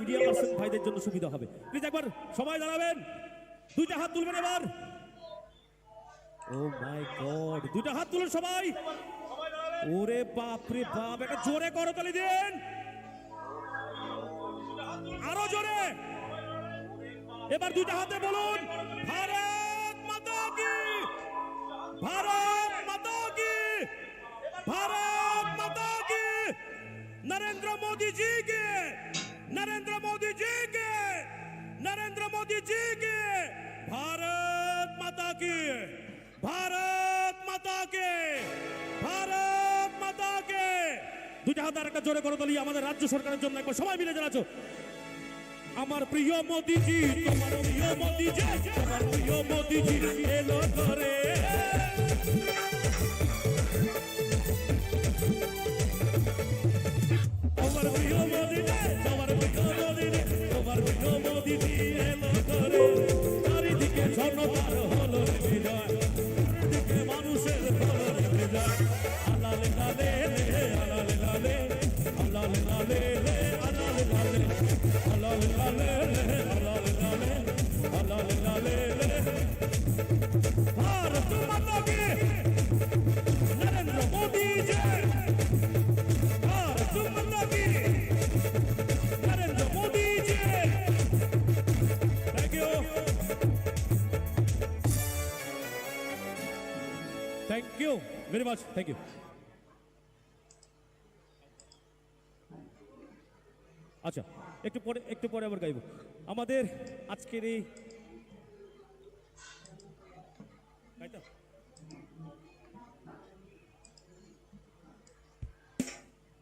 Media person ভাইদের জন্য সুবিধা হবে। প্লিজ একবার সবাই দাঁড়াবেন, দুইটা হাত তুলবেন এবার। ও মাই গড, দুইটা হাত তুলুন সবাই। ওরে বাপ রে বাপ, একটা জোরে করতালি দেন, আরো জোরে। এবার দুইটা হাতে বলুন ভারত মাতা কি, ভারত মাতা কি, भारत माता की, नरेंद्र मोदी जी के, नरेंद्र मोदी जी के, नरेंद्र मोदी जी के, भारत माता की, भारत माता के, भारत माता के। দুইটা হাত আর একটা জোরে করে তালি আমাদের রাজ্য সরকারের জন্য একবার সবাই মিলে জানাচ্ছো। আমার প্রিয় মোদিজি, তোমার প্রিয় মোদিজি, তোমার প্রিয় মোদিজি এলো করে। চারিদিকে জনতার হলো বিজয়, চারিদিকে মানুষের হলো বিজয়। আলালে লালে আলালে লালে আলালে লালে আলালে লালে আলালে লালে আলালে লালে আলালে লালে। भारत माता की, नरेंद्र मोदी जी, भारत माता की, Narendra Modi ji. Thank you, thank you very much, thank you. আচ্ছা, একটু পরে আবার গাইব। আমাদের আজকের এই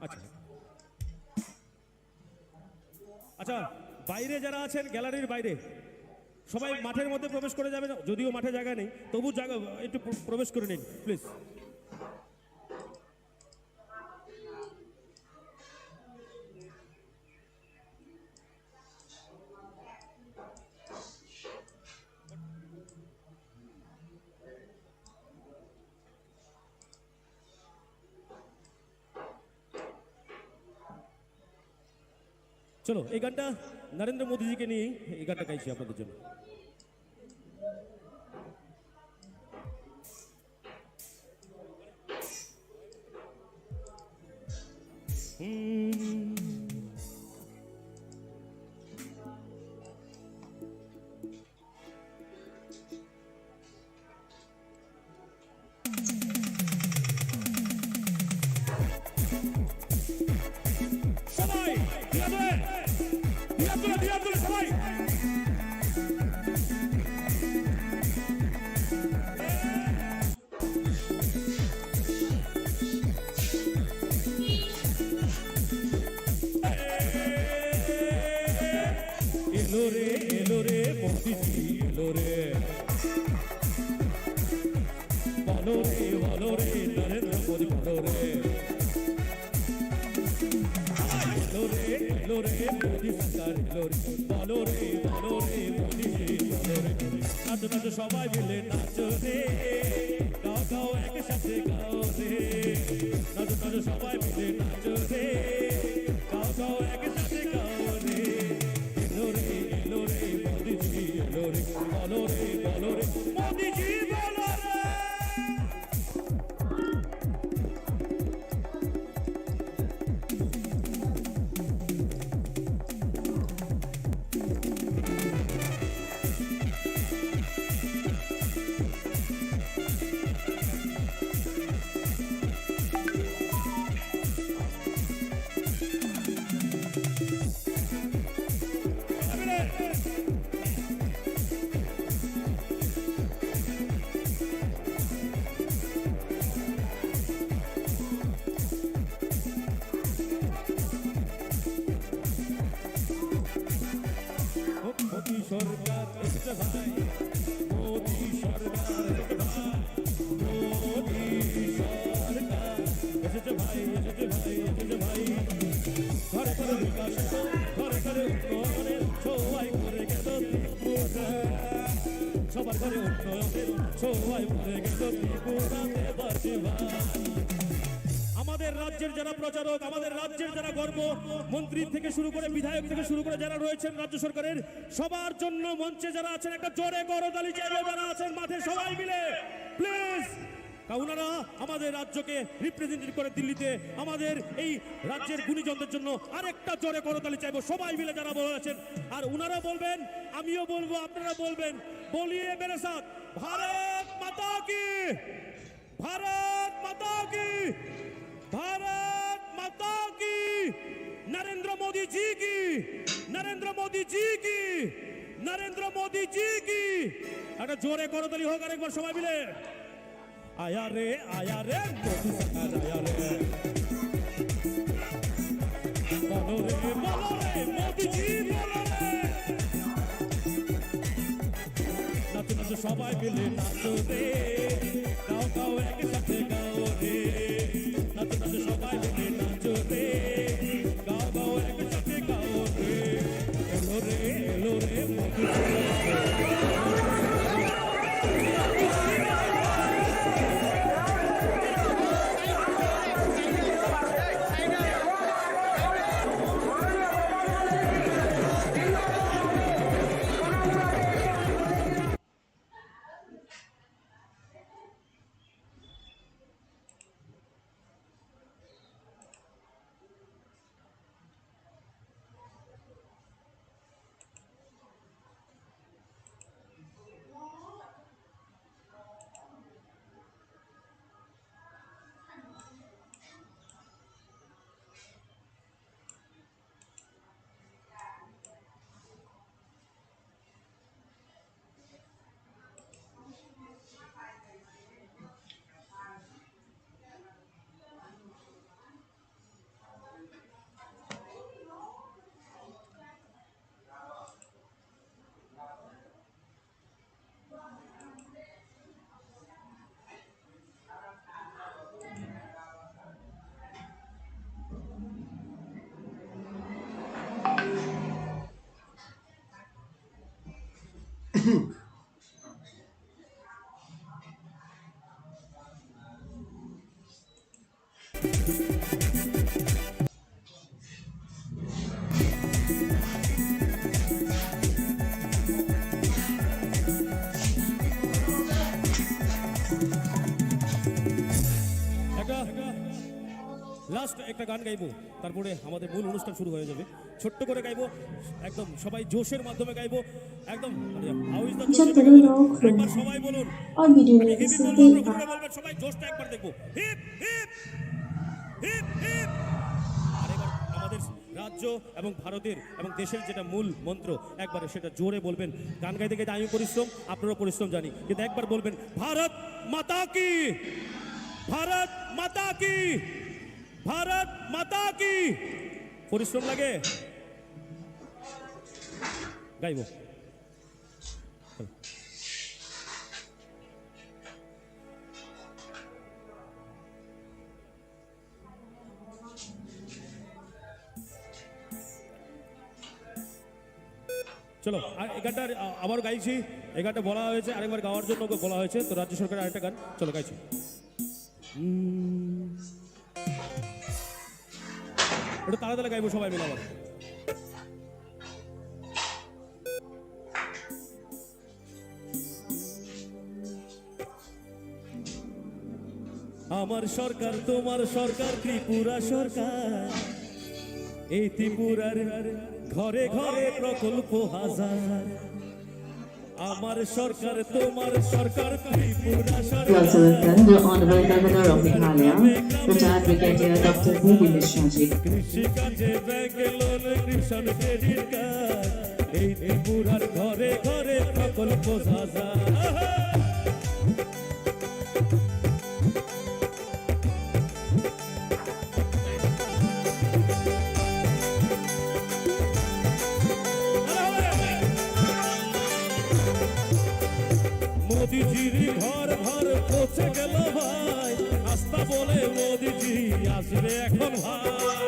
আচ্ছা আচ্ছা, বাইরে যারা আছেন গ্যালারির বাইরে সবাই মাঠের মধ্যে প্রবেশ করে যাবেন। যদিও মাঠে জায়গা নেই, তবু জায়গা একটু প্রবেশ করে নিন প্লিজ। চলো, এই গানটা নরেন্দ্র মোদীজিকে নিয়ে এই গানটা গাইছি আপনাদের জন্য। এলো রে মোদিজি এলো রে, বলো রে নরেন্দ্র মোদি বলো রে। এলো রে মোদি সরকার এলো রে, বলো রে মোদিজি বলো রে। নাচো নাচো সবাই মিলে নাচো রে, গাও গাও একসাথে গাও রে। নাচো নাচো সবাই মিলে নাচো রে, গাও গাও একসাথে গাও রে। এলো রে মোদিজি এলো রে, বলো রে মোদিজি বলো রে। মোদি সরকার এসেছে ভাই, মোদি সরকার এসেছে ভাই, মোদি সরকার এসেছে ভাই, এসেছে ভাই, এসেছে ভাই। ঘরে ঘরে বিকাশ, ঘরে ঘরে উন্নয়নের সবাই করে গেল ত্রিপুরা, সবার ঘরে উন্নয়নের সবাই করে গেল ত্রিপুরাতে বাসে ভাই। আমাদের রাজ্যে রাজ্যের যারা প্রচারক, আমাদের রাজ্যের যারা গর্ব, মন্ত্রী থেকে শুরু করে বিধায়ক থেকে শুরু করে যারা রয়েছেন রাজ্য সরকারের, সবার জন্য মঞ্চে যারা আছেন একটা জোরে করতালি চাইবো, যারা আছেন মাঠে সবাই মিলে প্লিজ। ওনারা আমাদের রাজ্যকে রিপ্রেজেন্ট করে দিল্লিতে, আমাদের এই রাজ্যের গুণীজনদের জন্য আরেকটা জোরে করতালি চাইবো সবাই মিলে যারা বলেছেন। আর ওনারা বলবেন, আমিও বলবো, আপনারা বলবেন, বলিয়ে মেরে সাথ ভারত মাতা কি, भारत माता की, भारत माता की, नरेंद्र मोदी जी की, नरेंद्र मोदी जी की, नरेंद्र मोदी जी की। अगर जोरे करताली होगा एक बार सबाई मिले, आया रे मोदी सरकार आया रे, बोलो रे मोदी जी बोलो रे, नाचो नाचो सबाई मिले नाचो रे, गाओ गाओ एक साथ गाओ रे, नाचो नाचो सबाई मिले नाचो रे, गाओ गाओ एक साथ गाओ रे, एलो रे मोदी লাস্ট একটা গান গাইবো, তারপরে আমাদের মূল অনুষ্ঠান শুরু হয়ে যাবে। ছোট্ট করে গাইবো, একদম সবাই জোশের মাধ্যমে গাইবো, একদম একবার সবাই বলুন, বলবেন সবাই জোশটা একবার দেখবো, হিপ হিপ হিপ হিপ। আর এবার আমাদের রাজ্য এবং ভারতের এবং দেশের যেটা মূল মন্ত্র একবারে সেটা জোরে বলবেন। গান গাইতে গাইতে আমি পরিশ্রম, আপনারাও পরিশ্রম জানি, কিন্তু একবার বলবেন ভারত মাতা কি, ভারত মাতা কি, भारत माता की। परिश्रम लगे गाइबो। চলো এই গানটা আবার গাইছি, এই গানটা বলা হয়েছে আরেকবার গাওয়ার জন্য বলা হয়েছে, তো রাজ্য সরকারের আরেকটা গান চলো গাইছি। একটু তাড়াতাড়ি গাইবো সবাই মিলে আবার। আমার সরকার তোমার সরকার ত্রিপুরা সরকার, এই ত্রিপুরার ঘরে ঘরে প্রকল্প হাজার। আমার সরকার তোমার সরকার ত্রিপুরা সরকার। We also welcome the Honorable Governor of Meghalaya, retired Brigadier Dr. Bhubi Mishraji. কৃষিকাজে bank loan, Krishan credit card, এই ত্রিপুরার ঘরে ঘরে প্রকল্প হাজার। মোদিজির ঘর ঘর পৌঁছে গেল ভাই, আস্থা বলে মোদিজি আসবে এখন ভাই।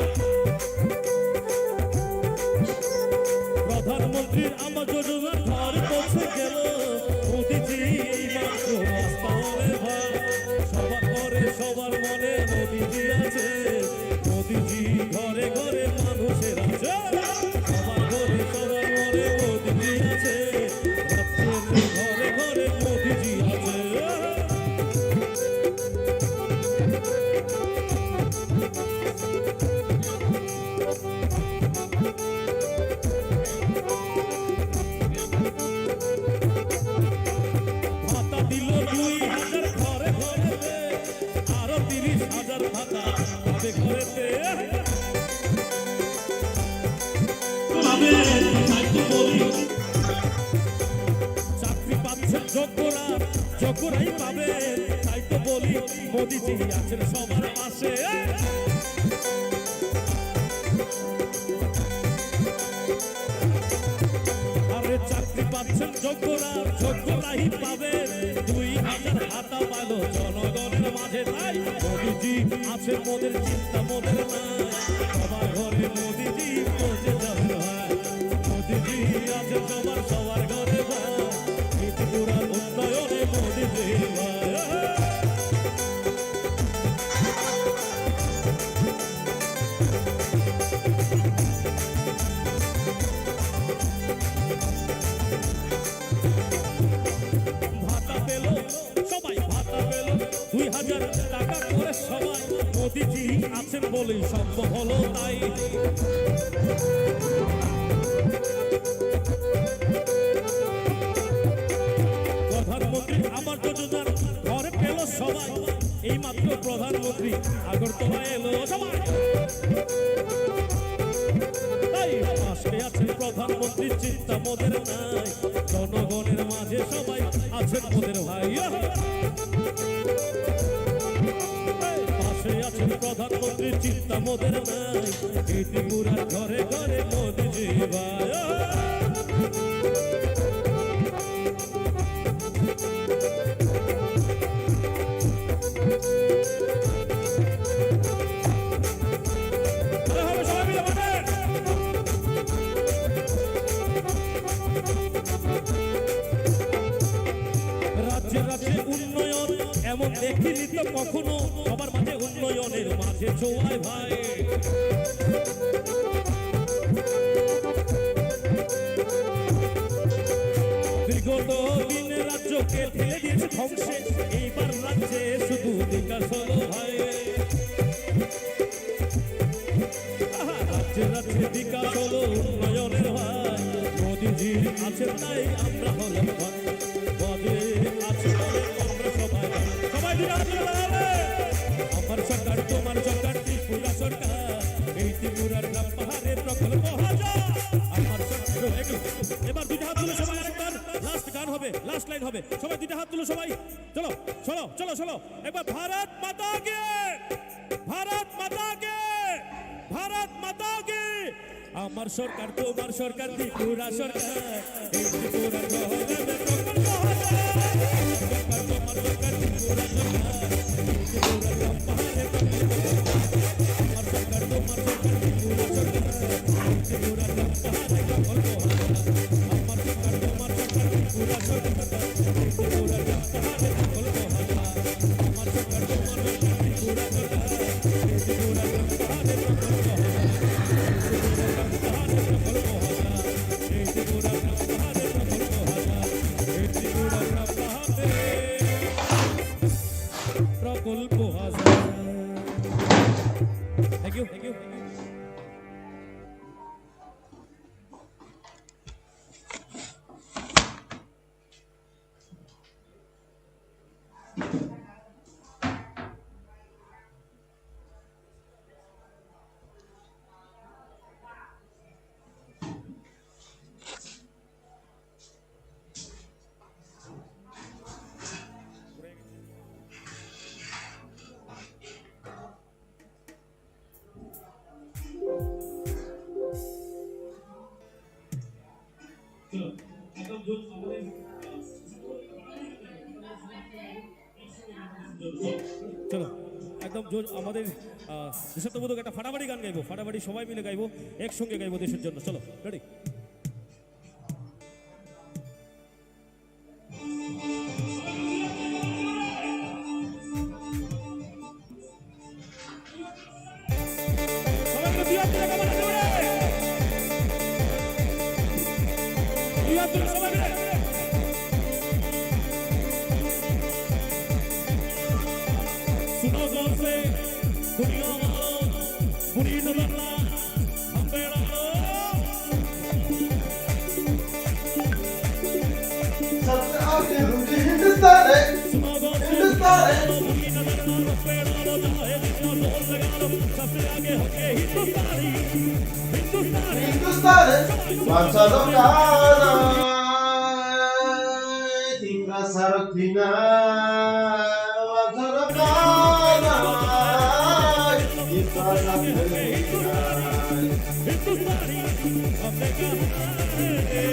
প্রধানমন্ত্রীর আবাস যোজনার ঘর পৌঁছে গেল মোদিজি এই মাত্র আস্থা বলে ভাই। সবার ঘরে সবার মনে মোদিজি আছে, ঘরে ঘরে মানুষের আছে, সবার ঘরে সবার ঘরে মোদিজি আছে, রাজ্যের ঘরে ঘরে মোদিজি আছে। ভাতা দিল 2000 ঘরে ঘরেতে, আরো 30,000 ভাতা পাবে ঘরেতে। চাকরি পাচ্ছেন যোগ্যরা, যোগ্যরাই পাবে, তাই তো বলি মোদিজি আছেন সবার পাশে। আরে চাকরি পাচ্ছেন যোগ্যরা, যোগ্যরাই পাবে, 2000 হাতা পালো জনগণের মাঝে, তাই মোদিজি আছে মোদের চিন্তা মোদের নাই, সবার ঘরে মোদিজি পৌঁছে যাবে ভাই, মোদিজি আছে সবার সবার ঘরে ভাই, ত্রিপুরার উন্নয়নে মোদিজি ভাই। ভাতা পেল সবাই, ভাতা পেল 2000 টাকা করে সবাই, মোদিজি আছেন বলেই সম্ভব হলো তাই। প্রধানমন্ত্রী আমার যোজনার ঘরে পেল সবাই, এই মাত্র প্রধানমন্ত্রী আগরতলা এলো সবাই, তাই পাশে আছেন প্রধানমন্ত্রী চিন্তা মোদের নাই, জনগণের মাঝে সবাই আছেন মোদের ভাই। পাশে আছেন প্রধানমন্ত্রী চিন্তা মোদের নাই, এই ত্রিপুরার ঘরে ঘরে মোদিজি ভাই। রাজ্যে রাজ্যে উন্নয়ন এমন দেখিনি তো কখনো, সবার মাঝে উন্নয়নের মাঝে ছোঁয়ায় ভাই। বিগত দিনে রাজ্যকে ঠেলে দিয়েছে ধ্বংসে, এইবার রাজ্যে শুধু বিকাশ হলো ভাই। রাজ্যে রাজ্যে বিকাশ হলো উন্নয়নের ভাই, মোদিজি আছেন তাই আমরা হলাম ভাই, মোদি আছে বলে আমরা সবাই সবাই দিকে হাত তুলে দাঁড়ালে। আমার সরকার তোমার সরকার ত্রিপুরা সরকার, এই ত্রিপুরার গ্রাম পাহাড়ের প্রকল্প হাজার, আমার সরকার। এবার দুইটা হাত তুলে সবাই আরেকবার লাস্ট গান হবে, লাস্ট লাইন হবে, সবাই দুইটা হাত তুলে সবাই চলো চলো চলো চলো একবার ভারত মাতা কে, ভারত মাতা কে, ভারত মাতা কে। আমার সরকার তোমার সরকার ত্রিপুরা সরকার, এই ত্রিপুরার গহনের প্রকল্প হাজার, সরকার তোমার সরকার ত্রিপুরা সরকার, এই ত্রিপুরার গ্রাম পাহাড়ের প্রকল্প হাজার, আমার সরকার তোমার সরকার ত্রিপুরা সরকার, এই ত্রিপুরার গ্রাম পাহাড়ের প্রকল্প হাজার, আমার সরকার তোমার সরকার ত্রিপুরা সরকার, এই ত্রিপুরার গ্রাম পাহাড়ের প্রকল্প হাজার, আমার সরকার তোমার সরকার ত্রিপুরা সরকার, এই ত্রিপুরার গ্রাম পাহাড়ের প্রকল্প হাজার। Thank you. Thank you. চলো একদম জোর আমাদের দেশাত্মবোধক একটা ফাটাফাটি গান গাইবো, ফাটাফাটি সবাই মিলে গাইবো, একসঙ্গে গাইবো দেশের জন্য। চলো রেডি। সবাই तुम समझ रहे? सुनो गौर से, दुनिया वालों, बुरी नजर ना हम पे डालो। सबसे आगे मुझे हिंदुस्तान है, सुनो गौर से, हिंदुस्तान है। बुरी नजर ना हम पे डालो, चाहे जितना जोर लगा लो, सबसे आगे होके हिंदुस्तानी, हिंदुस्तानी, हिंदुस्तान है। वाचलो काना tinggal sarapina waचलो काना tinggal sarapina हिंदुस्तानी हमने कहा है।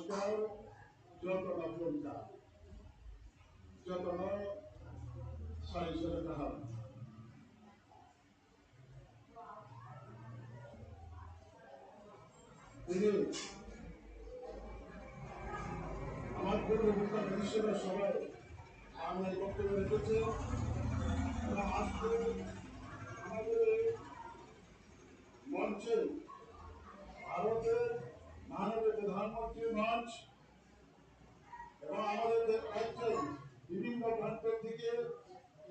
সরকার যতটা পন্থা যতটা সারিসরে কাহাম তিনি আমার পূর্ববর্তী বিশ্বের সবাই বাংলায় বক্তব্য রেখেছে এবং আজকে আমাদের মঞ্চে ভারতের মাননীয় প্রধানমন্ত্রী মঞ্চ এবং আমাদের রাজ্যে বিভিন্ন প্রান্ত থেকে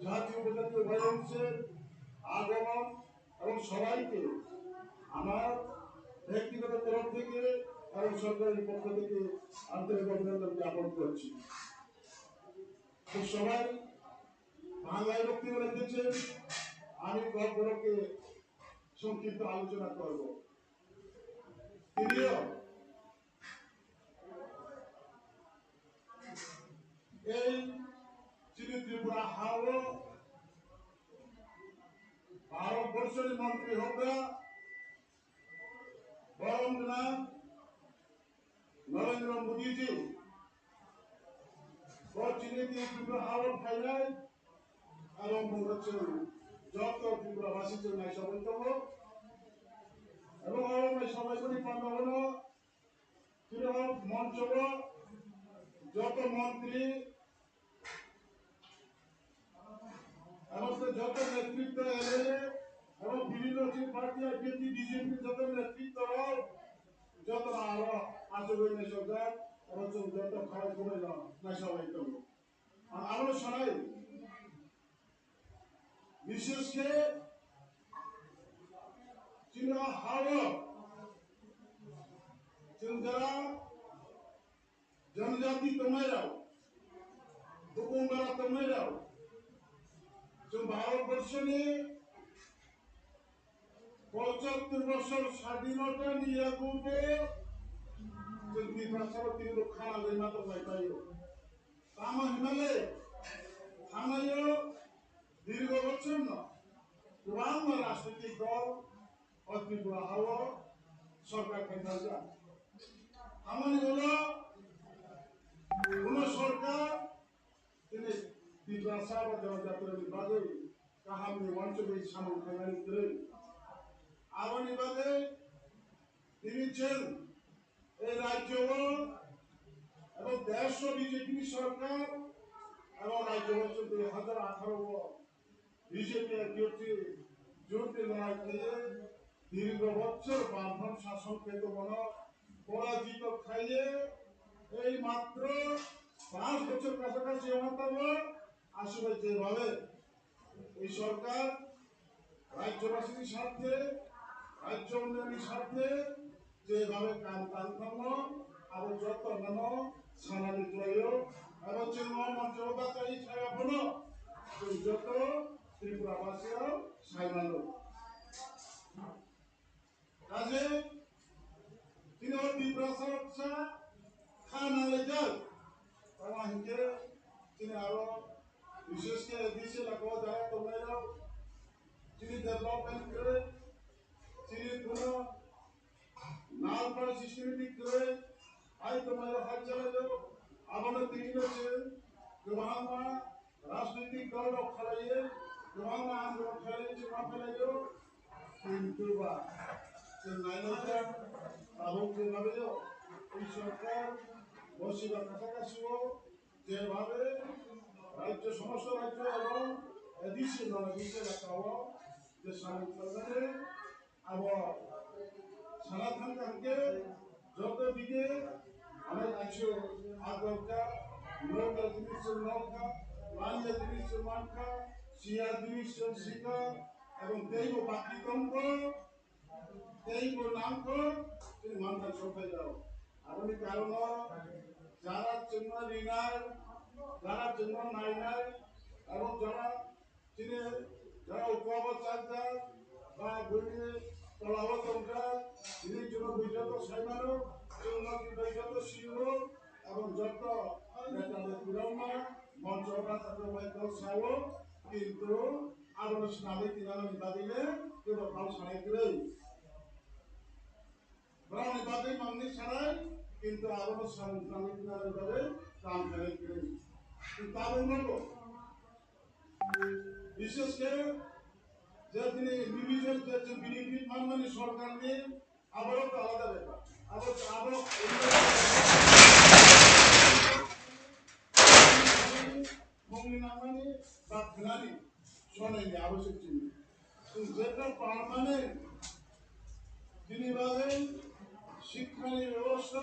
জাতীয় উপজাতীয় ভাইয়ের আগমন এবং সবাইকে আমার ব্যক্তিগত তরফ থেকে এবং সরকারের পক্ষ থেকে আন্তরিক অভিনন্দন জ্ঞাপন করছি। তো সবাই বাংলায় বক্তব্য রেখেছেন, আমি গল্পকে সংক্ষিপ্ত আলোচনা করব। তিনিও এই যিনি ত্রিপুরা হাওড় ভারতবর্ষের মন্ত্রী হবে বরং নরেন্দ্র মোদীজি যিনি ত্রিপুরা হাওড় ফাইনাল এবং বলেছেন যত ত্রিপুরাবাসীর জন্য সবাইতম এবং সবাই করি পান্ডবন মঞ্চ যত মন্ত্রী এবং যত নেতৃত্ব এলে এবং বিভিন্ন পার্টি বিজেপি যত নেতৃত্ব যত আরো আচরণ সরকার এবং যত খারাপ করে না সবাই তো আমরা শোনাই বিশেষ করে হাওড়া যারা जनजाति तुम्हेराও হুকুমরা तुम्हेराও जो भारतवर्ष ने 75 বছর স্বাধীনতা নিয়ে পূর্বে যদি ভাষার তিন খানা লই মাত্র পাইও তাম হিমালে থানায় দীর্ঘ বছর না গোবাং রাজনৈতিক দল ত্রিপুরা হাওয়া সরকার খাইতা আমানি হলো কোন সরকার তিনি ত্রিপুরা বা জনজাতির বিভাগে কাহামনি মঞ্চে সামন খাইনানি করে আবানি বাদে তিনি ছেন এই রাজ্য এবং দেশ বিজেপি সরকার এবং রাজ্য 2018 বিজেপি একটি জোটে লড়াই দিয়ে দীর্ঘ বছর বামফ্রন্ট শাসন পেত পরাজিত খাইয়ে এই মাত্র 5 বছর কাছাকাছি আসলে যেভাবে এই সরকার রাজ্যবাসীর স্বার্থে রাজ্য উন্নয়নের স্বার্থে যেভাবে কাম কাম আরো যত নাম সানালি জয় এবং মঞ্চতা চাই ছায়াপন যত ত্রিপুরাবাসী সাইমানো কাজে তিনি ত্রিপুরা সুরক্ষা খানা লেজাল হিংকে তিনি আরো বিশেষ করে দিছে লাগো যারা তোমরা যিনি ডেভেলপমেন্ট করে যিনি কোন নালপাড়া সিস্টেমেটিক করে আই তোমরা হাত চালালো আমাদের তিনি হচ্ছে গোবাং রাজনৈতিক দল খেলাইয়ে গোবাং আন্দোলন খেলাইয়ে চুমা ফেলাইলো কিন্তু বা নাইনটা এবং যেভাবে এই সরকার বসিবার কাছাকাছিও যেভাবে রাজ্য সমস্ত রাজ্য এবং এদিকে নয় দিকে রাখাও যে সামরিক সরকারে আবার সারা থানকে যত দিকে আমার কিছু আগরকা নৌকা জিনিসের নৌকা লাঞ্জা জিনিসের মানকা শিয়া জিনিসের শিকা এবং দৈব বাকিতঙ্ক দৈব নামক তিনি মানটা সবাই দাও আপনি কারণ যারা জন্য রিনার যারা জন্য নাইনার এবং যারা উপবাচার বা বইয়ে তলাব তন্ত্রা তিনি জন্য বৈজত সাইমানো জন্য বৈজত শিব এবং যত নেতাদের বিরম্মা মঞ্চরা তাদের সাও কিন্তু আলোচ নামে কিনারা নিবাদিলে কেউ কাল সারাই করে ব্রাউন নিবাদে মামনি সারাই কিন্তু আবারও সামগ্রিকভাবে কাম করে তাদের মতো বিশেষ করে যে তিনি ডিভিশন যে বিনিয়োগ মানে সরকার নিয়ে আবারও তো আলাদা ব্যাপার আবারও মঙ্গলিনামানি বা ফিনানি শোনেনি আবশ্যক চিনি যেটা পার্মানেন্ট তিনি বলেন শিক্ষানি ব্যবস্থা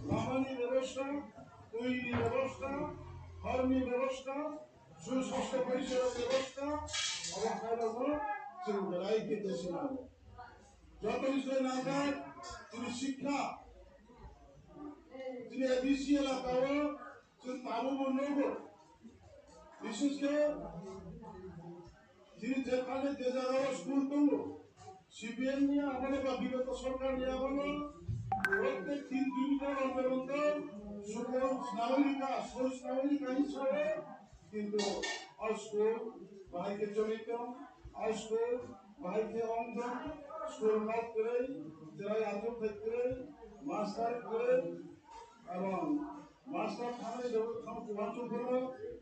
লামানি ব্যবস্থা তৈরি ব্যবস্থা ধর্মী ব্যবস্থা সুস্বাস্থ্য পরিষেবা ব্যবস্থা অবস্থার চিন্তাই কেটেছিলাম যত বিষয় না থাক তিনি শিক্ষা তিনি এডিসি এলাকাও তিনি তাবু বন্ধ বিশেষ করে তিনি যেখানে যে জায়গায় স্কুল তৈল সিপিএম নিয়ে আমাদের বা বিগত সরকার নিয়ে আমাদের প্রত্যেক 3 কিলোমিটার অন্তর নাগরিকা হিসাবে কিন্তু স্কুল ভাইকে চলিত স্কুল ভাইকে অন্ধ স্কুল নট করে যারা আচর করে মাস্টার করে এবং মাস্টার থানায় ব্যবস্থা করে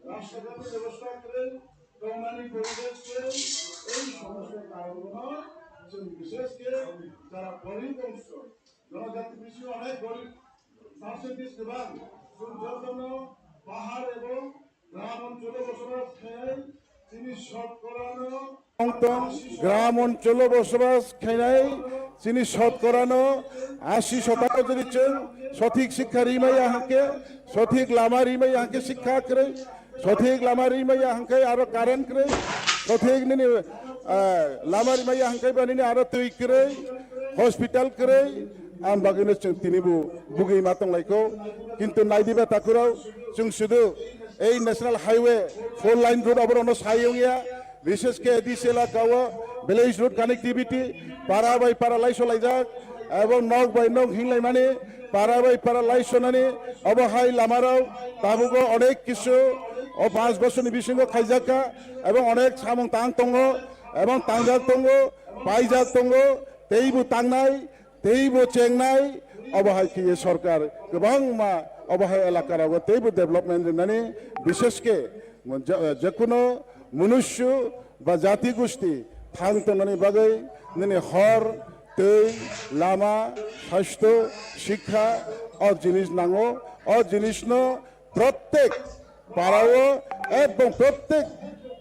রাষ্ট্রপতি ব্যবস্থা করে কৌমানি পরিবেশ করে এই সমস্ত কারণগুলো বিশেষ করে যারা গরিব অংশ জনজাতি বিষয়ে অনেক গরিব পার্সেন্টেজ দেবান জন্য পাহাড় এবং গ্রাম অঞ্চলে বসবাস তিনি শতকরানো গ্রাম অঞ্চলে বসবাস খেয়ে তিনি শতকরানো 80% যদি সঠিক শিক্ষা রিমাই আহাকে সঠিক লামা রিমাই আহাকে শিক্ষা করে সঠিক লামা রিমাই আহাকে আরো কারেন্ট করে সঠিক নিনি লামা রিমাই আহাকে বানিনি আরো তৈ করে হসপিটাল করে आं बागैनो तिनिबो बुगै मातंलायखौ किन्तु नायदिबा ताकुराव जों सुदु এই ন্যাশনাল হাইওয়ে 4 লাইন রোড अबरनो सायंगिया विशेष के एडिसि एलाकाव विलेज रोड कानेक्टिविटी पारा बाय पारा लाइसलायजाक एवं नग बाय नग हिंलायमानि पारा बाय पारा लाइसनानि अबहाय लामाराव ताबुगो अनेक किसु 5 बोसोरनि बिसिङाव खायजाका एवं अनेक सामं तां दङो एवं तांजाक दङो पाइजाक दङो तेइबो तांनाय तेइबो चेंनाय अबहाय कि सरकार गोबां मा अबहाय एलाकाराव तेइबो डेभलपमेन्ट होननानै बिसेसके जेकुनु मनुष्य बा जाति गोष्ठी थांतोंनानै बागै नोंनि हर दै लामा स्वास्थ्य शिक्षा अ जिनिस नांगौ अ जिनिसनो प्रत्येक पाराव एवं प्रत्येक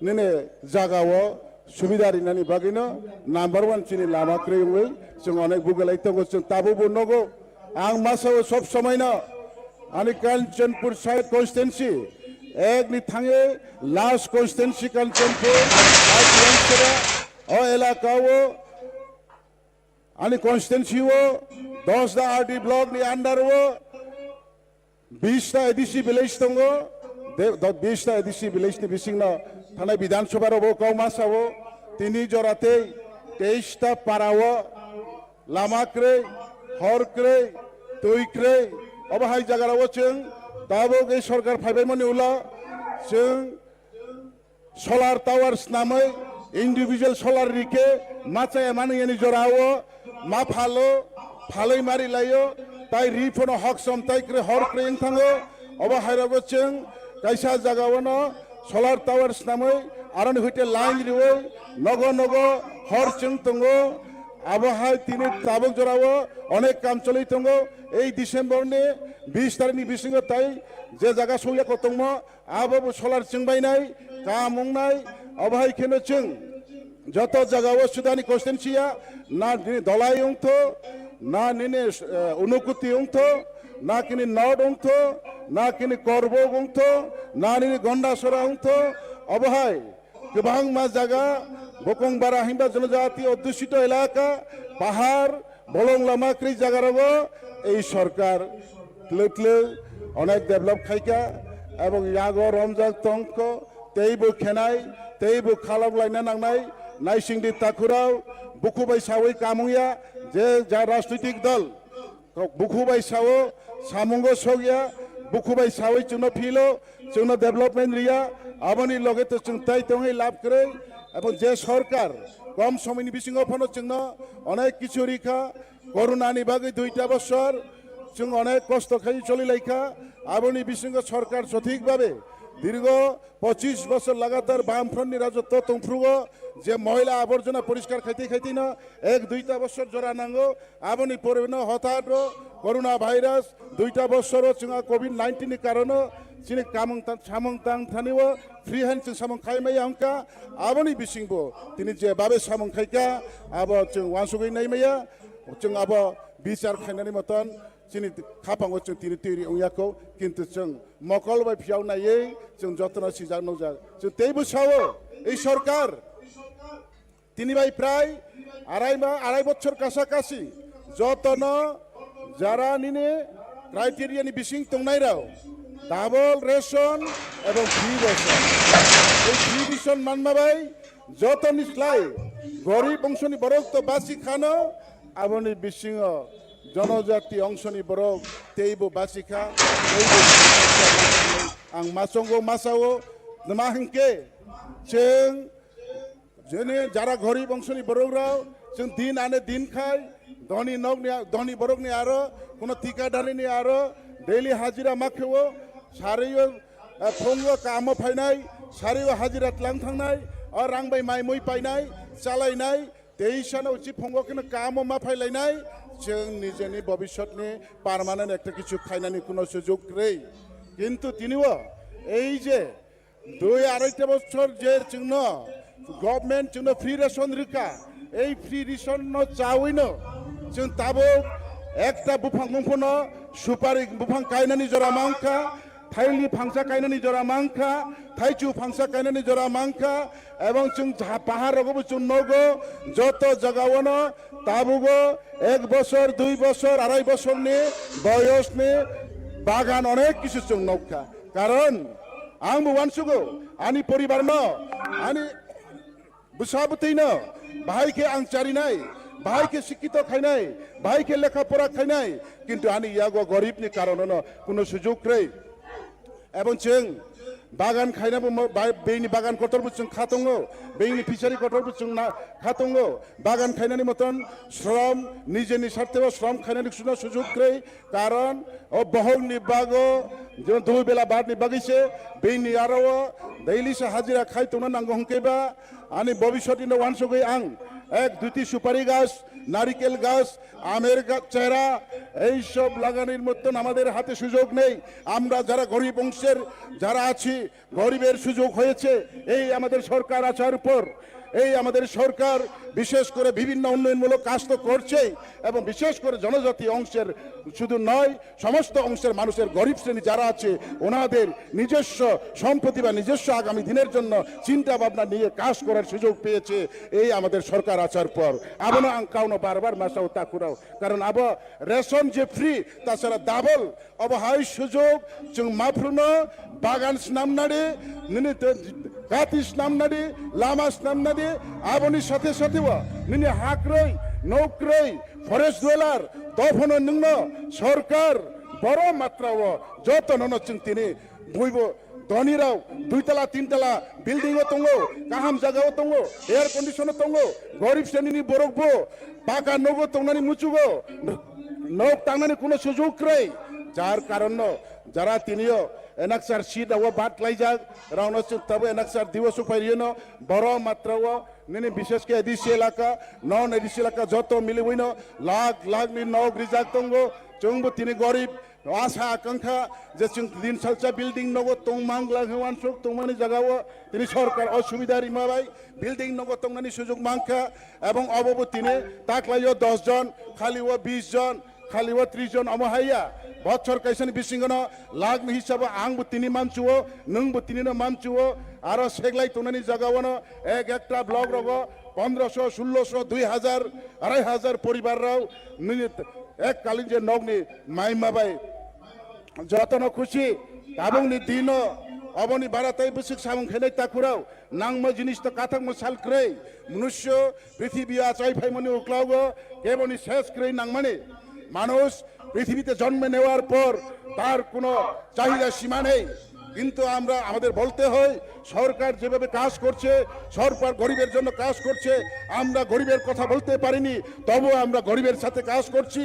नोंनि जागाव सुबिदा रिनानि बागैनो नाम्बार 1 चिनि लामा क्रेंगै जों अनेक बुगलायतों जों ताबो बनगौ आं मासाव सब समायना आनि कांचनपुर साइड कन्स्टिट्युएन्सि एक नि थाङे लास्ट कन्स्टिट्युएन्सि कांचनपुर आइसरा अ एलाकाव आनि कन्स्टिट्युएन्सिव 10 दा आरडी ब्लक नि अंडारव 20 ता एडिसि विलेज दङ 20 ता एडिसि विलेज नि बिसिंना थानाय विधानसभाराव काउमासाव तिनि जराते 23 ता पाराव लामाक्रे हरक्रे तैक्रे अबहाय जागाराव जों दाबो गै सरकार फायबायमोननि उला जों सलार टावार्स नामै इन्डिभिजुअल सलार रिके माचाया मानियानि जराव मा फालो फालै मारि लायो ताइ रिफोनो हक समताइक्रे हरक्रे थाङो अबहायराव जों कायसा जागावनो सलार टावार्स नामै आरन हइते लाइन रिवै नग नग हर जों दङो आबहाय तिनि ताबक जराव अनेक काम चलै दङो এই ডিসেম্বরनि 20 तारिखनि बिसिङाव ताइ जे जागा सौयाखौ दङ आबो सलार चिंबायनाय कामुंनाय अबहाय खेनो जों যত জায়গাও সুদানি কনস্টিটুয়েন্সিয়া না দলাই অংথ না নিনে অনুকুতি অংথ না কিনি নড অংথ না কিনি করব অংথ না নিনি গন্ডাসরা অংথ অবহায় गोबां मा জায়গা বকংবারা হিমবা জনজাতি অধ্যুষিত এলাকা পাহাড় বলং লামা ক্রি জায়গারাব এই সরকার ক্লক্লে অনেক ডেভেলপ খাইকা এবং ইয়াগো রমজান তংক তেইবো খেনাই তেইবো খালক লাইনা নাंनाय नाइसिंदि ताकुराव बुखुबाय सावै कामुया जे जा राजनैतिक दल बुखुबाय सावो सामुंगो सगिया बुखुबाय सावै जोंनो फिलो जोंनो डेभलपमेन्ट रिया आबनि लगे तो जों ताइ तङै लाभ करे এবং যে সরকার কম সময়नि बिसिङाव फनो जोंनो अनेक किछु रिखा করোনাनि बागै 2टा বছর जों अनेक कष्ट खाई चली लाइखा आबोनी बिसिंग सरकार सठिकभावे दीर्घ 25 বছর লাগাতার বামফ্রন্টনি রাজত্ব তংফ্রুগো যে মহিলা আবর্জনা পরিষ্কার খাইতে খাইতে না 1-2টা বছর জরা নাঙ্গো আবনি পরিবেন হঠাৎ করোনা ভাইরাস 2টা বছর চিঙা কোভিড-19 नि কারণে চিনি কামং সামং তাং থানিও ফ্রি হ্যান্ড চিং সামং খাইমাই আংকা আবনি বিসিংবো তিনি যে বাবে সামং খাইকা আব চিং ওয়ানসুগৈ নাইমাইয়া চিং আব বিচার খাইনানি মতন চিনি খাপাঙ্গো जों तिनि तिरि उयाखौ किन्तु जों मकल बाय फियाव नायै जों जतन सिजा नजा जों तेबो सावो এই সরকার তিনি বাই প্রায় আড়াই বছর কাছাকাছি যতন যারা নিনে ক্রাইটেরিয়ানি বিসিং তংনাইরাও ডাবল রেশন এবং ফ্রি রেশন এই ফ্রি রেশন মানমাবাই যত নিসলাই গরিব অংশনি বরক তো বাসি খানো আবনি বিসিং जनजाति अंशनि बरक तेइबो बासिखा आं मासंगो मासावो नमा हंके जों जेने जारा गरीब अंशनि बरकराव जों दिन आने दिन खाय धनी नगनि धनी बरकनि आरो कोनो ठिकादारनि आरो डेली हाजिरा माखेवो सारियो फंगो काम फायनाय सारियो हाजिरा लां थांनाय और रांबाय माय मै पायनाय चालायनाय तेइसानाव जि फंगोखौनो काम मा फायलायनाय जों निजेनि भबिष्यतनि पारमानेंट একটা কিছু খাইনাनि কোনো সুযোগ নেই কিন্তু তিনিও এই যে 2-2.5 বছর যে চিহ্ন গভর্নমেন্ট চিহ্ন ফ্রি রেশন রিকা এই ফ্রি রেশন চাউইনো जों তাবো একটা বুফাং মুফনো সুপারি বুফাং কাইনানি জরা মাংখা थाइलि फांसा कायनानि जरा मांखा थाइचु फांसा कायनानि जरा मांखा एवं जों पाहाड़ रगबो जों नगो जत जगावनो ताबुगो 1 বছর 2 বছর 2.5 বছরनि बयसनि बागान अनेक किसु जों नखा कारण आंबो वानसुगो आंनि परिबारनो आंनि बुसाबुतैनो बाहायके आं चारिनाय बाहायके शिक्षित खायनाय बाहायके लेखा पढ़ा खायनाय किन्तु आंनि यागो गरीबनि कारणानो कोनो सुजुग रै এবং जों बागान खायनाबो बेनि बागान कटरबो जों खातंगो बेनि फिसारि कटरबो जों खातंगो बागान खायनानि मतन श्रम निजेनि स्वार्थेव श्रम खायनानि सुना सुजुग रै कारण ओ बहलनि बागो जों दुइ बेला बादनि बागैसे बेनि आरो दैलि से हाजिरा खायतोना नांगो हंकेबा आनि भबिष्यतनि वानसुगै आं 1-2টি সুপারি গাছ নারিকেল গাছ আমের গাছ চেরা এই সব লাগানোর মতন আমাদের হাতে সুযোগ নেই আমরা যারা গরিব অংশের যারা আছি গরিবের সুযোগ হয়েছে এই আমাদের সরকার আসার পর এই আমাদের সরকার বিশেষ করে বিভিন্ন উন্নয়নমূলক কাজ তো করছেই এবং বিশেষ করে জনজাতি অংশের শুধু নয় সমস্ত অংশের মানুষের গরিব শ্রেণী যারা আছে ওনাদের নিজস্ব সম্পত্তি বা নিজস্ব আগামী দিনের জন্য চিন্তা ভাবনা নিয়ে কাজ করার সুযোগ পেয়েছে এই আমাদের সরকার আসার পর আবনো আংকাউনো বারবার মাসাও তাকুরাও কারণ আব রেশন যে ফ্রি তাছাড়া ডাবল অবহাই সুযোগ जों माफ्रुनो बागान स्नामनाडे निने गाति स्नामनाडे लामा स्नामनाडे आबोनि साथे साथेव निने हाक्रै नौक्रै फरेस्ट डुवेलार तफनो नोंनो सरकार बड़ मात्राव जतननो जों तिनि बयबो धनीराव 2 तला 3 तला बिल्डिंग दंगो गाहाम जागाव दंगो एयार कंडिशन दंगो गरीब श्रेणीनि बरकबो पाका नगो तंनानि मुचुगो नक तांनानि कोनो सुजुग रै जार कारण जरा तिनियो एनाक्सार सीट आव बाट लाइजाक राउनो तब एनाक्सार दिवस उपायनो बड़ मात्राव निने विशेष के एडिसी एलाका नन एडिसी एलाका जत मिलिबइनो लाख लाख नि नग रिजाक दंगो जोंबो तिनि गरीब आशा आकांक्षा जे जों दिन सालसा बिल्डिं नगो तंमांगला हेवान सुक तंमानि जागाव तिनि सरकार असुविधा रिमाबाय बिल्डिं नगो तंनानि सुजुग मांखा एवं अबबो तिनि ताकलायो 10 जन खालिओ 20 जन खालिओ 30 जन अमहाया बच्चर कैसन बिसिंगनो लागनि हिसाब आंबो तिनि मानचुओ नोंबो तिनिनो मानचुओ आरो सेगलाय तंनानि जागावनो एक एकटा ब्लक रगो 1500 1600 2000 2500 परिबाराव एक कालीन जे नगनि माइमाबाय जतन खुशी ताबुंनि दिनो अबनि बाराताय बुसिक सामं खेनाय ताकुराव नांगमो जिनिस त काथक मसाल क्रै मनुष्य पृथिबीया चाइफाइमनि उक्लावगो केबनि शेष क्रै नांगमाने মানুষ পৃথিবীতে জন্ম নেওয়ার পর তার কোনো চাহিদা সীমা নেই কিন্তু আমরা আমাদের বলতে হয় সরকার যেভাবে কাজ করছে, সরকার গরিবের জন্য কাজ করছে, আমরা গরিবের কথা বলতে পারিনি, তবুও আমরা গরিবের সাথে কাজ করছি।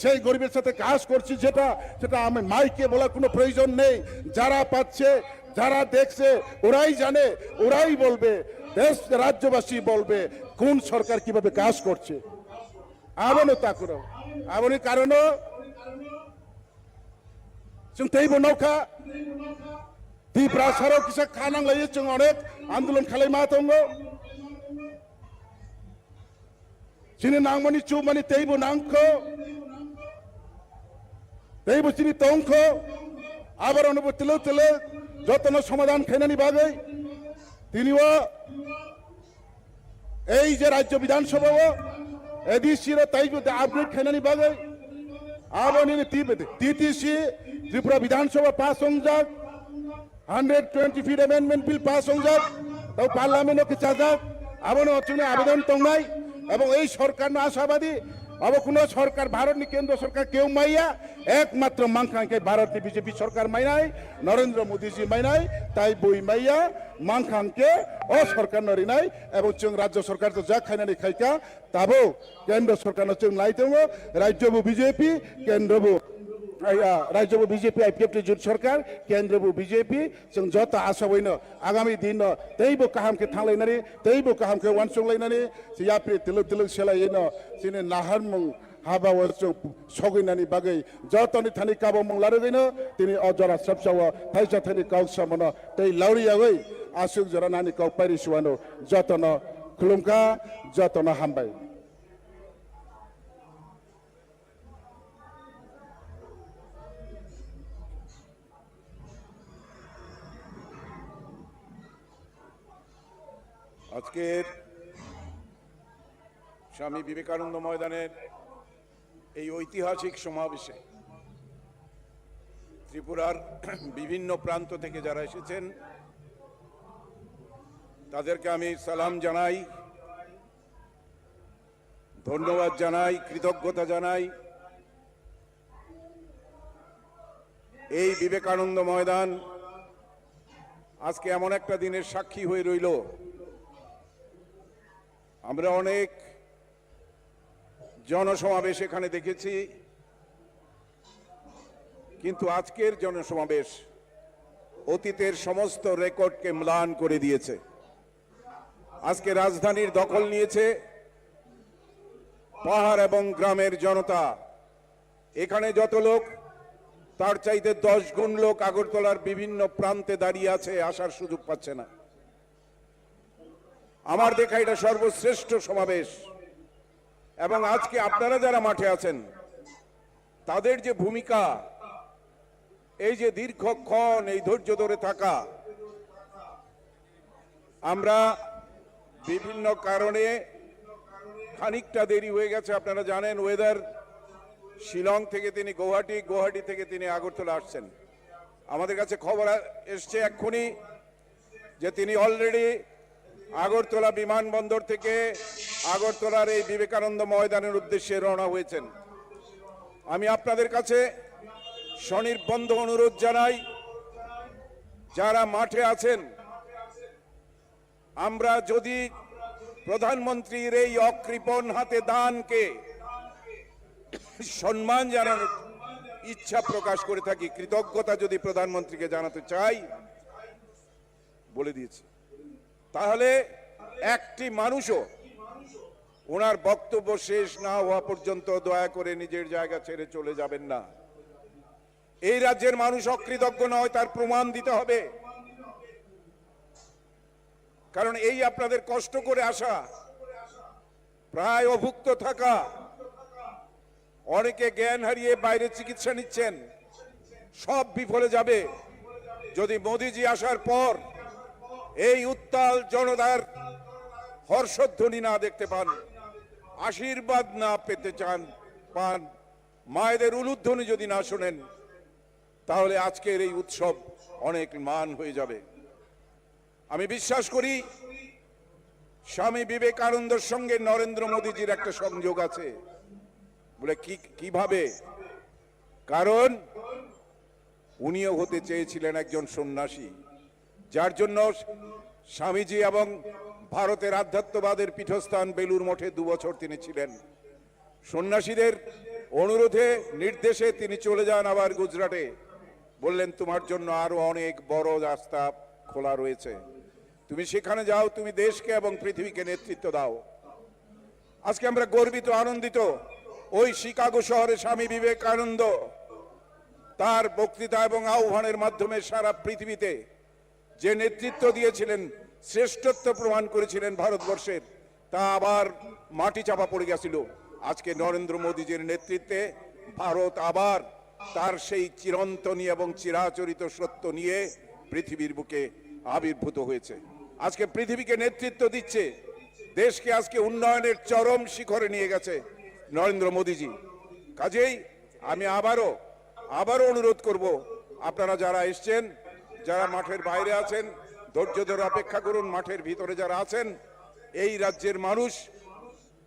সেই গরিবের সাথে কাজ করছি সেটা আমি মাইকে বলার কোনো প্রয়োজন নেই। যারা পাচ্ছে, যারা দেখছে, ওরাই জানে, ওরাই বলবে, দেশ রাজ্যবাসী বলবে কোন সরকার কিভাবে কাজ করছে। আবনো তা করো আবনি কারণ जों तैबो नौका दिब्रा साराव किसा खानांलायो जों अनेक आन्दोलन खालायमा दङ जोंनि नांमानि चुमानि तैबो नांखो तैबो जोंनि तंखो आबार अनुभव तेलो तेलो যতন সমাধান খাইনানি বাগै তিনিও এই যে রাজ্য বিধানসভাও এডিসির তাইবো আপগ্রেড খাইনানি বাগै आबोनि टीटीसी त्रिपुरा विधानसभा पास होंजाक 120 फीट अमेंडमेंट बिल पास होंजाक तो पार्लियामेंट के चाजाक आबोनो चुने आवेदन तंगनाय एवं এই সরকার না আশাবাদী अब কোনো সরকার ভারতনি কেন্দ্র সরকার কেউ মাইয়া একমাত্র মাংখাংকে ভারতনি বিজেপি সরকার মাইনাই নরেন্দ্র মোদীজি মাইনাই তাই বই মাইয়া মাংখাংকে ও সরকার নরিনাই এবং जों রাজ্য সরকার তো যা খাইনানি খাইকা তাবো কেন্দ্র সরকার जों লাইতেও রাজ্যবু বিজেপি কেন্দ্রবু राज्यबो बीजेपी आईपीएफ जुट सरकार केंद्रबो बीजेपी जों जत आशा बयनो आगामी दिन तैबो काहामके थांलायनानै तैबो काहामके वानसंलायनानै याप्रि तिलक तिलक सेलायनो जोंनि नाहारमुं हाबाव जों सगैनानै बागै जतनि थानि काबो मंलारगैनो दिनै अजरा सबसाव थाइसा थानि काउसामनो तै लावरियागै आसुक जरानानि काउ पारिसुवानो जतन खुलुमका जतन हामबाय আজকের স্বামী বিবেকানন্দ ময়দানের এই ঐতিহাসিক সমাবেশে ত্রিপুরার বিভিন্ন প্রান্ত থেকে যারা এসেছেন তাদেরকে আমি সালাম জানাই, ধন্যবাদ জানাই, কৃতজ্ঞতা জানাই। এই বিবেকানন্দ ময়দান আজকে এমন একটা দিনের সাক্ষী হয়ে রইল। আমরা অনেক জনসমাবেশ এখানে দেখেছি, কিন্তু আজকের জনসমাবেশ অতীতের সমস্ত রেকর্ডকে ম্লান করে দিয়েছে। আজকে রাজধানীর দখল নিয়েছে পাহাড় এবং গ্রামের জনতা। এখানে যত লোক তার চাইতে 10 গুণ লোক আগরতলার বিভিন্ন প্রান্তে দাঁড়িয়ে আছে, আসার সুযোগ পাচ্ছে না। আমার দেখা এটা সর্বশ্রেষ্ঠ সমাবেশ। এবং আজকে আপনারা যারা মাঠে আছেন তাদের যে ভূমিকা, এই যে দীর্ঘক্ষণ এই ধৈর্য ধরে থাকা, আমরা বিভিন্ন কারণে খানিকটা দেরি হয়ে গেছে। আপনারা জানেন ওয়েদার, শিলং থেকে তিনি গুয়াহাটি, গুয়াহাটি থেকে তিনি আগরতলা আসছেন। আমাদের কাছে খবর এসছে এক্ষুনি যে তিনি অলরেডি আগরতলা বিমানবন্দর থেকে আগরতলার এই বিবেকানন্দ ময়দানের উদ্দেশ্যে রওনা হয়েছেন। আমি আপনাদের কাছে স্বনির্বন্ধ অনুরোধ জানাই, যারা মাঠে আছেন, আমরা যদি প্রধানমন্ত্রীর এই অকৃপণ হাতে দানকে সম্মান জানানোর ইচ্ছা প্রকাশ করে থাকি, কৃতজ্ঞতা যদি প্রধানমন্ত্রীকে জানাতে চাই, বলে দিয়েছি, তাহলে একটি মানুষও ওনার বক্তব্য শেষ না হওয়া পর্যন্ত দয়া করে নিজের জায়গা ছেড়ে চলে যাবেন না। এই রাজ্যের মানুষ অকৃতজ্ঞ নয়, তার প্রমাণ দিতে হবে। কারণ এই আপনাদের কষ্ট করে আসা, প্রায় অভুক্ত থাকা, অনেকে জ্ঞান হারিয়ে বাইরে চিকিৎসা নিচ্ছেন, সব বিফলে যাবে যদি মোদিজি আসার পর এই উত্তাল জনতার হর্ষধ্বনি না দেখতে পান, আশীর্বাদ না পেতে পান, মায়েদের উলুধ্বনি যদি না শোনেন, তাহলে আজকের এই উৎসব অনেক মান হয়ে যাবে। আমি বিশ্বাস করি স্বামী বিবেকানন্দের সঙ্গে নরেন্দ্র মোদীজির একটা সংযোগ আছে। বলে কিভাবে? কারণ উনিও হতে চেয়েছিলেন একজন সন্ন্যাসী, যার জন্য স্বামীজি এবং ভারতের আধ্যাত্মবাদের পীঠস্থান বেলুর মঠে 2 বছর তিনি ছিলেন। সন্ন্যাসীদের অনুরোধে নির্দেশে তিনি চলে যান আবার গুজরাটে। বললেন, তোমার জন্য আরো অনেক বড় রাস্তা খোলা রয়েছে, তুমি সেখানে যাও, তুমি দেশকে এবং পৃথিবীকে নেতৃত্ব দাও। আজকে আমরা গর্বিত, আনন্দিত। ওই শিকাগো শহরে স্বামী বিবেকানন্দ তার বক্তৃতা এবং আহ্বানের মাধ্যমে সারা পৃথিবীতে যে নেতৃত্ব দিয়েছিলেন, শ্রেষ্ঠত্ব প্রমাণ করেছিলেন ভারতবর্ষের, তা আবার মাটি চাপা পড়ে গেছিল। আজকে নরেন্দ্র মোদীজির নেতৃত্বে ভারত আবার তার সেই চিরন্তনী এবং চিরাচরিত সত্য নিয়ে পৃথিবীর বুকে আবির্ভূত হয়েছে। আজকে পৃথিবীকে নেতৃত্ব দিচ্ছে, দেশকে আজকে উন্নয়নের চরম শিখরে নিয়ে গেছে নরেন্দ্র মোদীজি। কাজেই আমি আবারও অনুরোধ করব, আপনারা যারা এসছেন, যারা মাঠের বাইরে আছেন, ধৈর্য ধরে অপেক্ষা করুন। মাঠের ভিতরে যারা আছেন, এই রাজ্যের মানুষ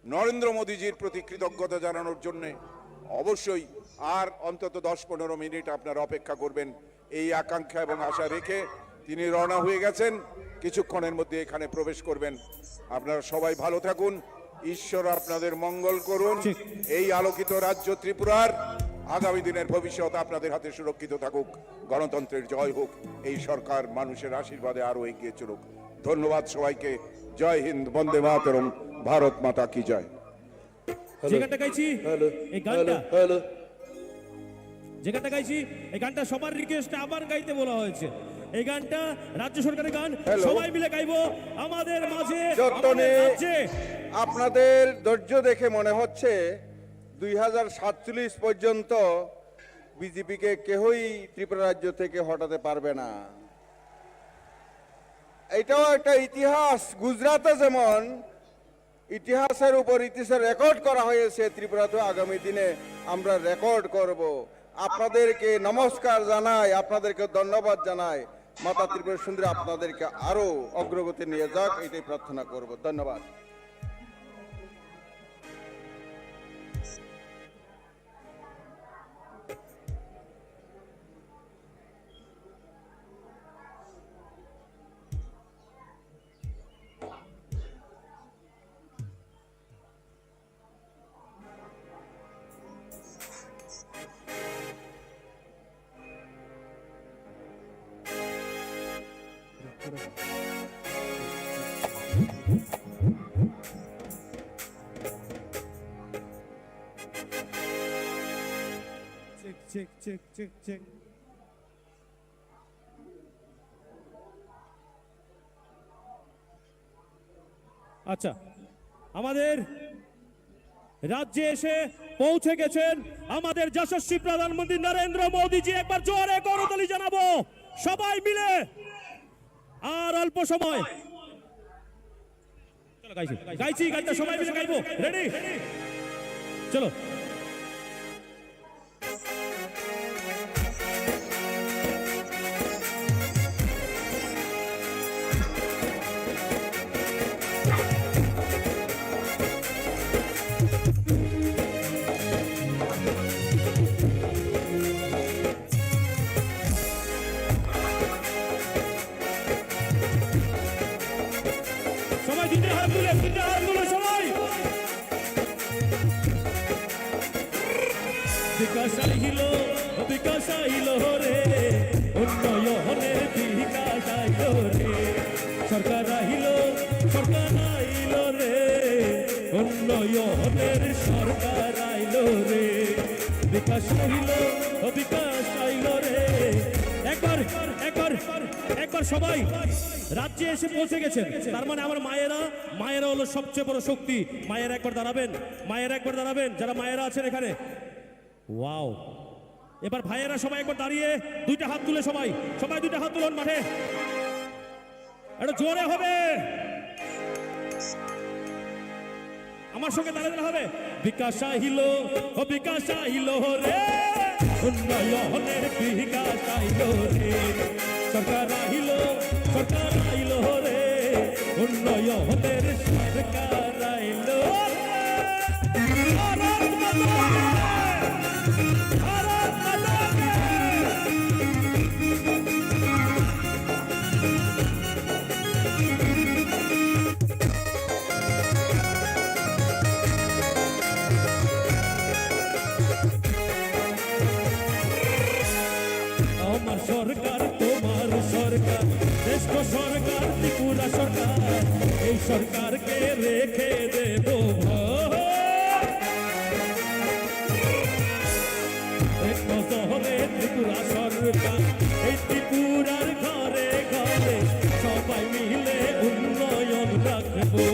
নরেন্দ্র মোদীজির প্রতি কৃতজ্ঞতা জানানোর জন্য অবশ্যই আর অন্তত 10-15 মিনিট আপনারা অপেক্ষা করবেন। এই আকাঙ্ক্ষা এবং আশা রেখে তিনি রওনা হয়ে গেছেন, কিছুক্ষণের মধ্যে এখানে প্রবেশ করবেন। আপনারা সবাই ভালো থাকুন, ঈশ্বর আপনাদের মঙ্গল করুন। এই আলোকিত রাজ্য ত্রিপুরার আগামী দিনের ভবিষ্যৎ আপনাদের হাতে সুরক্ষিত থাকুক। গণতন্ত্রের জয় হোক। এই সরকার মানুষের আশীর্বাদে আরো এগিয়ে চলুক। ধন্যবাদ সবাইকে। জয় হিন্দ, বন্দে মাতরম, ভারত মাতা কি জয়। যে গানটা গাইছি এই গানটা সবার রিকোয়েস্টে আবার গাইতে বলা হয়েছে। এই গানটা রাজ্য সরকারের গান, সবাই মিলে গাইবো আমাদের মাঝে। আপনাদের ধৈর্য দেখে মনে হচ্ছে 2047 পর্যন্ত বিজেপিকে কেউই ত্রিপুরা রাজ্য থেকে হটাতে পারবে না। এটাও একটা ইতিহাস। গুজরাটে যেমন ইতিহাসের উপর ইতিহাসের রেকর্ড করা হয়েছে, ত্রিপুরাতে আগামী দিনে আমরা রেকর্ড করব। আপনাদেরকে নমস্কার জানাই, আপনাদেরকে ধন্যবাদ জানাই। মাতা ত্রিপুরা সুন্দরী আপনাদেরকে আরো অগ্রগতি নিয়ে যাক, এটাই প্রার্থনা করব। ধন্যবাদ। চেক। আচ্ছা, আমাদের রাজ্যে এসে পৌঁছে গেছেন আমাদের যশস্বী প্রধানমন্ত্রী নরেন্দ্র মোদীজি। একবার জোরে করতালি জানাবো সবাই মিলে। আর অল্প সময় গাইছি গানটা সবাই মিলে গাইবো। রেডি, চলো। সবাই দুটো হাত তুলে সবাই। বিকাশ আইল রে, উন্নয়নের বিকাশ আইল রে। সরকার আইল রে, উন্নয়নের সরকার আইল রে। বিকাশ আইল রে। একবার সবাই রাজ্যে এসে পৌঁছে গেছেন, তার মানে আমার মায়েরা হলো সবচেয়ে বড় শক্তি। মায়েরা একবার দাঁড়াবেন, যারা মায়েরা আছেন এখানে। ওয়াও, এবার ভাইয়েরা সবাই একবার দাঁড়িয়ে দুইটা হাত তুলে সবাই দুইটা হাত তুলুন মাঠে। এটা জোরে হবে, আমার সঙ্গে দাঁড়াতে হবে। বিকাশ আইল রে, উন্নয়নের বিকাশ আইল রে। সরকার আইল রে, উন্নয়নের সরকার আইল রে। সরকার ত্রিপুরা সরকার এই সরকারকে রেখে দেব শহরে ত্রিপুরা সরকার এই ত্রিপুরার ঘরে ঘরে সবাই মিলে উন্নয়ন রাখবো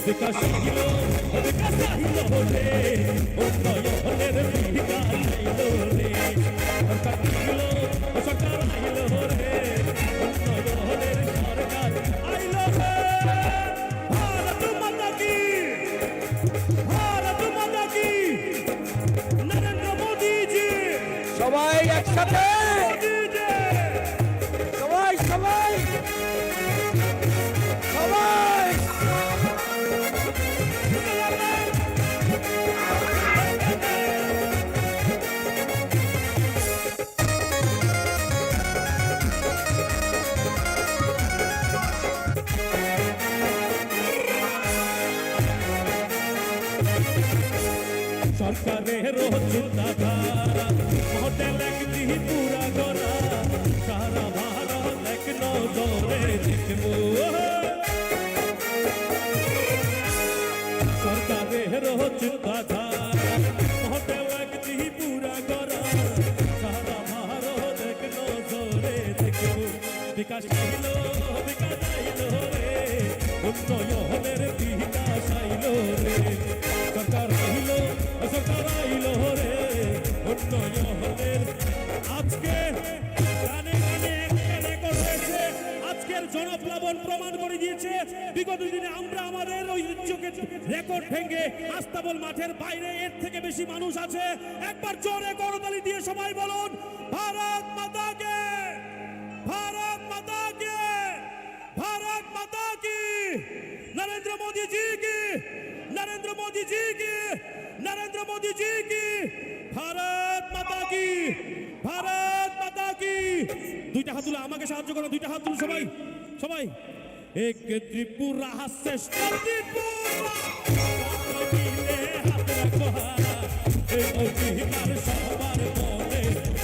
বিকাশ আহিল রে উন্নয়নের বিকাশ আইল রে সরকার আইল রে উন্নয়নের সরকার আইল রে ভারত মাতা কি নরেন্দ্র মোদী জি সবাই একসাথে সবাই সবাই সবাই সরকারের চিন্তাধারা হোটেল একটি পুরা গড়া সারা ভারত এক নজরে দেখবো সরকারের চিন্তাধারা হোটেল একটি পুরা গড়া সারা ভারত এক নজরে দেখবো বিকাশ আইল রে উন্নয়নের বিকাশ আইল রে সরকার আইল রে উন্নয়নের আজকে গানে গানে করেছে আজকের জনপ্লাবন প্রমাণ করে দিয়েছে বিগত দিনে আমরা আমাদের ঐতিহ্যকে রেকর্ড ভেঙে আস্তাবল মাঠের বাইরে এর থেকে বেশি মানুষ আছে একবার জোরে করতালি দিয়ে সবাই বলুন ভারত মাতা কে ভারত মাতা কে भारत माता की नरेंद्र मोदी जी की नरेंद्र मोदी जी की नरेंद्र मोदी जी की भारत माता की দুইটা হাত তুলে আমাকে সাহায্য করো দুইটা হাত তুলে সবাই সবাই এক ত্রিপুরা শ্রেষ্ঠ ত্রিপুরা মিলে হাত রাখো এই অধিকার সবার মনে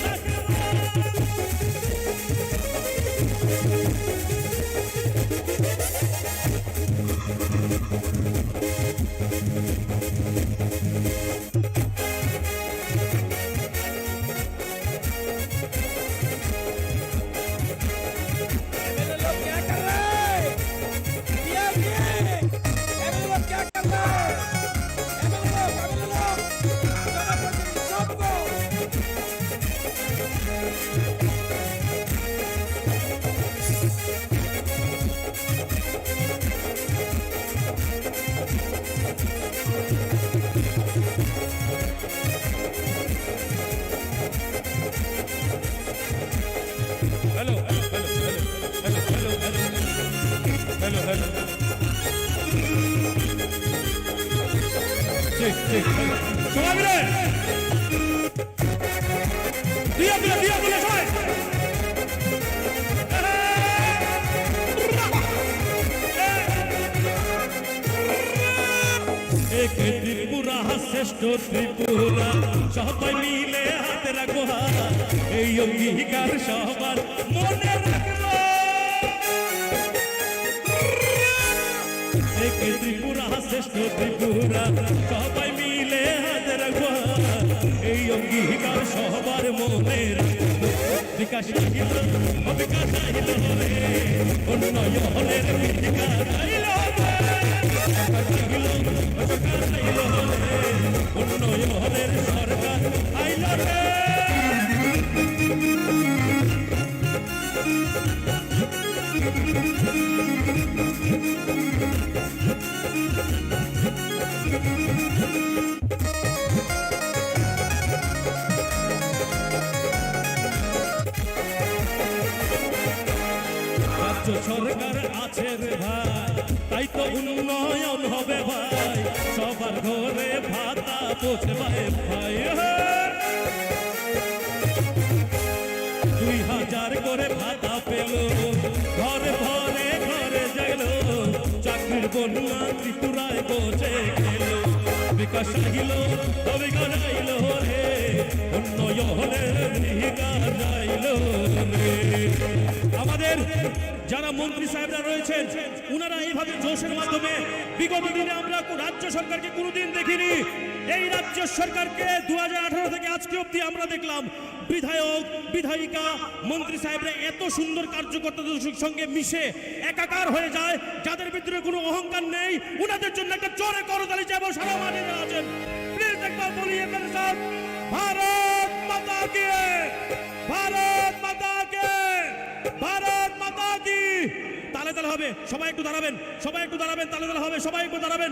সবাই মিলে দিয়া সবাই এক ত্রিপুরা শ্রেষ্ঠ ত্রিপুরা সবাই মিলে হাতে রাখবো এই অঙ্গীকার সবার মনে রাখবো এক ত্রিপুরা শ্রেষ্ঠ ত্রিপুরা সবাই মিলে হাতে রাখবো এই অঙ্গীকার সবার মনে রাখবো বিকাশ আইল রে উন্নয়নের বিকাশ আইল উন্নয়নের সরকার আইল রে রাজ্য সরকার আছে রে ভাই তাই তো উন্নয়ন হবে ভাই সবার ঘরে ভাতা পৌঁছে ভাই 2000 করে ভাতা পেল ঘরে ঘরে ঘরে গেল চাকরির বন্যা ত্রিপুরায় পৌঁছে গেল বিকাশ আইল অবিকাশ আইল রে উন্নয়নের বিকাশ আইল রে আমাদের আমাদের যারা মন্ত্রী সাহেবরা রয়েছেন উনারা এইভাবে জোশের মাধ্যমে বিগত দিনে আমরা রাজ্য সরকারকে কোনোদিন দেখিনি। এই রাজ্য সরকারকে 2018 থেকে আজকে অবধি আমরা দেখলাম বিধায়ক বিধায়িকা মন্ত্রী সাহেবরা এত সুন্দর কার্যকর্তাদের সঙ্গে মিশে একাকার হয়ে যায়, যাদের ভিতরে কোনো অহংকার নেই। উনাদের জন্য একটা জোরে করতালি চাইবো সারা মাঠে যারা আছেন। প্লিজ একবার বলিয়ে মেরে সাথ ভারত মাতা কি, ভারত মাতা কে, ভারত মাতা কি। তালে তালে হবে, সবাই একটু দাঁড়াবেন, সবাই একটু দাঁড়াবেন, তালে তালে হবে, সবাই একটু দাঁড়াবেন।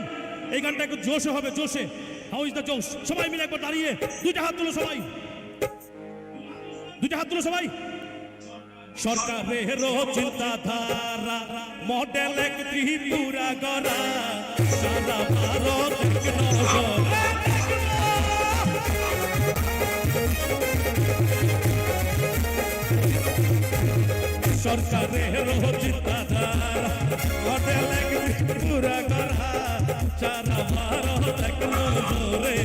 এই গানটা একটু জোশে হবে, জোশে। হাউ ইজ দ্য জোশ? সবাই মিলে একবার দাঁড়িয়ে দুইটা হাত তুলো, সবাই দুইটা হাত তুলো সবাই। সরকারের চিন্তাধারা মডেল এক ত্রিপুরা গড়া, সারা ভারত এক নজর। সরকারের চিন্তাধারা মডেল এক ত্রিপুরা গড়া, সারা ভারত এক নজরে।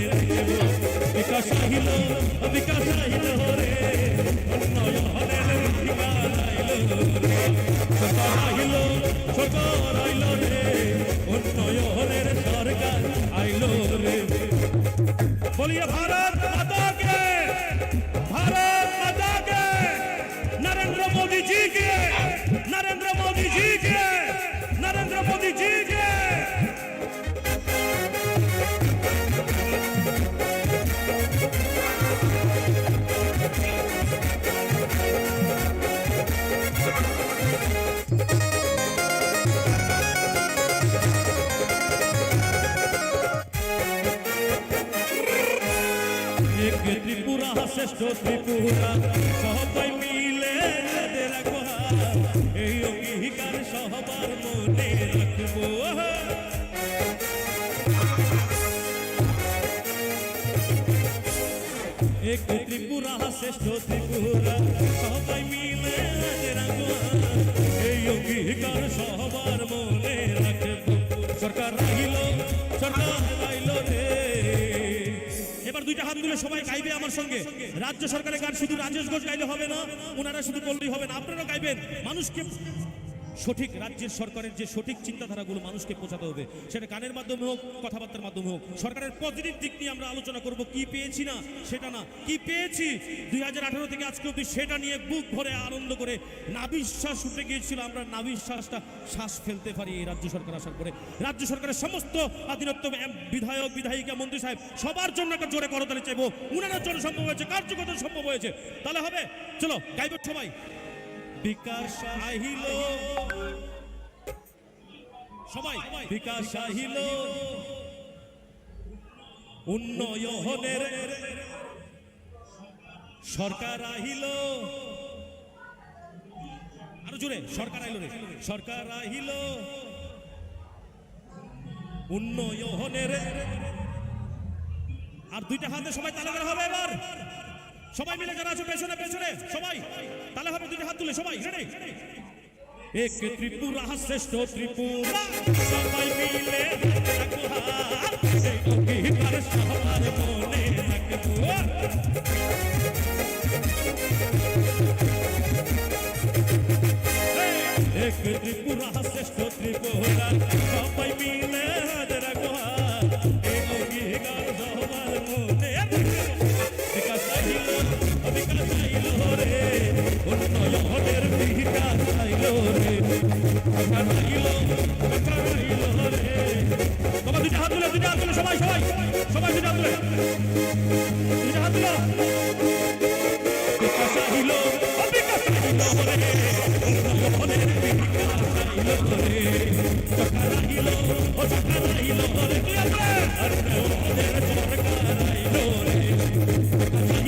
বিকাশ আহিল, বিকাশ আহিল রে, উন্নয়নের বিকাশ আইল রে। সরকার আইল, সরকার আইল রে, উন্নয়নের সরকার আইল রে। বলিয়ে ভারত মাতা কে, भारत माता के, नरेंद्र मोदी जी के, नरेंद्र मोदी जी के, नरेंद्र मोदी जी के। एक त्रिपुरा श्रेष्ठ त्रिपुरा সবাই মিলে রাখবো, এই অঙ্গীকার সবার মনে রাখবো। এক ত্রিপুরা শ্রেষ্ঠ ত্রিপুরা সবাই মিলে রাখবো, এই অঙ্গীকার সবার মনে রাখবো। সরকার আইল, সরকার আইল রে। এবার দুইটা হাত তুলে সবাই গাইবে আমার সঙ্গে। রাজ্য সরকারের গান শুধু রাজেশ ঘোষ গাইলে হবে না, ওনারা শুধু বললেই হবে না, আপনারা গাইবেন। মানুষকে সঠিক রাজ্যের সরকারের যে সঠিক চিন্তাধারাগুলো মানুষকে পৌঁছাতে হবে, সেটা গানের মাধ্যমে হোক, কথাবার্তার মাধ্যমে হোক। সরকারের পজিটিভ দিক নিয়ে আমরা আলোচনা করব, কি পেয়েছি না সেটা না, কি পেয়েছি 2018 থেকে আজকে অবধি সেটা নিয়ে বুক ভরে আনন্দ করে নাভিশ্বাস উঠে গিয়েছিল। আমরা নাভিশ্বাসটা শ্বাস ফেলতে পারি এই রাজ্য সরকার আসার পরে। রাজ্য সরকারের সমস্ত অধীনস্থ বিধায়ক বিধায়িকা মন্ত্রী সাহেব সবার জন্য একটা জোরে করতালি চাইবো। উনার জন্য সম্ভব হয়েছে, কার্যকর্তা সম্ভব হয়েছে, তাহলে হবে। চলো গাইব সবাই। বিকাশ আহিল, সবাই বিকাশ আহিল, উন্নয়নের সরকার আহিল। আরো জোরে, সরকার আইল রে, সরকার আহিল, উন্নয়নের। আর দুইটা হাতে সবাই তালে তালে হবে। এবার সবাই মিলে যারা আছে পেছনে পেছনে সবাই তালে হবে, দুইটা হাত তুলে সবাই রেডি। এক ত্রিপুরা শ্রেষ্ঠ ত্রিপুরা সবাই মিলে রাখবো হাত, এই অঙ্গীকার সবার মনে রাখবো। এক ত্রিপুরা শ্রেষ্ঠ ত্রিপুরা সবাই মিলে রাখবো হাত, এই অঙ্গীকার সবার মনে রাখবো। বিকাশ আইল, বিকাশ আইল রে, উন্নয়নের বিকাশ আইল রে। সরকার আইল, সরকার আইল রে। সবাই দুইটা হাত তুলে, দুইটা হাত তুলে, সবাই সবাই সবাই দুইটা হাত তুলে, দুইটা হাত তুলে। বিকাশ আইল, বিকাশ আইল রে, উন্নয়নের বিকাশ আইল রে। সরকার আইল, সরকার আইল রে, উন্নয়নের সরকার আইল রে। বিকাশ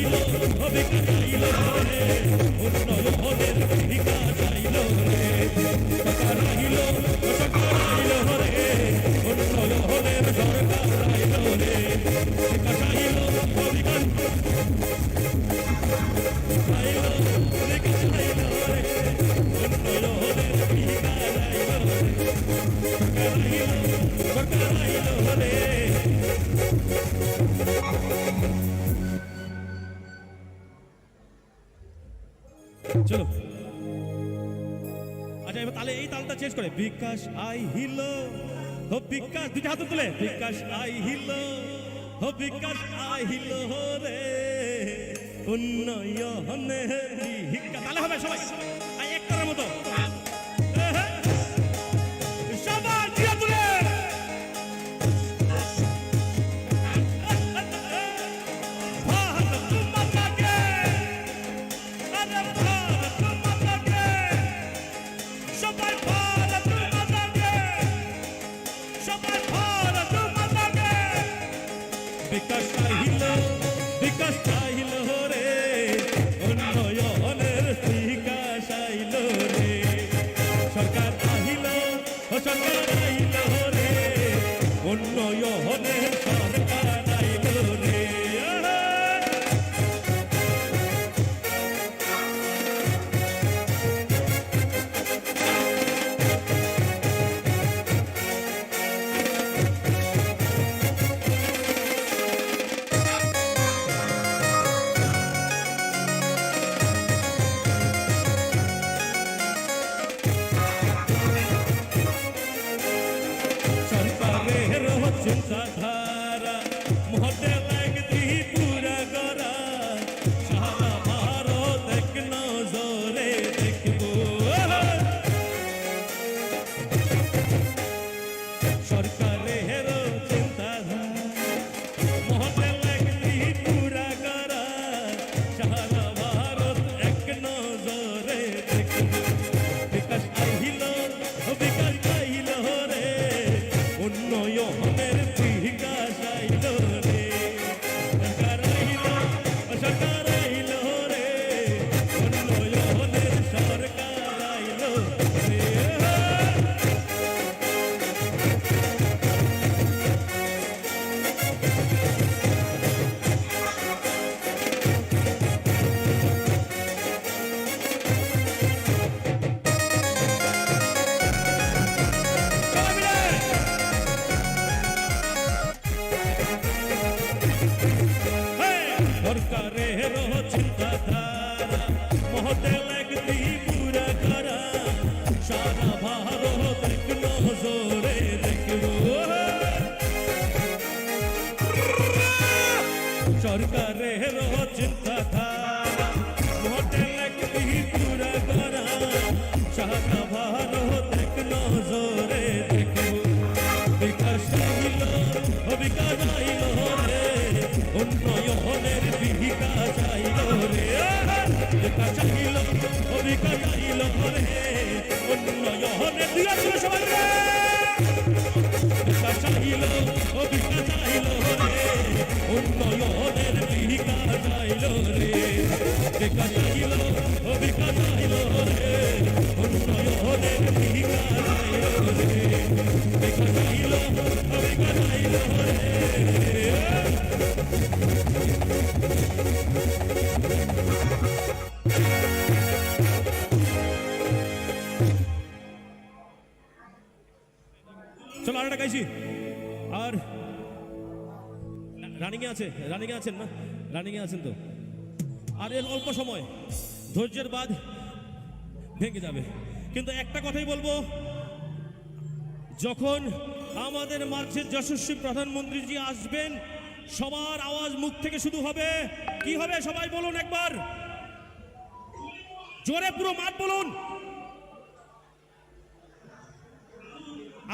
আইল রে, উন্নয়নের বিকাশ আইল রে। সরকার আইল, সরকার আইল রে, উন্নয়নের সরকার আইল রে। বিকাশ আইল, বিকাশ আইল, বিকাশ আইল রে, উন্নয়নের বিকাশ আইল রে। সরকার আইল, সরকার আইল রে। চলো আচ্ছা এবার তাহলে এই তালটা চেঞ্জ করে বিকাশ আই হিলো ও বিকাশ দুইটা হাত তুলে বিকাশ আই হিলো ও বিকাশ আই হিলো রে উন্নয়নে ভিক্ষা তাহলে হবে সবাই আই একটার মতো সবাই জিয়া তুলে ভারত মাতা কে আরে ভারত মাতা কে সবাই ভারত মাতা কে সবাই ভারত মাতা কে বিকাশ চাইল রে উন্নয়নের বিকাশ আইল রে সরকার আহিল ও সরকার আইল রে উন্নয়নের সরকার আইল রে সরকারের চিন্তাধারা মহতে লাগতি পুরা গড়া সারা ভারত এক নজরে দেখবো সরকারের চিন্তাধারা মহতে লাগতি পুরা গড়া সারা ভারত এক নজরে দেখবো বিকাশ আইল রে উন্নয়নের বিকাশ আইল রে সরকার আইল রে উন্নয়নের সরকার আইল রে সরকারের চিন্তাধারা মহতে লাগতি পুরা করা সারা ভারত এক নজরে দেখবো সরকারের চিন্তাধারা মহতে লাগতি পুরা করা সারা ভারত এক নজরে দেখবো বিকাশ আইল রে উন্নয়নের বিকাশ আইল রে বিকাশ আইল রে উন্নয়নের দিয়া ছিল সবাই রে বিকাশ আইল রে উন্নয়নের বিকাশ আইল রে বিকাশ আইল রে উন্নয়নের বিকাশ আইল রে বিকাশ আইল রে চলো আরেকটা গাইছি আর রানিং এ আছেন না রানিং এ আছেন তো আর এর অল্প সময় ধৈর্যের বাঁধ ভেঙে যাবে কিন্তু একটা কথাই বলবো যখন আমাদের মার্চের যশস্বী প্রধানমন্ত্রীজি আসবেন সবার আওয়াজ মুখ থেকে শুধু হবে কি হবে সবাই বলুন একবার জোরে পুরো মাঠ বলুন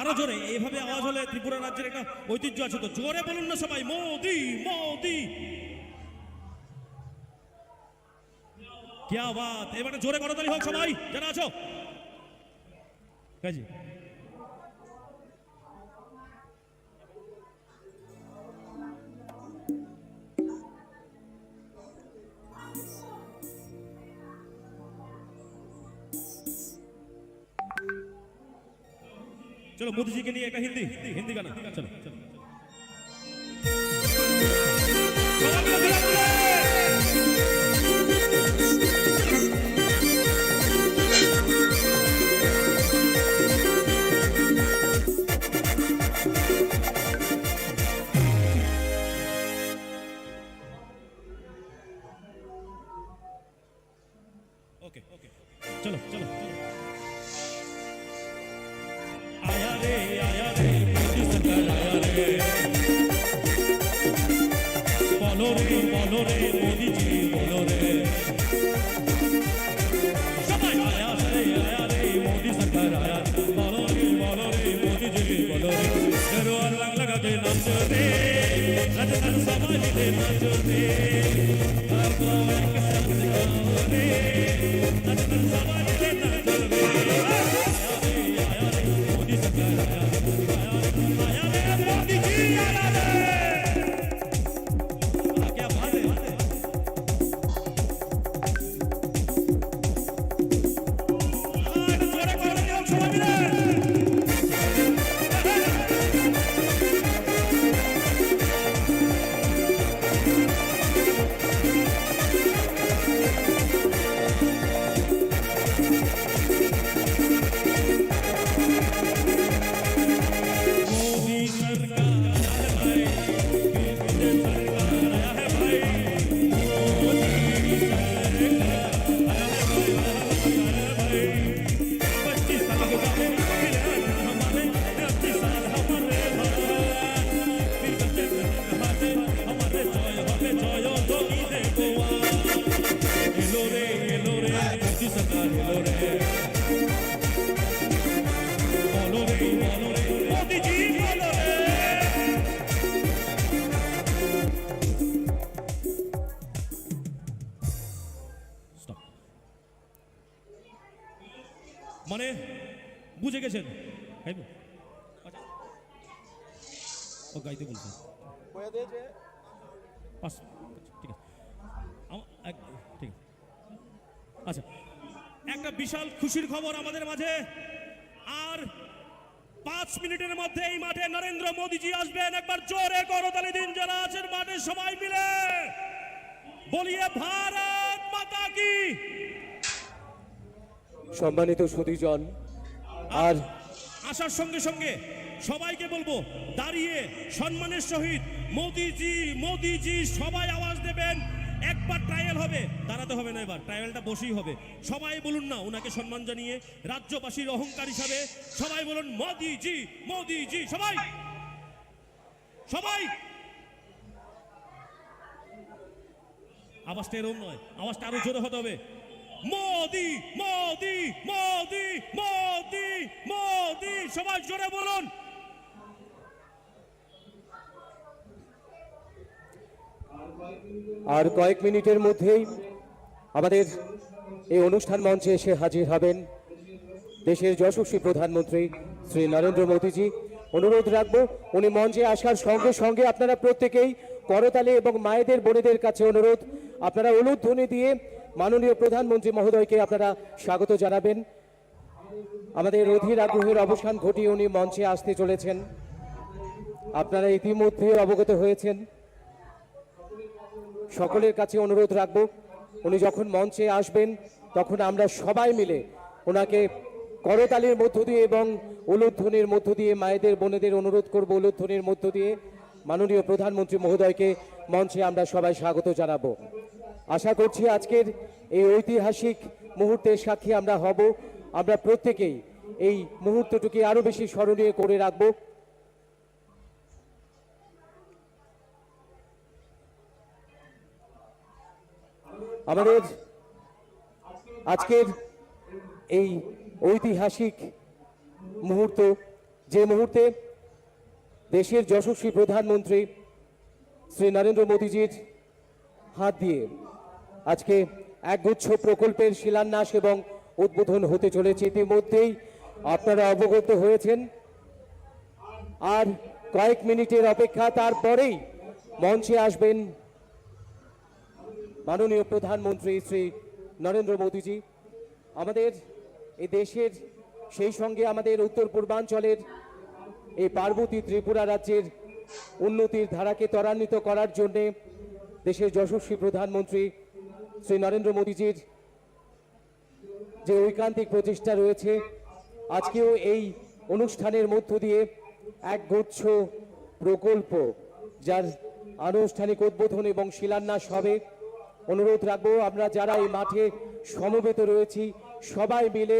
আরো জোরে এইভাবে আওয়াজ হলে ত্রিপুরা রাজ্যের একটা ঐতিহ্য আছে তো জোরে বলুন না সবাই মোদি মোদি क्या बात এবারে জোরে করতালি হোক সবাই যারা আছো কাজী चलो मोदी जी के लिए एक हिंदी गाना चलो चलो ओके ओके चलो चलो चलो মোদিজি বলো রে সবাই আয়া রে মোদি সরকার আয়া বলো রে মোদিজি বলো রে গেরুয়ার রং লাগাতে নাচো রে রাজস্থান সবাই মিলে নাচো রে আর তো এক সাথ গাও রে রাজস্থান সবাই মিলে নাচো রে আয়া রে মোদি সরকার আয়া রে মোদিজি আয়া রে क्या बात है জোরে করে দিও সবাই মিলে मोदी सरकार है भाई सरकार है भाई মানে বুঝে গেছেন গাইবো আচ্ছা ও গাইতে বলছে পাস ঠিক আছে ঠিক আছে আচ্ছা একটা বিশাল খুশির খবর আমাদের মাঝে আর 5 মিনিটের মধ্যে এই মাঠে নরেন্দ্র মোদীজি আসবেন একবার জোরে করতালি দিন যারা আছেন মাঠে সবাই মিলে বলিয়ে ভারত মাতা কি সম্মানিত সুধীজন আর আসার সঙ্গে সঙ্গে সবাইকে বলবো দাঁড়িয়ে সম্মানের সহিত মোদিজি মোদিজি সবাই আওয়াজ দেবেন একবার ট্রায়াল হবে দাঁড়াতে হবে না এবার ট্রায়ালটা বসেই হবে সবাই বলুন না ওনাকে সম্মান জানিয়ে রাজ্যবাসীর অহংকার হিসাবে সবাই বলুন মোদিজি মোদিজি সবাই সবাই আওয়াজটা এরকম নয় আওয়াজটা আরো জোরে হতে হবে মোদি মোদি মোদি মোদি মোদি সবাই জোরে বলুন আর কয়েক মিনিটের মধ্যেই আমাদের এই অনুষ্ঠান মঞ্চে এসে হাজির হবেন দেশের যশস্বী প্রধানমন্ত্রী শ্রী নরেন্দ্র মোদীজি। অনুরোধ রাখবো উনি মঞ্চে আসার সঙ্গে সঙ্গে আপনারা প্রত্যেকেই করতালি এবং মায়েদের বোনেদের কাছে অনুরোধ আপনারা উলুধ্বনি দিয়ে মাননীয় প্রধানমন্ত্রী মহোদয়কে আপনারা স্বাগত জানাবেন। আমাদের অধীর আগ্রহের অবসান ঘটিয়ে উনি মঞ্চে আসতে চলেছেন, আপনারা ইতিমধ্যে অবগত হয়েছেন। সকলের কাছে অনুরোধ রাখবো উনি যখন মঞ্চে আসবেন তখন আমরা সবাই মিলে ওনাকে করতালির মধ্য দিয়ে এবং উলুধ্বনির মধ্য দিয়ে মায়েদের বোনেদের অনুরোধ করব উলুধ্বনির মধ্য দিয়ে মাননীয় প্রধানমন্ত্রী মহোদয়কে মঞ্চে আমরা সবাই স্বাগত জানাবো। আশা করছি আজকের এই ঐতিহাসিক মুহূর্তের সাক্ষী আমরা হব, আমরা প্রত্যেকেই এই মুহূর্তটিকে আরো বেশি স্মরণীয় করে রাখবো। আমাদের আজকের এই ঐতিহাসিক মুহূর্ত, যে মুহূর্তে দেশের যশস্বী প্রধানমন্ত্রী শ্রী নরেন্দ্র মোদীজির হাত দিয়ে আজকে একগুচ্ছ প্রকল্পের শিলান্যাস এবং উদ্বোধন হতে চলেছে, ইতিমধ্যেই আপনারা অবগত হয়েছেন। আর কয়েক মিনিটের অপেক্ষা, তারপরেই মঞ্চে আসবেন মাননীয় প্রধানমন্ত্রী শ্রী নরেন্দ্র মোদীজি। আমাদের এই দেশের সেই সঙ্গে আমাদের উত্তর পূর্বাঞ্চলের এই পার্বতী ত্রিপুরা রাজ্যের উন্নতির ধারাকে ত্বরান্বিত করার জন্যে দেশের যশস্বী প্রধানমন্ত্রী শ্রী নরেন্দ্র মোদীজির যে ঐকান্তিক প্রচেষ্টা রয়েছে, আজকেও এই অনুষ্ঠানের মধ্য দিয়ে একগুচ্ছ প্রকল্প যার আনুষ্ঠানিক উদ্বোধন এবং শিলান্যাস হবে। অনুরোধ রাখবো আমরা যারা এই মাঠে সমবেত রয়েছি সবাই মিলে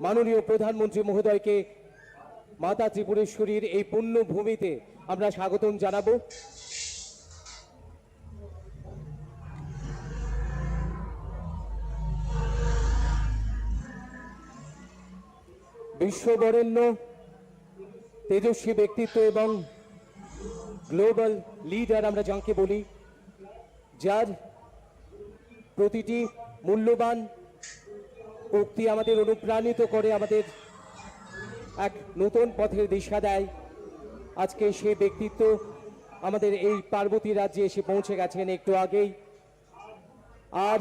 মাননীয় প্রধানমন্ত্রী মহোদয়কে মাতা ত্রিপুরেশ্বরীর এই পুণ্য ভূমিতে আমরা স্বাগতম জানাবো। বিশ্ববরেণ্য তেজস্বী ব্যক্তিত্ব এবং গ্লোবাল লিডার আমরা যাকে বলি, যার প্রতিটি মূল্যবান উক্তি আমাদের অনুপ্রাণিত করে, আমাদের এক নতুন পথের দিশা দেয়। আজকে সে ব্যক্তিত্ব আমাদের এই পার্বতী রাজ্যে এসে পৌঁছে গেছেন একটু আগেই। আর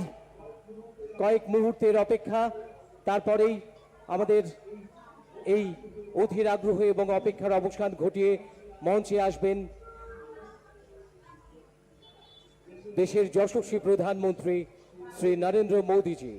কয়েক মুহূর্তের অপেক্ষা, তারপরেই আমাদের এই অধীর আগ্রহ এবং অপেক্ষার অবসান ঘটিয়ে মঞ্চে আসবেন দেশের যশস্বী প্রধানমন্ত্রী শ্রী নরেন্দ্র মোদীজি।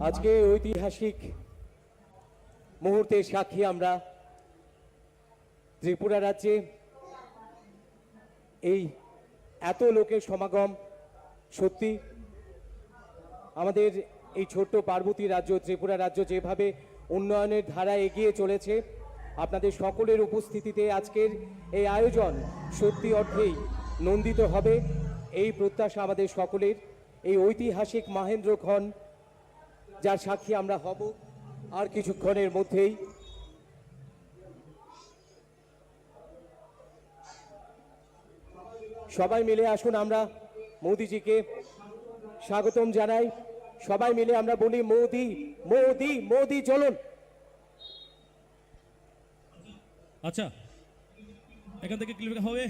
আজকে ঐতিহাসিক মুহূর্তের সাক্ষী আমরা। ত্রিপুরা রাজ্যে এই এত লোকের সমাগম, সত্যি আমাদের এই ছোট্ট পার্বতী রাজ্য ত্রিপুরা রাজ্য যেভাবে উন্নয়নের ধারা এগিয়ে চলেছে, আপনাদের সকলের উপস্থিতিতে আজকের এই আয়োজন সত্যি অর্থেই নন্দিত হবে, এই প্রত্যাশা আমাদের সকলের। এই ঐতিহাসিক মহেন্দ্রক্ষণ যার সাক্ষী আমরা হব আর কিছুক্ষণের মধ্যেই। সবাই মিলে আসুন আমরা মোদিজিকে স্বাগতম জানাই। সবাই মিলে আমরা বলি মোদি মোদি মোদি চলুন। আচ্ছা, এখান থেকে ক্লিক হবে।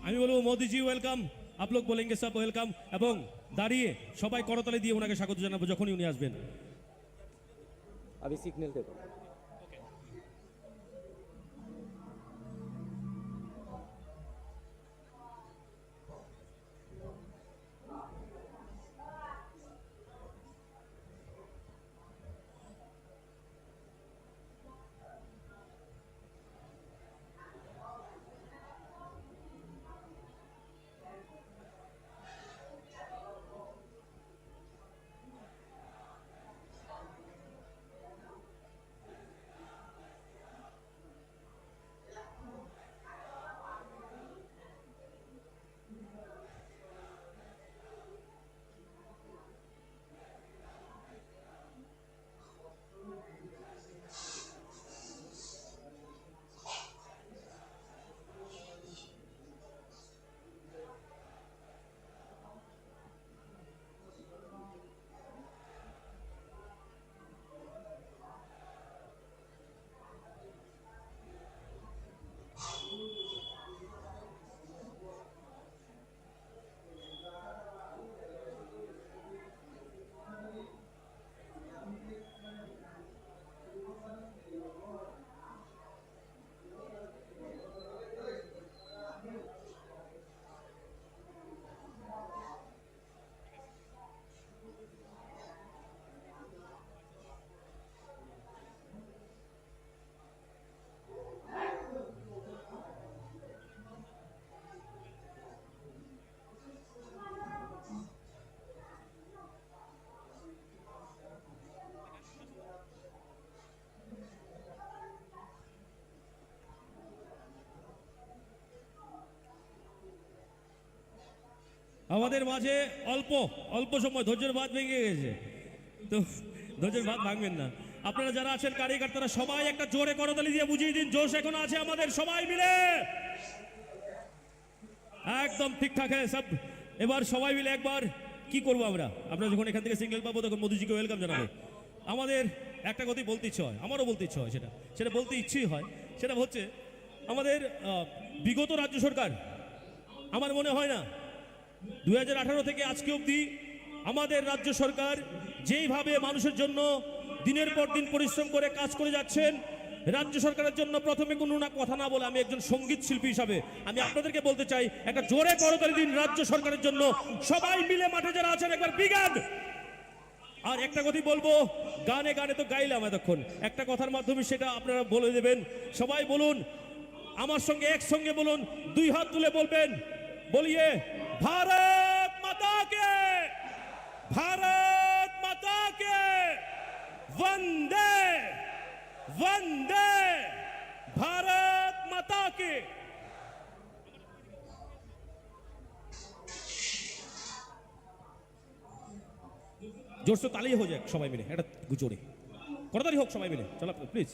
আমি বলবো মোদিজি ওয়েলকাম, आप लोग बोलेंगे सब ওয়েলকাম, এবং দাঁড়িয়ে সবাই করতালি দিয়ে ওনাকে স্বাগত জানাবো যখনই উনি আসবেন। আমি সিগন্যাল দেব। আমাদের মাঝে অল্প অল্প সময় ধৈর্যের বাঁধ ভেঙে গেছে, তো ধৈর্যের বাঁধ ভাঙবেন না। আপনারা যারা আছেন কারিগর, সবাই একটা জোরে করতালি দিয়ে বুঝিয়ে দিন জোশ এখনো আছে আমাদের, সবাই মিলে একদম ঠিকঠাক হ্যাঁ সব। এবার সবাই মিলে একবার কি করবো আমরা যখন এখান থেকে সিগন্যাল পাবো তখন মোদিজিকে ওয়েলকাম জানাবো। আমাদের একটা কথাই বলতে ইচ্ছে হয়, আমারও বলতে ইচ্ছে হয়, সেটা বলতে ইচ্ছেই হয়। সেটা হচ্ছে আমাদের বিগত রাজ্য সরকার, আমার মনে হয় না 2018 থেকে আজকে অবধি আমাদের রাজ্য সরকার যেইভাবে মানুষের জন্য দিনের পর দিন পরিশ্রম করে কাজ করে যাচ্ছেন, রাজ্য সরকারের জন্য প্রথমে কোনো না কথা না বলে আমি একজন সঙ্গীত শিল্পী হিসাবে আমি আপনাদেরকে বলতে চাই, একটা জোরে করতালি দিন রাজ্য সরকারের জন্য। সবাই মিলে মাঠে যারা আছেন একবার বিগান। আর একটা কথাই বলবো, গানে গানে তো গাইলাম এতক্ষণ, একটা কথার মাধ্যমে সেটা আপনারা বলে দেবেন। সবাই বলুন আমার সঙ্গে, একসঙ্গে বলুন, 2 হাত তুলে বলবেন, বলিয়ে ভারত মাতা কে, ভারত মাতা কে, वंदे वंदे भारत माता के। जोर से ताली हो जाए सबाई मिले, এটা জোরে করতালি হোক সবাই মিলে, চলো প্লিজ।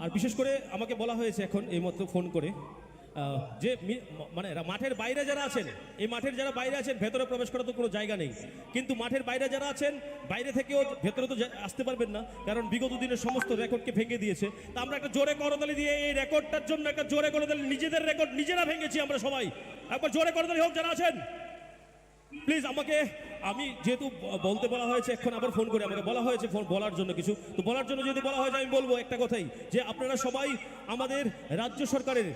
আর বিশেষ করে আমাকে বলা হয়েছে এখন এই মাত্র ফোন করে যে মানে মাঠের বাইরে যারা আছেন, এই মাঠের যারা বাইরে আছেন ভেতরে প্রবেশ করার তো কোনো জায়গা নেই, কিন্তু মাঠের বাইরে যারা আছেন বাইরে থেকেও ভেতরে তো আসতে পারবেন না, কারণ বিগত দিনের সমস্ত রেকর্ডকে ভেঙে দিয়েছে। তা আমরা একটা জোরে করতালি দিয়ে এই রেকর্ডটার জন্য একটা জোরে করতালি, নিজেদের রেকর্ড নিজেরা ভেঙেছি আমরা সবাই, একবার জোরে করতালি হোক যারা আছেন প্লিজ। আমাকে আমি যেহেতু বলতে বলা হয়েছে, এখন আবার ফোন করে আমাকে বলা হয়েছে ফোন বলার জন্য কিছু, তো বলার জন্য যদি বলা হয়েছে আমি বলবো একটা কথাই, যে আপনারা সবাই আমাদের রাজ্য সরকারের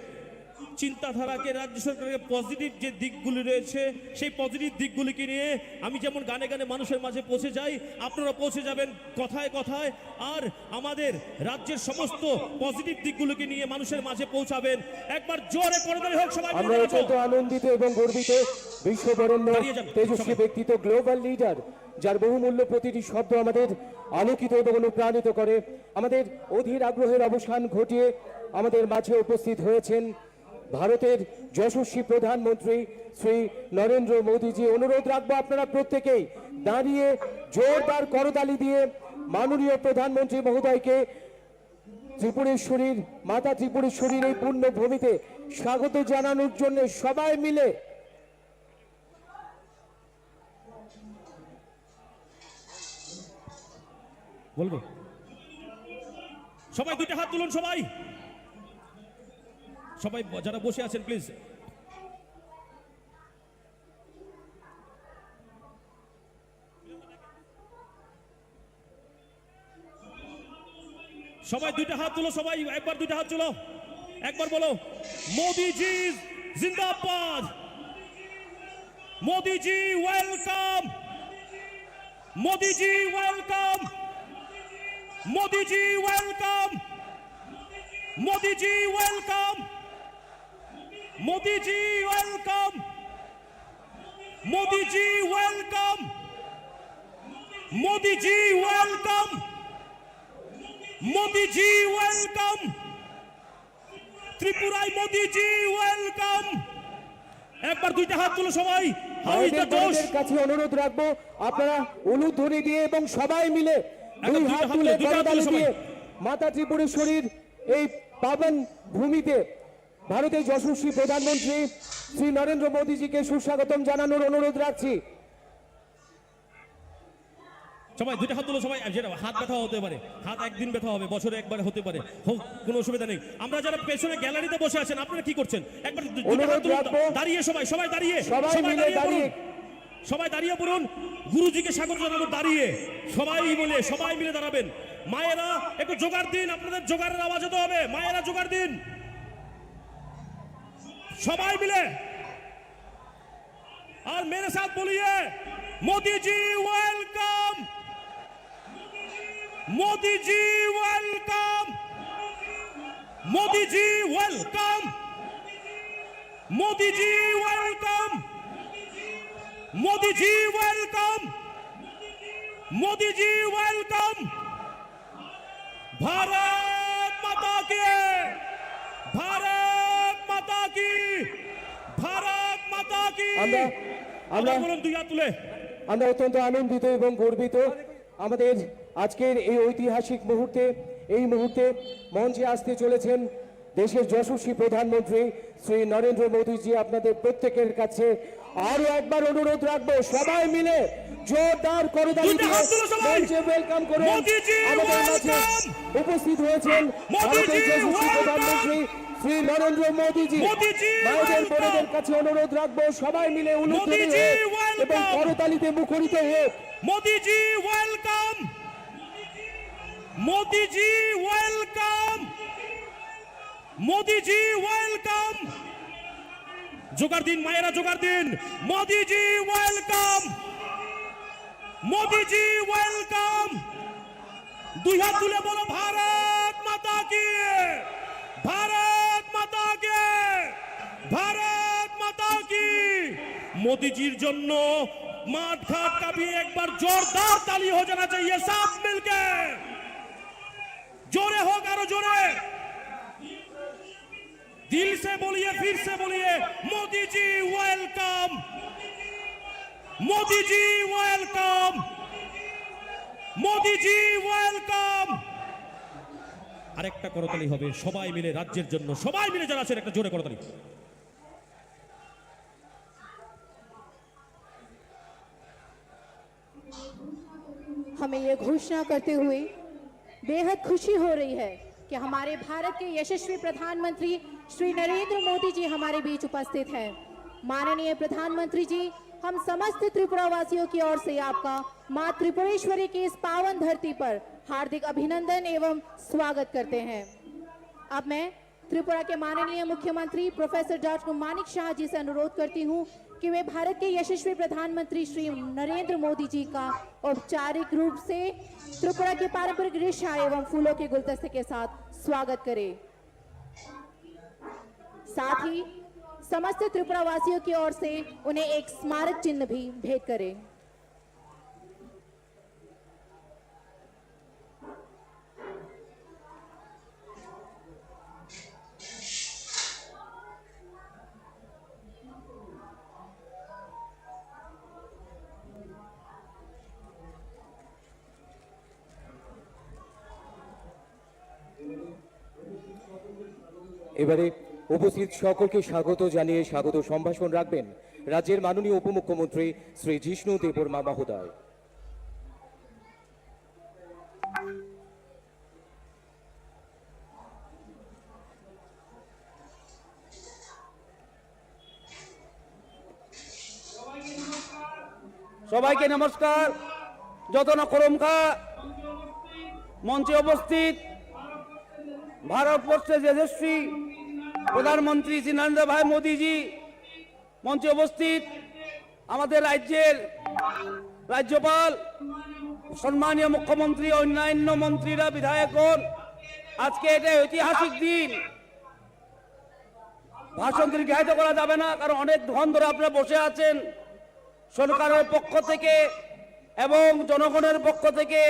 চিন্তাধারাকে, রাজ্য সরকারের পজিটিভ যে দিকগুলি রয়েছে সেই পজিটিভ দিকগুলিকে নিয়ে আমি যেমন গানে গানে মানুষের মাঝে পৌঁছে যাই, আপনারা পৌঁছে যাবেন কথায় কথায়, আর আমাদের রাজ্যের সমস্ত পজিটিভ দিকগুলিকে নিয়ে মানুষের মাঝে পৌঁছাবেন। একবার জোরে করতালি হোক সবাই। আমরা অত্যন্ত আনন্দিত এবং গর্বিত, বিশ্ববরেণ্য তেজস্বী ব্যক্তিত্ব, গ্লোবাল লিডার, যার বহুমূল্য প্রতিটি শব্দ আমাদের আলোকিত এবং অনুপ্রাণিত করে। আমাদের অধীর আগ্রহের অবসান ঘটিয়ে আমাদের মাঝে উপস্থিত হয়েছেন ভারতের যশস্বী প্রধানমন্ত্রী শ্রী নরেন্দ্র মোদীজি। অনুরোধ রাখবো আপনারা প্রত্যেকেই দাঁড়িয়ে জোরদার করতালি দিয়ে মাননীয় প্রধানমন্ত্রী মহোদয়কে ত্রিপুরেশ্বরীর মাতা ত্রিপুরেশ্বরীর এই পূর্ণ ভূমিতে স্বাগত জানানোর জন্য সবাই মিলে বলবো। সবাই দুটো হাত তুলুন, সবাই সবাই যারা বসে আছেন প্লিজ। সবাই দুইটা হাত তুলো, সবাই একবার দুইটা হাত তুলো, একবার বলো মোদিজি জিন্দাবাদ, মোদিজি ওয়েলকাম, মোদিজি ওয়েলকাম, মোদিজি ওয়েলকাম, মোদিজি ওয়েলকাম, মোদিজি ওয়েলকাম, মোদিজি ওয়েলকাম, মোদিজি ওয়েলকাম, মোদিজি ওয়েলকাম, ত্রিপুরায় মোদিজি ওয়েলকাম। একবার দুইটা হাত তুলো সবাই। আমাদের কাছে অনুরোধ রাখবো আপনারা উলুধ্বনি দিয়ে এবং সবাই মিলে দুই হাত তুলে করতালি দিয়ে মাতা ত্রিপুরেশ্বরীর এই পাবন ভূমিতে ভারতের যশস্বী প্রধানমন্ত্রী শ্রী নরেন্দ্র মোদীজিকে সুস্বাগতম জানানোর অনুরোধ রাখছি। সবাই দুইটা হাত তুলো সবাই, যেটা হাত ব্যথা হতে পারে, হাত একদিন ব্যথা হবে, বছরে একবার হতে পারে, হোক কোনো অসুবিধা নেই। আমরা যারা পেছনে গ্যালারিতে বসে আছেন আপনারা কি করছেন, একবার দুইটা হাত অনুরোধ তুলুন, রাখবো। দাঁড়িয়ে সবাই দাঁড়িয়ে সবাই মিলে দাঁড়িয়ে। সবাই দাঁড়িয়ে পড়ুন, গুরুজিকে স্বাগত জানাবো দাঁড়িয়ে, সবাই মিলে দাঁড়াবেন। মায়েরা একটু জোগাড় দিন, আপনাদের জোগাড়ের আওয়াজ হতে হবে, মায়েরা জোগাড় দিন সবাই মিলে। और मेरे साथ बोलिए Modi ji welcome, Modi ji welcome, Modi ji welcome, Modi ji welcome, Modi ji welcome, Modi ji welcome. Bharat माता की, भारत माता की, भारत माता की। আমরা বলুন দুই হাত তুলে। আমরা অত্যন্ত আনন্দিত এবং গর্বিত আমাদের আজকের এই ঐতিহাসিক মুহূর্তে। এই মুহূর্তে মঞ্চে আসতে চলেছেন দেশের যশস্বী প্রধানমন্ত্রী শ্রী নরেন্দ্র মোদীজি। আপনাদের প্রত্যেকের কাছে আরো একবার অনুরোধ রাখবো, সবাই মিলে জোরদার করতালি দুইটা দিয়ে হাত তুলো সবাই। মঞ্চে ওয়েলকাম করে মোদিজি আমাদের মাঝে welcome! উপস্থিত হয়েছেন মোদিজি ভারতের যশস্বী welcome! প্রধানমন্ত্রী শ্রী নরেন্দ্র মোদীজি। মোদিজি ভাইদের welcome! বোনেদের কাছে অনুরোধ রাখবো, সবাই মিলে উলুধ্বনি মোদিজি হয়ে welcome! এবং করতালিতে মুখরিত হয়ে Modi ji welcome, Modi ji welcome, Modi ji welcome. जोगाड़ दिन मायरा, जोगाड़ दिन। Modi ji welcome, Modi ji welcome. दुई हाथ तुले बोलो भारत माता की, भारत माता की, भारत माता की। मोदी जीर जन्नो माठ घाट का भी एक बार जोरदार ताली हो जाना चाहिए, सब मिलकर जोरे हो करो, जोरे दिल से बोलिए, फिर से बोलिए Modi ji welcome, Modi ji welcome, Modi ji welcome. আরেকটা করতালি হবে সবাই মিলে রাজ্যের জন্য, সবাই মিলে যারা আছেন একটা জোরে করতালি। हमें ये घोषणा करते हुए बेहद खुशी हो रही है कि हमारे भारत के यशस्वी प्रधानमंत्री श्री नरेंद्र मोदी जी हमारे बीच उपस्थित हैं। माननीय प्रधानमंत्री जी, हम समस्त त्रिपुरा वासियों की ओर से आपका मां त्रिपुरेश्वरी की इस पावन धरती पर हार्दिक अभिनंदन एवं स्वागत करते हैं। अब मैं त्रिपुरा के माननीय मुख्यमंत्री प्रोफेसर डॉक्टर मानिक शाह जी से अनुरोध करती हूं कि वे भारत के यशस्वी प्रधानमंत्री श्री नरेंद्र मोदी जी का औपचारिक रूप से त्रिपुरा के पारंपरिक रिक्शा एवं फूलों के गुलदस्ते के साथ स्वागत करें। साथ ही समस्त त्रिपुरा वासियों की ओर से उन्हें एक स्मारक चिन्ह भी भेंट करें। এবারে উপস্থিত সকলকে স্বাগত জানিয়ে স্বাগত সম্ভাষণ রাখবেন রাজ্যের মাননীয় উপমুখ্যমন্ত্রী শ্রী জিষ্ণু দেববর্মা মহোদয়। সবাইকে নমস্কার। যতন করমকা মঞ্চে উপস্থিত ভারতবর্ষের যশস্বী প্রধানমন্ত্রী শ্রী নরেন্দ্র ভাই মোদীজি, মঞ্চে উপস্থিত আমাদের রাজ্যের রাজ্যপাল, সম্মানীয় মুখ্যমন্ত্রী, অন্যান্য মন্ত্রীরা, বিধায়কগণ, আজকে এটা ঐতিহাসিক দিন। ভাষণ দীর্ঘায়িত করা যাবে না, কারণ অনেক ধন ধরে আপনারা বসে আছেন। সরকারের পক্ষ থেকে এবং জনগণের পক্ষ থেকে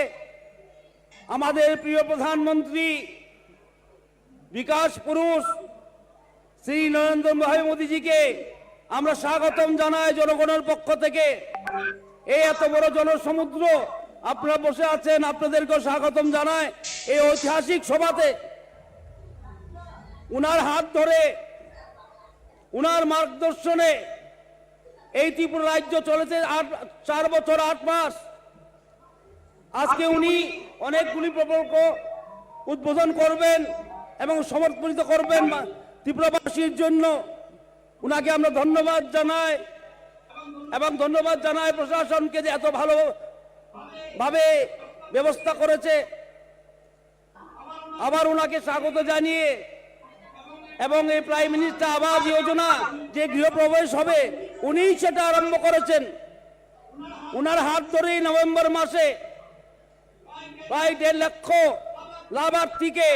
আমাদের প্রিয় প্রধানমন্ত্রী, বিকাশ পুরুষ শ্রী নরেন্দ্র ভাই মোদীজিকে আমরা স্বাগতম জানাই জনগণের পক্ষ থেকে। এই এত বড় জনসমুদ্র আপনারা বসে আছেন, আপনাদেরকেও স্বাগতম জানাই এই ঐতিহাসিক সভাতে। উনার হাত ধরে, উনার মার্গদর্শনে এই ত্রিপুরা রাজ্য চলেছে 4 বছর 8 মাস। আজকে উনি অনেকগুলি প্রকল্প উদ্বোধন করবেন এবং সমর্পিত করবেন ত্রিপুরাবাসীর জন্য। উনাকে আমরা ধন্যবাদ জানাই এবং ধন্যবাদ জানাই প্রশাসনকে যে এত ভালোভাবে ব্যবস্থা করেছে। আবার ওনাকে স্বাগত জানিয়ে এবং এই প্রাইম মিনিস্টার আবাস যোজনা যে গৃহপ্রবেশ হবে উনিই সেটা আরম্ভ করেছেন। ওনার হাত ধরেই নভেম্বর মাসে প্রায় 1.5 লক্ষ লাভার্থীকে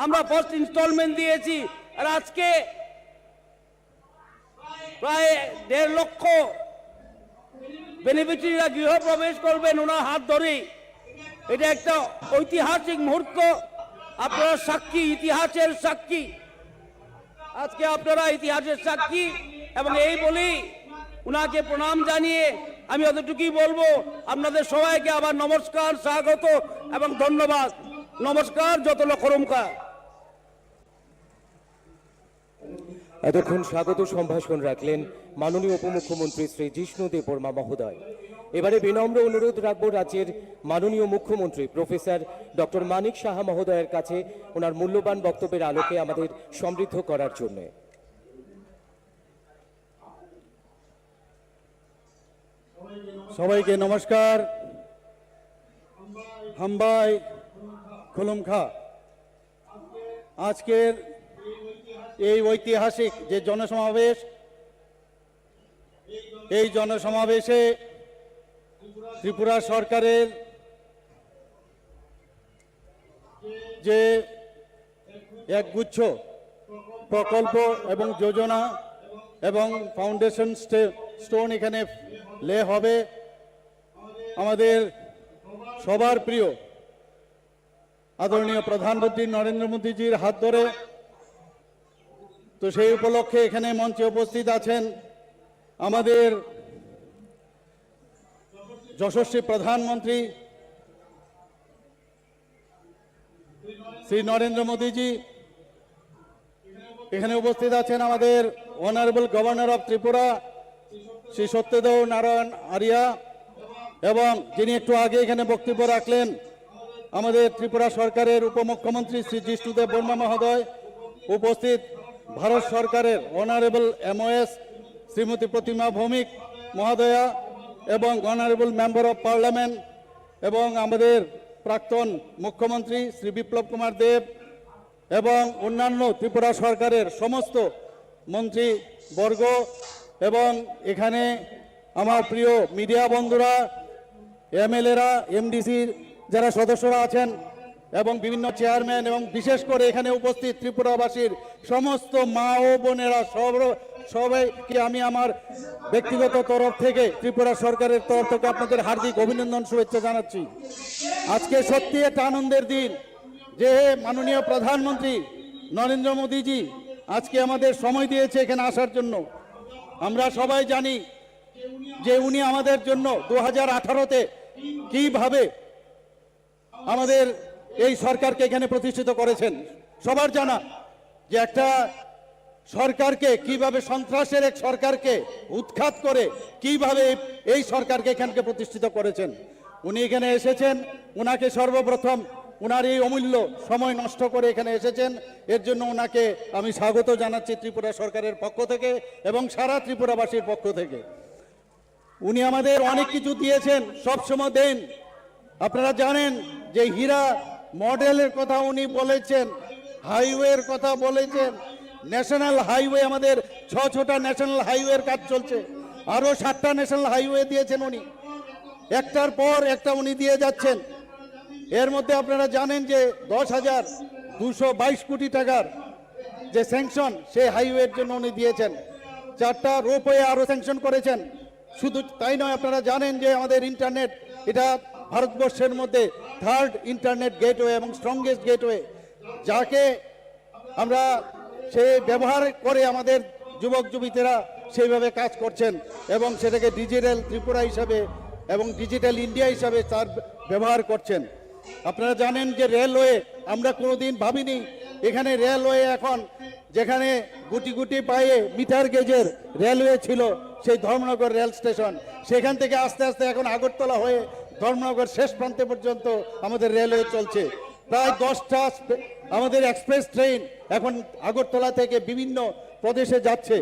আমরা ফার্স্ট ইনস্টলমেন্ট দিয়েছি। আর আজকে প্রায় 1.5 লক্ষ বেনিফিশিয়ারিরা গৃহপ্রবেশ করবেন ওনার হাত ধরেই। এটা একটা ঐতিহাসিক মুহূর্ত। আপনারা সাক্ষী, ইতিহাসের সাক্ষী। আজকে আপনারা ইতিহাসের সাক্ষী এবং এই বলেই উনাকে প্রণাম জানিয়ে আমি অতটুকুই বলবো, আপনাদের সবাইকে আবার নমস্কার, স্বাগত এবং ধন্যবাদ। নমস্কার, যত লক্ষরমকার। এতক্ষণ স্বাগত সম্ভাষণ রাখলেন মাননীয় উপমুখ্যমন্ত্রী শ্রী জিষ্ণু দেববর্মা মহোদয়। এবারে বিনম্র অনুরোধ রাখবো রাজ্যের মাননীয় মুখ্যমন্ত্রী প্রফেসর ডক্টর মানিক সাহা মহোদয়ের কাছে ওনার মূল্যবান বক্তব্যের আলোকে আমাদের সমৃদ্ধ করার জন্য। সবাইকে নমস্কার। হামবাই খুলুমখা। আজকের এই ঐতিহাসিক যে জনসমাবেশ, এই জনসমাবেশে ত্রিপুরা সরকারের যে একগুচ্ছ প্রকল্প এবং যোজনা এবং ফাউন্ডেশন স্টোন এখানে লে হবে আমাদের সবার প্রিয় আদরণীয় প্রধানমন্ত্রী নরেন্দ্র মোদীজির হাত ধরে। তো সেই উপলক্ষে এখানে মঞ্চে উপস্থিত আছেন আমাদের যশস্বী প্রধানমন্ত্রী শ্রী নরেন্দ্র মোদীজি। এখানে উপস্থিত আছেন আমাদের honourable governor of Tripura Shri Satyadeo Narayan Arya, এবং যিনি একটু আগে এখানে বক্তব্য রাখলেন আমাদের ত্রিপুরা সরকারের উপমুখ্যমন্ত্রী শ্রী জিষ্ণু দেববর্মা মহোদয়। উপস্থিত ভারত সরকারের অনারেবল MOS শ্রীমতী প্রতিমা ভৌমিক মহোদয়া এবং অনারেবল মেম্বার অফ পার্লামেন্ট এবং আমাদের প্রাক্তন মুখ্যমন্ত্রী শ্রী বিপ্লব কুমার দেব এবং অন্যান্য ত্রিপুরা সরকারের সমস্ত মন্ত্রীবর্গ এবং এখানে আমার প্রিয় মিডিয়া বন্ধুরা, MLA-রা, MDC যারা সদস্যরা আছেন এবং বিভিন্ন চেয়ারম্যান এবং বিশেষ করে এখানে উপস্থিত ত্রিপুরাবাসীর সমস্ত মা ও বোনেরা সবাইকে আমি আমার ব্যক্তিগত তরফ থেকে ত্রিপুরা সরকারের তরফ থেকে আপনাদের হার্দিক অভিনন্দন, শুভেচ্ছা জানাচ্ছি। আজকে সত্যি একটা আনন্দের দিন যে মাননীয় প্রধানমন্ত্রী নরেন্দ্র মোদীজি আজকে আমাদের সময় দিয়েছে এখানে আসার জন্য। আমরা সবাই জানি যে উনি আমাদের জন্য 2018-তে কিভাবে আমাদের এই সরকারকে এখানে প্রতিষ্ঠিত করেছেন। সবার জানা যে একটা সরকারকে কিভাবে, সন্ত্রাসের এক সরকারকে উৎখাত করে কিভাবে এই সরকারকে এখানকে প্রতিষ্ঠিত করেছেন। উনি এখানে এসেছেন, উনাকে সর্বপ্রথম উনার এই অমূল্য সময় নষ্ট করে এখানে এসেছেন, এর জন্য ওনাকে আমি স্বাগত জানাচ্ছি ত্রিপুরা সরকারের পক্ষ থেকে এবং সারা ত্রিপুরাবাসীর পক্ষ থেকে। উনি আমাদের অনেক কিছু দিয়েছেন, সবসময় দেন। আপনারা জানেন যে হীরা মডেলের কথা উনি বলেছেন, হাইওয়ের কথা বলেছেন, ন্যাশনাল হাইওয়ে আমাদের 6টা ন্যাশনাল হাইওয়ের কাজ চলছে, আরও 7টা ন্যাশনাল হাইওয়ে দিয়েছেন উনি, একটার পর একটা উনি দিয়ে যাচ্ছেন। এর মধ্যে আপনারা জানেন যে 10,222 কোটি টাকার যে স্যাংশন সেই হাইওয়ের জন্য উনি দিয়েছেন। 4টা রোপওয়ে আরও স্যাংশন করেছেন। শুধু তাই নয়, আপনারা জানেন যে আমাদের ইন্টারনেট, এটা ভারতবর্ষের মধ্যে 3rd ইন্টারনেট গেটওয়ে এবং স্ট্রংগেস্ট গেটওয়ে, যাকে আমরা সে ব্যবহার করে আমাদের যুবক যুবতীরা সেইভাবে কাজ করছেন এবং সেটাকে ডিজিটাল ত্রিপুরা হিসাবে এবং ডিজিটাল ইন্ডিয়া হিসাবে তার ব্যবহার করছেন। আপনারা জানেন যে রেলওয়ে, আমরা কোনোদিন ভাবিনি এখানে রেলওয়ে এখন যেখানে গুটি গুটি পায়ে মিটার গেজের রেলওয়ে ছিল সেই ধর্মনগর রেল স্টেশন, সেখান থেকে আস্তে আস্তে এখন আগরতলা হয়ে ধর্মনগর শেষ প্রান্তে পর্যন্ত আমাদের রেলওয়ে চলছে। প্রায় 10টা আমাদের এক্সপ্রেস ট্রেন এখন আগরতলা থেকে বিভিন্ন প্রদেশে যাচ্ছে।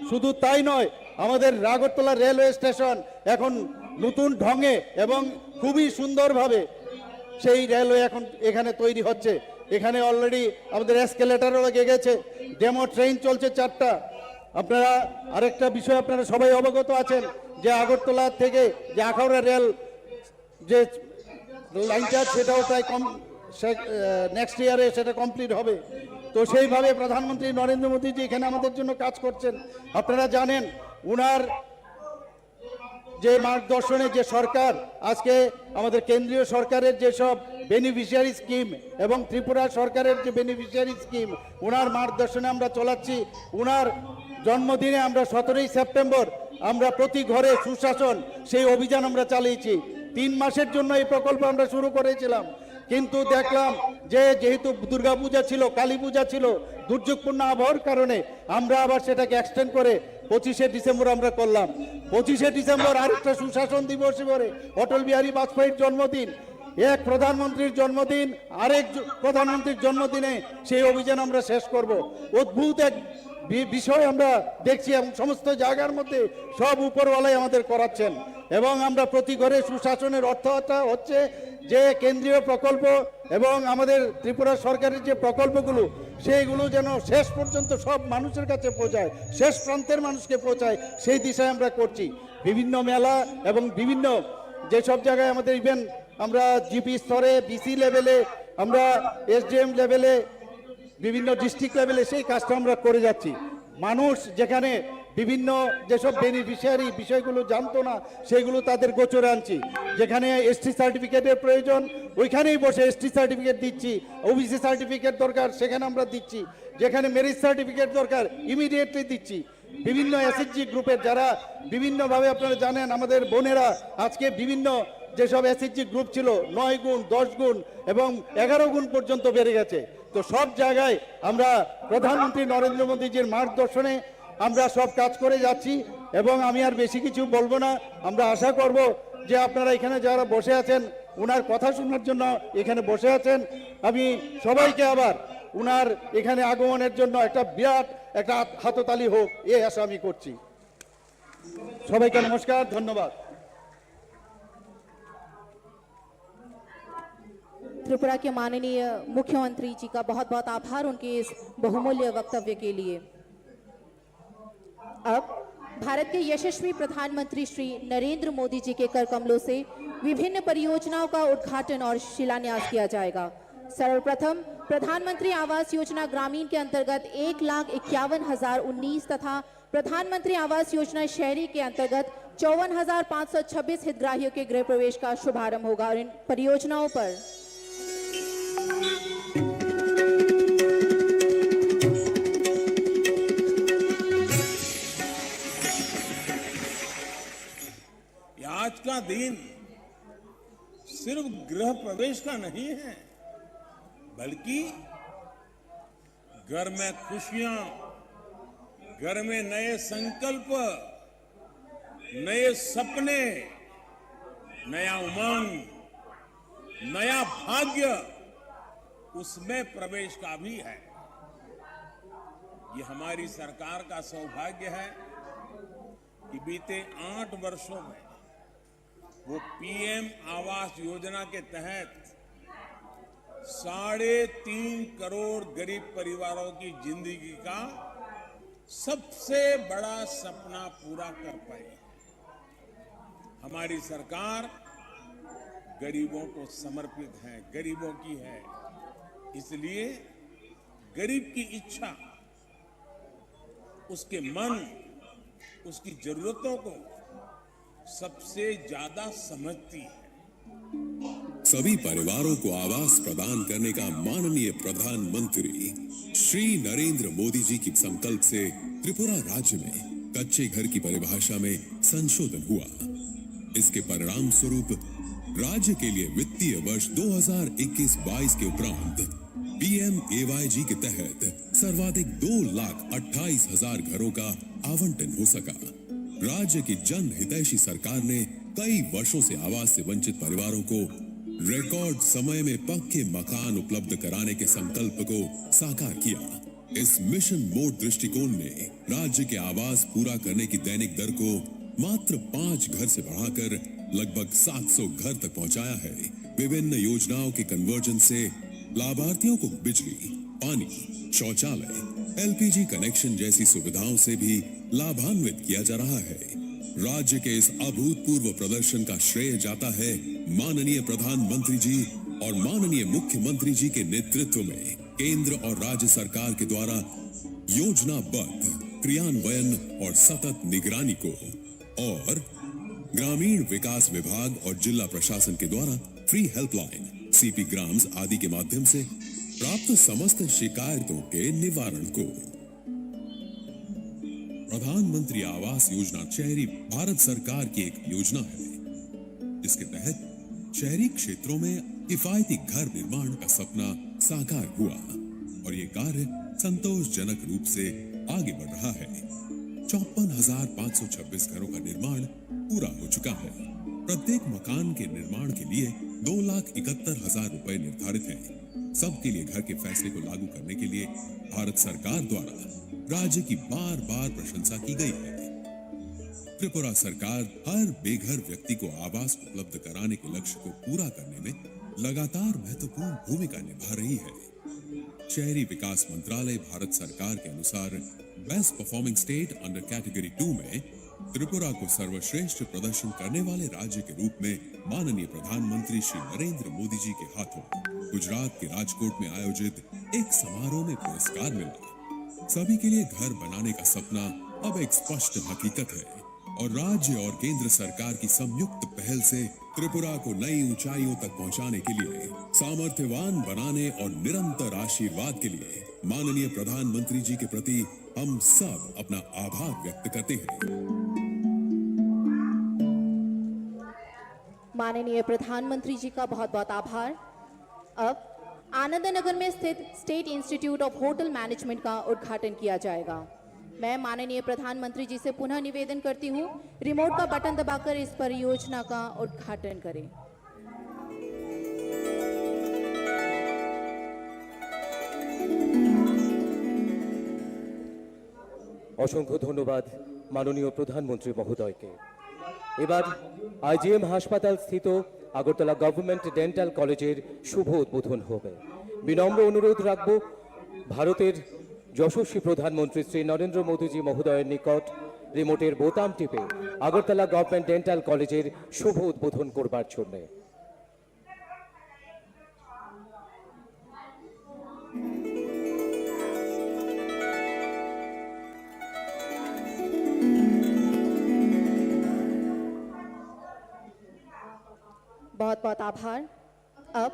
শুধু তাই নয়, আমাদের আগরতলা রেলওয়ে স্টেশন এখন নতুন ঢঙে এবং খুবই সুন্দরভাবে সেই রেলওয়ে এখন এখানে তৈরি হচ্ছে। এখানে অলরেডি আমাদের এসকেলেটারও লেগে গেছে, ডেমো ট্রেন চলছে 4টা। আপনারা আরেকটা বিষয় আপনারা সবাই অবগত আছেন যে আগরতলা থেকে যে আখাউড়া রেল যে লাইনটা সেটাও প্রায় নেক্সট ইয়ারে সেটা কমপ্লিট হবে। তো সেইভাবে প্রধানমন্ত্রী নরেন্দ্র মোদীজি এখানে আমাদের জন্য কাজ করছেন। আপনারা জানেন উনার যে মার্গদর্শনে যে সরকার আজকে আমাদের কেন্দ্রীয় সরকারের যেসব বেনিফিশিয়ারি স্কিম এবং ত্রিপুরা সরকারের যে বেনিফিশিয়ারি স্কিম ওনার মার্গদর্শনে আমরা চলাচ্ছি। ওনার জন্মদিনে আমরা 17ই সেপ্টেম্বর আমরা প্রতি ঘরে সুশাসন সেই অভিযান আমরা চালিয়েছি। 3 মাসের জন্য এই প্রকল্প আমরা শুরু করেছিলাম, কিন্তু দেখলাম যে যেহেতু দুর্গাপূজা ছিল, কালী পূজা ছিল, দুর্যোগপূর্ণ আবহাওয়ার কারণে আমরা আবার সেটাকে এক্সটেন্ড করে 25শে ডিসেম্বর আমরা করলাম। 25শে ডিসেম্বর আরেকটা সুশাসন দিবস করে অটল বিহারী বাজপেয়ীর জন্মদিন, এক প্রধানমন্ত্রীর জন্মদিন, আরেক প্রধানমন্ত্রীর জন্মদিনে সেই অভিযান আমরা শেষ করব। অদ্ভুত এক বিষয় আমরা দেখছি এবং সমস্ত জায়গার মধ্যে সব উপরওয়ালাই আমাদের করাচ্ছেন। এবং আমরা প্রতি ঘরে সুশাসনের অর্থটা হচ্ছে যে কেন্দ্রীয় প্রকল্প এবং আমাদের ত্রিপুরা সরকারের যে প্রকল্পগুলো সেইগুলো যেন শেষ পর্যন্ত সব মানুষের কাছে পৌঁছায়, শেষ প্রান্তের মানুষকে পৌঁছায়, সেই দিশায় আমরা করছি। বিভিন্ন মেলা এবং বিভিন্ন যেসব জায়গায় আমাদের ইভেন আমরা জিপি স্তরে, বিসি লেভেলে, আমরা এসডিএম লেভেলে, বিভিন্ন ডিস্ট্রিক্ট লেভেলে সেই কাজটা আমরা করে যাচ্ছি। মানুষ যেখানে বিভিন্ন যেসব বেনিফিশিয়ারি বিষয়গুলো জানতো না সেগুলো তাদের গোচরে আনছি। যেখানে এসটি সার্টিফিকেটের প্রয়োজন ওইখানেই বসে এসটি সার্টিফিকেট দিচ্ছি, ওবিসি সার্টিফিকেট দরকার সেখানে আমরা দিচ্ছি, যেখানে মেরিট সার্টিফিকেট দরকার ইমিডিয়েটলি দিচ্ছি। বিভিন্ন এসএইচজি গ্রুপের যারা বিভিন্নভাবে আপনারা জানেন আমাদের বোনেরা আজকে বিভিন্ন যেসব এসএইচজি গ্রুপ ছিল 9 গুণ, 10 গুণ এবং 11 গুণ পর্যন্ত বেড়ে গেছে। তো সব জায়গায় আমরা প্রধানমন্ত্রী নরেন্দ্র মোদীজির মার্গদর্শনে আমরা সব কাজ করে যাচ্ছি এবং আমি আর বেশি কিছু বলবো না। আমরা আশা করব যে আপনারা এখানে যারা বসে আছেন ওনার কথা শোনার জন্য এখানে বসে আছেন, আমি সবাইকে আবার ওনার এখানে আগমনের জন্য একটা বিরাট একটা হাততালি হোক এই আশা আমি করছি। সবাইকে নমস্কার, ধন্যবাদ। त्रिपुरा के माननीय मुख्यमंत्री जी का बहुत बहुत आभार उनके इस बहुमूल्य वक्तव्य के लिए। अब भारत के यशस्वी प्रधानमंत्री श्री नरेंद्र मोदी जी के कर कमलों से विभिन्न परियोजनाओं का उद्घाटन और शिलान्यास किया जाएगा। सर्वप्रथम प्रधानमंत्री आवास योजना ग्रामीण के अंतर्गत 1,51,019 तथा प्रधानमंत्री आवास योजना शहरी के अंतर्गत 54,526 हितग्राहियों के गृह प्रवेश का शुभारंभ होगा और इन परियोजनाओं पर आज का दिन सिर्फ गृह प्रवेश का नहीं है, बल्कि घर में खुशियां, घर में नए संकल्प, नए सपने, नया उमंग, नया भाग्य उसमें प्रवेश का भी है। ये हमारी सरकार का सौभाग्य है कि बीते 8 वर्षों में वो पीएम आवास योजना के तहत 3.5 करोड़ गरीब परिवारों की जिंदगी का सबसे बड़ा सपना पूरा कर पाई। हमारी सरकार गरीबों को समर्पित है, गरीबों की है, इसलिए गरीब की इच्छा, उसके मन, उसकी जरूरतों को सबसे ज्यादा समझती है। सभी परिवारों को आवास प्रदान करने का माननीय प्रधानमंत्री श्री नरेंद्र मोदी जी की संकल्प से त्रिपुरा राज्य में कच्चे घर की परिभाषा में संशोधन हुआ। इसके परिणाम स्वरूप राज्य के लिए वित्तीय वर्ष 2021-22 के उपरांत PMAYG के तहत सर्वाधिक 2,28,000 घरों का आवंटन हो सका। राज्य की जन हितैषी सरकार ने कई वर्षों से आवास से वंचित परिवारों को रिकॉर्ड समय में पक्के मकान उपलब्ध कराने के संकल्प को साकार किया। इस मिशन मोड दृष्टिकोण ने राज्य के आवास पूरा करने की दैनिक दर को मात्र 5 घर से बढ़ाकर लगभग 700 घर तक पहुंचाया है। विभिन्न योजनाओं के कन्वर्जन से लाभार्थियों को बिजली, पानी, शौचालय, LPG कनेक्शन जैसी सुविधाओं से भी लाभान्वित किया जा रहा है। राज्य के इस अभूतपूर्व प्रदर्शन का श्रेय जाता है माननीय प्रधानमंत्री जी और माननीय मुख्यमंत्री जी के नेतृत्व में केंद्र और राज्य सरकार के द्वारा योजनाबद्ध क्रियान्वयन और सतत निगरानी को, और ग्रामीण विकास विभाग और जिला प्रशासन के द्वारा फ्री हेल्पलाइन, CP ग्राम्स आदि के माध्यम से प्राप्त समस्त शिकायतों के निवारण को। प्रधानमंत्री आवास योजना शहरी भारत सरकार की एक योजना है जिसके तहत शहरी क्षेत्रों में किफायती घर निर्माण का सपना साकार हुआ और ये कार्य संतोषजनक रूप से आगे बढ़ रहा है। 54,526 घरों का निर्माण पूरा हो चुका है। प्रत्येक मकान के निर्माण के लिए 2,71,000 रुपए निर्धारित हैं। सबके लिए घर के फैसले को लागू करने के लिए भारत सरकार द्वारा राज्य की बार बार प्रशंसा की गई है। त्रिपुरा सरकार हर बेघर व्यक्ति को आवास उपलब्ध कराने के लक्ष्य को पूरा करने में लगातार महत्वपूर्ण भूमिका निभा रही है। शहरी विकास मंत्रालय भारत सरकार के अनुसार best performing state under category 2 में त्रिपुरा को सर्वश्रेष्ठ प्रदर्शन करने वाले राज्य के रूप में माननीय प्रधानमंत्री श्री नरेंद्र मोदी जी के हाथों गुजरात के राजकोट में आयोजित एक समारोह में पुरस्कार मिला। सभी के लिए घर बनाने का सपना अब एक स्पष्ट हकीकत है और राज्य और केंद्र सरकार की संयुक्त पहल से त्रिपुरा को नई ऊंचाइयों तक पहुंचाने के लिए, सामर्थ्यवान बनाने और निरंतर आशीर्वाद के लिए माननीय प्रधानमंत्री जी के प्रति हम सब अपना आभार व्यक्त करते हैं। माननीय प्रधानमंत्री जी का बहुत बहुत आभार। अब आनंद नगर में स्थित state institute of hotel management का उद्घाटन किया जाएगा। मैं माननीय प्रधानमंत्री जी से पुनः निवेदन करती हूँ, रिमोट का बटन दबाकर इस परियोजना का उद्घाटन करें। অসংখ্য ধন্যবাদ মাননীয় প্রধানমন্ত্রী মহোদয়কে। এবার IGM হাসপাতাল স্থিত আগরতলা গভর্নমেন্ট ডেন্টাল কলেজের শুভ উদ্বোধন হবে। বিনম্র অনুরোধ রাখব ভারতের যশস্বী প্রধানমন্ত্রী শ্রী নরেন্দ্র মোদীজি মহোদয়ের নিকট রিমোটের বোতাম টিপে আগরতলা গভর্নমেন্ট ডেন্টাল কলেজের শুভ উদ্বোধন করবার জন্য। बहुत बहुत आभार। अब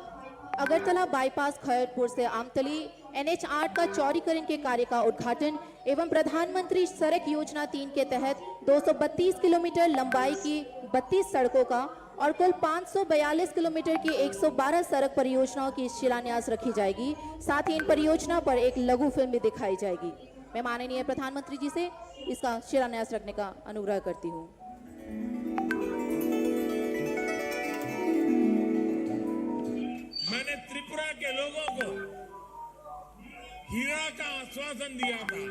अगरतला बाईपास खैरपुर से आमतली NH 8 का चौड़ीकरण के कार्य का उद्घाटन एवं प्रधानमंत्री सड़क योजना 3 के तहत 232 किलोमीटर लंबाई की 32 सड़कों का और कुल 542 किलोमीटर की 112 सड़क परियोजनाओं की शिलान्यास रखी जाएगी। साथ ही इन परियोजना पर एक लघु फिल्म भी दिखाई जाएगी। मैं माननीय प्रधानमंत्री जी से इसका शिलान्यास रखने का अनुग्रह करती हूँ। मैंने त्रिपुरा के लोगों को हीरा का आश्वासन दिया था।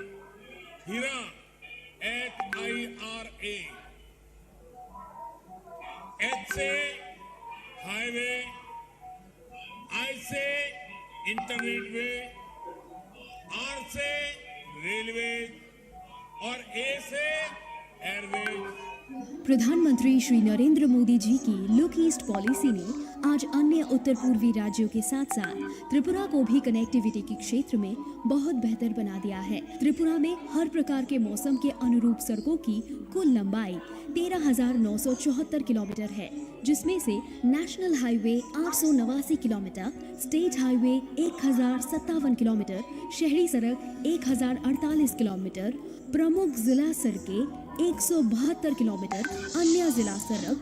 हीरा HIRA, H से हाईवे, I से इंटरनेट वे, R से रेलवे और A से एयरवेज। प्रधानमंत्री श्री नरेंद्र मोदी जी की लुक ईस्ट पॉलिसी ने आज अन्य उत्तर पूर्वी राज्यों के साथ साथ त्रिपुरा को भी कनेक्टिविटी के क्षेत्र में बहुत बेहतर बना दिया है। त्रिपुरा में हर प्रकार के मौसम के अनुरूप सड़कों की कुल लंबाई 13,974 किलोमीटर है, जिसमें से national highway 889 kilometre, state highway 1,057 kilometre, शहरी सड़क 1,048 किलोमीटर, प्रमुख जिला सड़कें 172 किलोमीटर, अन्य जिला सड़क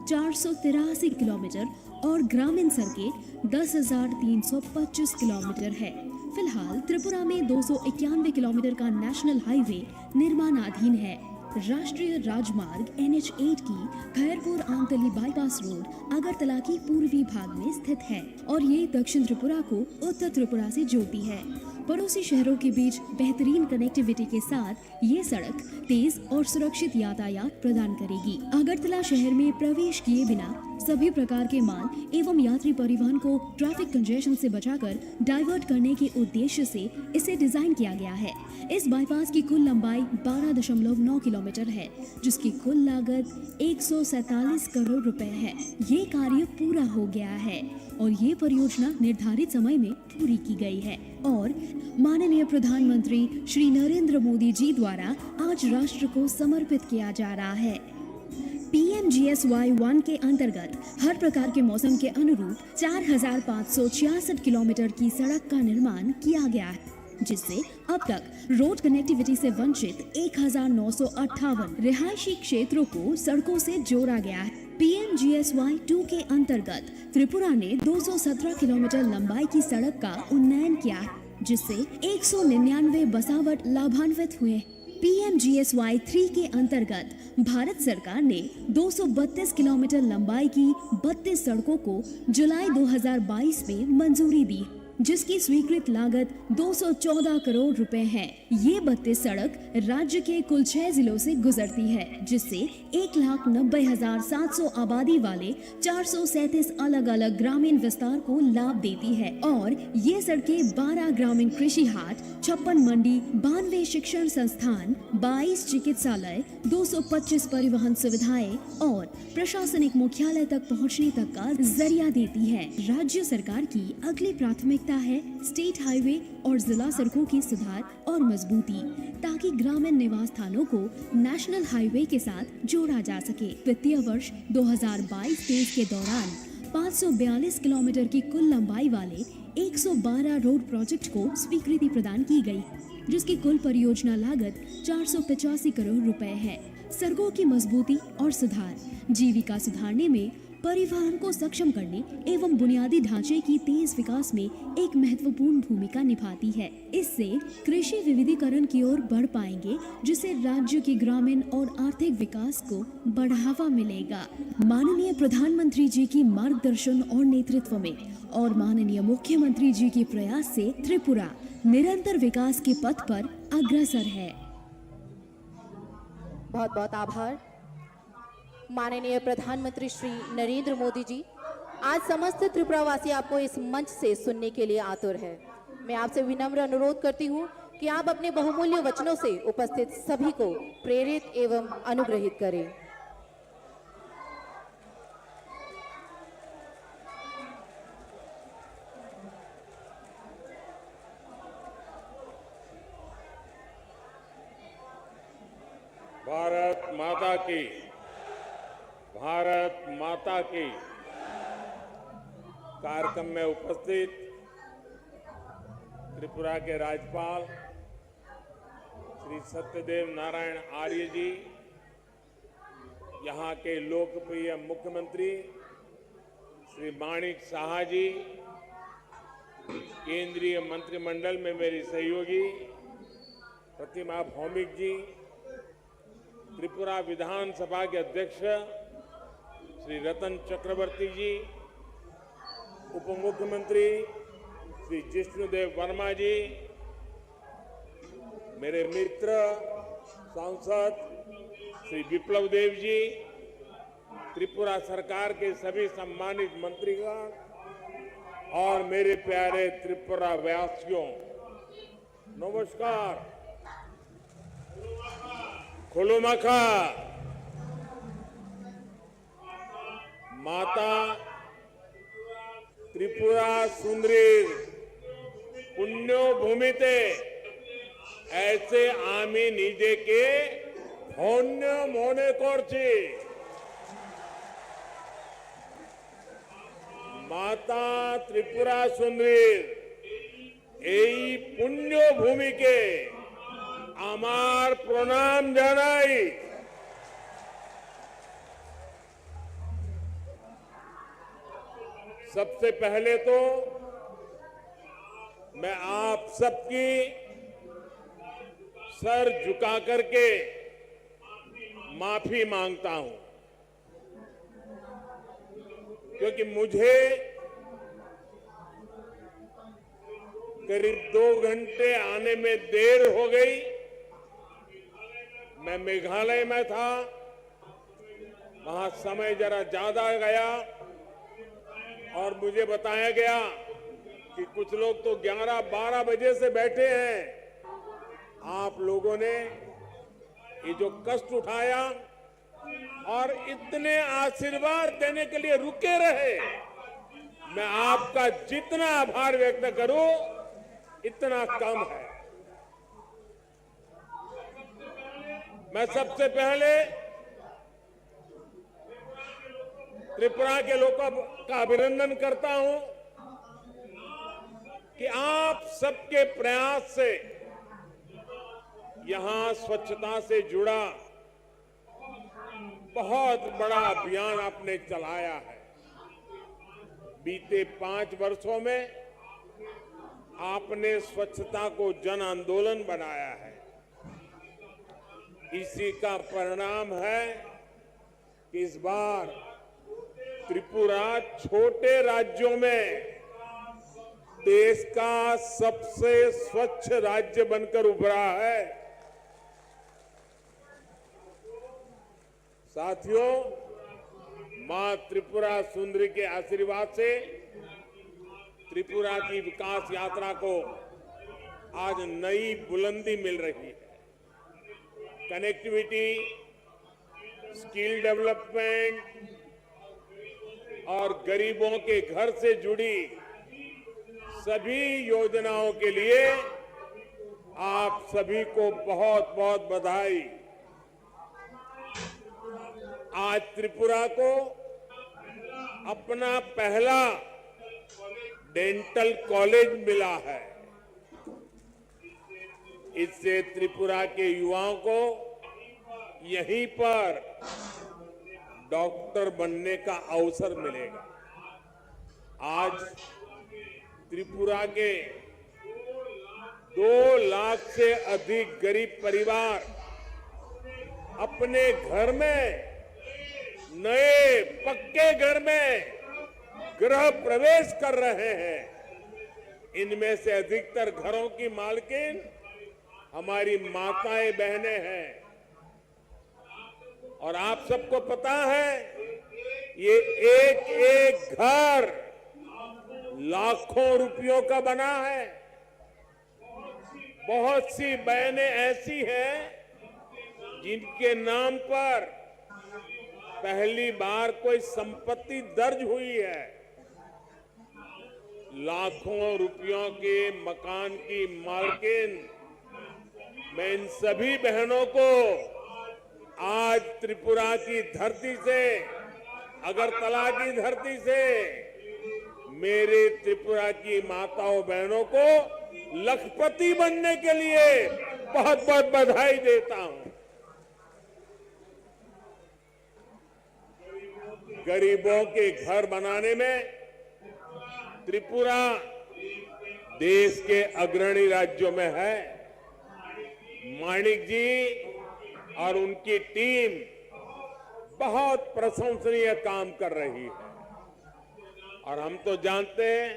483 किलोमीटर और ग्रामीण सड़कें 10,325 किलोमीटर है। फिलहाल त्रिपुरा में 291 किलोमीटर का नेशनल हाईवे निर्माणाधीन है। राष्ट्रीय राजमार्ग NH8 की खैरपुर आमतली बाईपास रोड अगरतला की पूर्वी भाग में स्थित है और ये दक्षिण त्रिपुरा को उत्तर त्रिपुरा से जोड़ती है। पड़ोसी शहरों के बीच बेहतरीन कनेक्टिविटी के साथ ये सड़क तेज और सुरक्षित यातायात प्रदान करेगी। अगरतला शहर में प्रवेश किए बिना सभी प्रकार के माल एवं यात्री परिवहन को ट्रैफिक कंजेशन से बचाकर डाइवर्ट करने के उद्देश्य से इसे डिजाइन किया गया है। इस बाईपास की कुल लंबाई 12.9 किलोमीटर है, जिसकी कुल लागत 147 करोड़ रुपए है। ये कार्य पूरा हो गया है और ये परियोजना निर्धारित समय में पूरी की गई है और माननीय प्रधानमंत्री श्री नरेंद्र मोदी जी द्वारा आज राष्ट्र को समर्पित किया जा रहा है। PMGSY 1 के अंतर्गत हर प्रकार के मौसम के अनुरूप 4,566 किलोमीटर की सड़क का निर्माण किया गया है, जिससे अब तक रोड कनेक्टिविटी से वंचित 1,958 रिहायशी क्षेत्रों को सड़कों से जोड़ा गया है। PMGSY 2 के अंतर्गत त्रिपुरा ने 217 किलोमीटर लंबाई की सड़क का उन्नयन किया है, जिससे 199 बसावट लाभान्वित हुए। PMGSY 3 के अंतर्गत भारत सरकार ने 232 किलोमीटर लंबाई की 32 सड़कों को जुलाई 2022 में मंजूरी दी, जिसकी स्वीकृत लागत 214 करोड़ रुपए है। ये 32 सड़क राज्य के कुल 6 जिलों से गुजरती है, जिससे 1,90,700 आबादी वाले 437 अलग अलग ग्रामीण विस्तार को लाभ देती है और ये सड़कें 12 ग्रामीण कृषि हाट, 56 मंडी, 92 शिक्षण संस्थान, 22 चिकित्सालय, 225 परिवहन सुविधाएं और प्रशासनिक मुख्यालय तक पहुंचने तक का जरिया देती है। राज्य सरकार की अगली प्राथमिकता है स्टेट हाईवे और जिला सड़कों की सुधार और मजबूती, ताकि ग्रामीण निवास स्थानों को नेशनल हाईवे के साथ जोड़ा जा सके। वित्तीय वर्ष 2022-23 के दौरान 542 किलोमीटर की कुल लंबाई वाले 112 रोड प्रोजेक्ट को स्वीकृति प्रदान की गई, जिसकी कुल परियोजना लागत 485 करोड़ रुपए है। सड़कों की मजबूती और सुधार जीविका सुधारने में, परिवहन को सक्षम करने एवं बुनियादी ढांचे की तेज विकास में एक महत्वपूर्ण भूमिका निभाती है। इससे कृषि विविधीकरण की ओर बढ़ पाएंगे, जिससे राज्य के ग्रामीण और आर्थिक विकास को बढ़ावा मिलेगा। माननीय प्रधानमंत्री जी की मार्गदर्शन और नेतृत्व में और माननीय मुख्यमंत्री जी के प्रयास से त्रिपुरा निरंतर विकास के पथ पर अग्रसर है। बहुत बहुत आभार। माननीय प्रधानमंत्री श्री नरेंद्र मोदी जी, आज समस्त त्रिपुरावासी आपको इस मंच से सुनने के लिए आतुर है। मैं आपसे विनम्र अनुरोध करती हूँ कि आप अपने बहुमूल्य वचनों से उपस्थित सभी को प्रेरित एवं अनुग्रहित करें। भारत माता की, भारत माता की। कार्यक्रम में उपस्थित त्रिपुरा के राज्यपाल श्री सत्यदेव नारायण आर्य जी, यहाँ के लोकप्रिय मुख्यमंत्री श्री माणिक साहा जी, केंद्रीय मंत्रिमंडल में मेरी सहयोगी प्रतिमा भौमिक जी, त्रिपुरा विधानसभा के अध्यक्ष श्री रतन चक्रवर्ती जी, उप मुख्यमंत्री श्री जिष्णुदेव वर्मा जी, मेरे मित्र सांसद श्री विप्लव देव जी, त्रिपुरा सरकार के सभी सम्मानित मंत्रीगण और मेरे प्यारे त्रिपुरा वासियों, नमस्कार। खुलुमखा। माता त्रिपुरा सुंदरी पुण्यो भूमिते ऐसे आमी निजे के धन्य मने करছি। माता त्रिपुरा सुंदरी এই পুণ্য ভূমিকে আমার প্রণাম জানাই। सबसे पहले तो मैं आप सबकी सर झुका करके माफी मांगता हूं, क्योंकि मुझे करीब 2 घंटे आने में देर हो गई। मैं मेघालय में था, वहां समय जरा ज्यादा गया और मुझे बताया गया कि कुछ लोग तो 11-12 बजे से बैठे हैं। आप लोगों ने ये जो कष्ट उठाया और इतने आशीर्वाद देने के लिए रुके रहे, मैं आपका जितना आभार व्यक्त करूं इतना कम है। मैं सबसे पहले त्रिपुरा के लोगों का अभिनंदन करता हूं कि आप सबके प्रयास से यहां स्वच्छता से जुड़ा बहुत बड़ा अभियान आपने चलाया है। बीते 5 वर्षों में आपने स्वच्छता को जन आंदोलन बनाया है। इसी का परिणाम है कि इस बार त्रिपुरा छोटे राज्यों में देश का सबसे स्वच्छ राज्य बनकर उभरा है। साथियों, मां त्रिपुरा सुंदरी के आशीर्वाद से त्रिपुरा की विकास यात्रा को आज नई बुलंदी मिल रही है। कनेक्टिविटी, स्किल डेवलपमेंट और गरीबों के घर से जुड़ी सभी योजनाओं के लिए आप सभी को बहुत बहुत बधाई। आज त्रिपुरा को अपना पहला डेंटल कॉलेज मिला है। इससे त्रिपुरा के युवाओं को यहीं पर डॉक्टर बनने का अवसर मिलेगा। आज त्रिपुरा के 2 लाख से अधिक गरीब परिवार अपने घर में, नए पक्के घर में गृह प्रवेश कर रहे हैं। इनमें से अधिकतर घरों की मालकिन हमारी माताएं बहनें हैं। और आप सबको पता है, ये एक एक घर लाखों रुपयों का बना है। बहुत सी बहनें ऐसी हैं जिनके नाम पर पहली बार कोई संपत्ति दर्ज हुई है। लाखों रुपयों के मकान की मालकिन मैं इन सभी बहनों को आज त्रिपुरा की धरती से, अगरतला की धरती से मेरे त्रिपुरा की माताओं बहनों को लखपति बनने के लिए बहुत बहुत बधाई देता हूं। गरीबों के घर बनाने में त्रिपुरा देश के अग्रणी राज्यों में है। माणिक जी और उनकी टीम बहुत प्रशंसनीय काम कर रही है। और हम तो जानते हैं,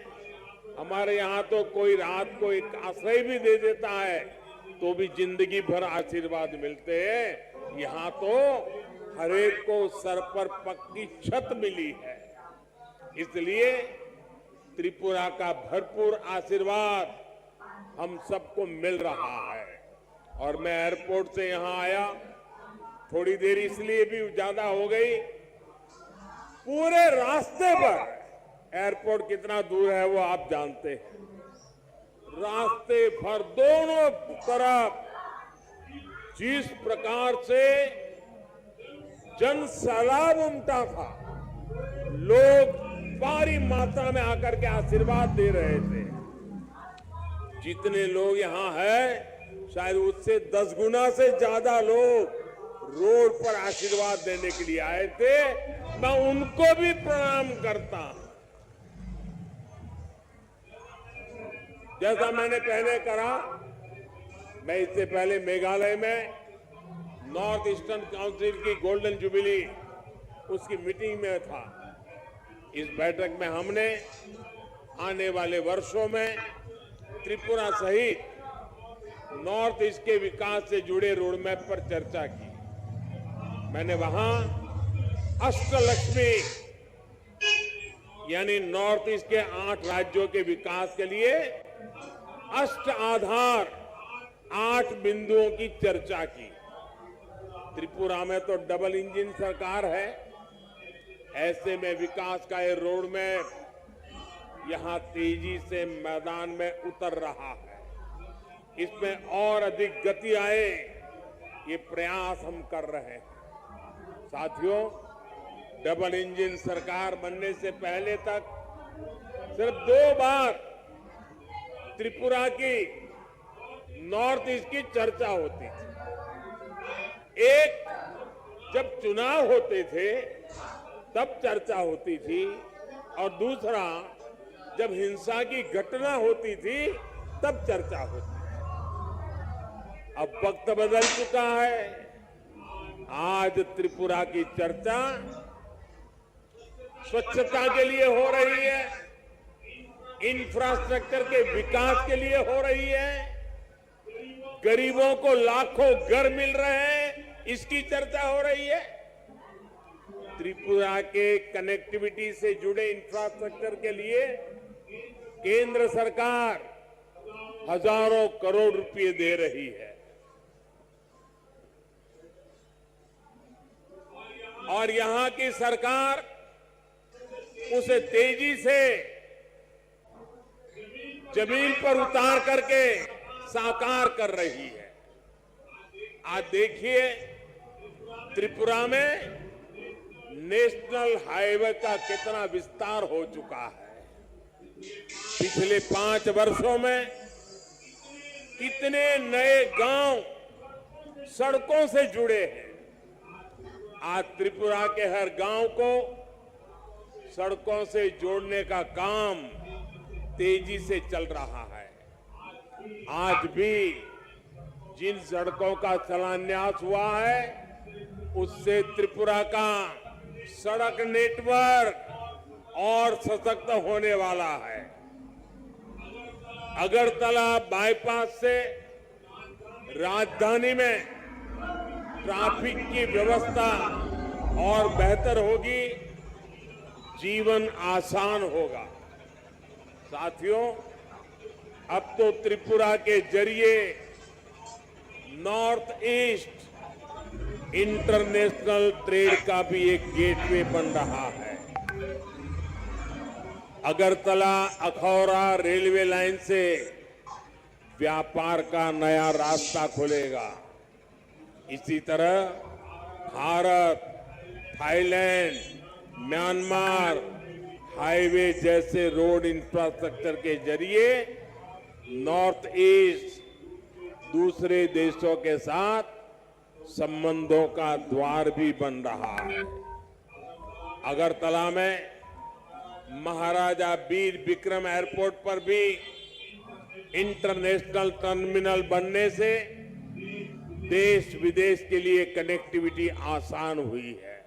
हमारे यहाँ तो कोई रात को एक आश्रय भी दे देता है तो भी जिंदगी भर आशीर्वाद मिलते हैं। यहाँ तो हर एक को सर पर पक्की छत मिली है। इसलिए त्रिपुरा का भरपूर आशीर्वाद हम सबको मिल रहा है। और मैं एयरपोर्ट से यहाँ आया, थोड़ी देर इसलिए भी ज्यादा हो गई, पूरे रास्ते पर, एयरपोर्ट कितना दूर है वो आप जानते हैं, रास्ते भर दोनों तरफ जिस प्रकार से जन सैलाब उमटा था, लोग भारी मात्रा में आकर के आशीर्वाद दे रहे थे। जितने लोग यहाँ हैं, शायद उससे 10 गुना से ज्यादा लोग रोड पर आशीर्वाद देने के लिए आए थे। मैं उनको भी प्रणाम करता हूं। जैसा मैंने पहले कहा, मैं इससे पहले मेघालय में नॉर्थ ईस्टर्न काउंसिल की गोल्डन जुबिली उसकी मीटिंग में था। इस बैठक में हमने आने वाले वर्षों में त्रिपुरा सहित नॉर्थ ईस्ट के विकास से जुड़े रोडमैप पर चर्चा की। मैंने वहां अष्टलक्ष्मी यानी नॉर्थ ईस्ट के 8 राज्यों के विकास के लिए अष्ट आधार 8 बिंदुओं की चर्चा की। त्रिपुरा में तो डबल इंजन सरकार है, ऐसे में विकास का ये रोड मैप यहां तेजी से मैदान में उतर रहा है। इसमें और अधिक गति आए ये प्रयास हम कर रहे हैं। साथियों, डबल इंजन सरकार बनने से पहले तक सिर्फ 2 बार त्रिपुरा की नॉर्थ ईस्ट की चर्चा होती थी। एक जब चुनाव होते थे तब चर्चा होती थी, और दूसरा जब हिंसा की घटना होती थी तब चर्चा होती थी। अब वक्त बदल चुका है। आज त्रिपुरा की चर्चा स्वच्छता के लिए हो रही है, इंफ्रास्ट्रक्चर के विकास के लिए हो रही है, गरीबों को लाखों घर मिल रहे हैं इसकी चर्चा हो रही है। त्रिपुरा के कनेक्टिविटी से जुड़े इंफ्रास्ट्रक्चर के लिए केंद्र सरकार हजारों करोड़ रुपए दे रही है, और यहां की सरकार उसे तेजी से जमीन पर उतार करके साकार कर रही है। आज देखिए त्रिपुरा में नेशनल हाईवे का कितना विस्तार हो चुका है। पिछले 5 वर्षों में कितने नए गांव सड़कों से जुड़े हैं। आज त्रिपुरा के हर गांव को सड़कों से जोड़ने का काम तेजी से चल रहा है। आज भी जिन सड़कों का शिलान्यास हुआ है उससे त्रिपुरा का सड़क नेटवर्क और सशक्त होने वाला है। अगरतला बाईपास से राजधानी में ट्रैफिक की व्यवस्था और बेहतर होगी, जीवन आसान होगा। साथियों, अब तो त्रिपुरा के जरिए नॉर्थ ईस्ट इंटरनेशनल ट्रेड का भी एक गेटवे बन रहा है। अगरतला अखौरा रेलवे लाइन से व्यापार का नया रास्ता खुलेगा। इसी तरह भारत, थाईलैंड, म्यांमार हाईवे जैसे रोड इंफ्रास्ट्रक्चर के जरिए नॉर्थ ईस्ट दूसरे देशों के साथ संबंधों का द्वार भी बन रहा है। अगरतला में महाराजा वीर विक्रम एयरपोर्ट पर भी इंटरनेशनल टर्मिनल बनने से देश विदेश के लिए कनेक्टिविटी आसान हुई है।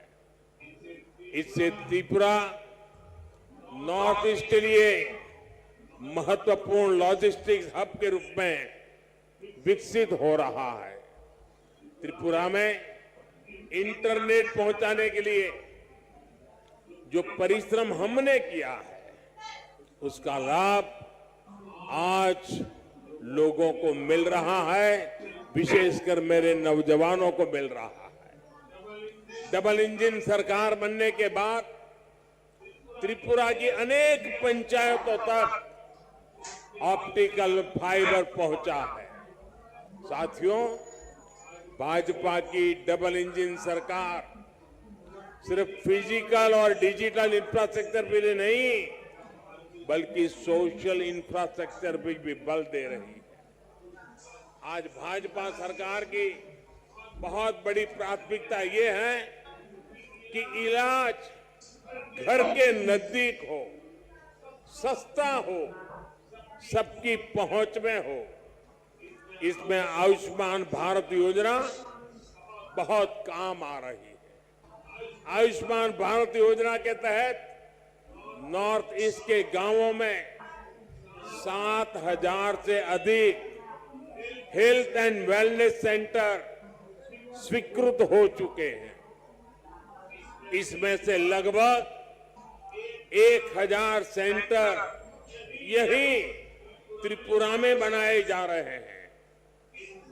इससे त्रिपुरा नॉर्थ ईस्ट के लिए महत्वपूर्ण लॉजिस्टिक्स हब के रूप में विकसित हो रहा है। त्रिपुरा में इंटरनेट पहुंचाने के लिए जो परिश्रम हमने किया है उसका लाभ आज लोगों को मिल रहा है, विशेषकर मेरे नौजवानों को मिल रहा है। डबल इंजन सरकार बनने के बाद त्रिपुरा की अनेक पंचायतों तक ऑप्टिकल फाइबर पहुंचा है। साथियों, भाजपा की डबल इंजन सरकार सिर्फ फिजिकल और डिजिटल इंफ्रास्ट्रक्चर पे ही नहीं बल्कि सोशल इंफ्रास्ट्रक्चर पे भी बल दे रही है। आज भाजपा सरकार की बहुत बड़ी प्राथमिकता ये है कि इलाज घर के नजदीक हो, सस्ता हो, सबकी पहुंच में हो। इसमें आयुष्मान भारत योजना बहुत काम आ रही है। आयुष्मान भारत योजना के तहत नॉर्थ ईस्ट के गांवों में 7,000 से अधिक हेल्थ एंड वेलनेस सेंटर स्वीकृत हो चुके हैं। इसमें से लगभग 1,000 सेंटर यही त्रिपुरा में बनाए जा रहे हैं।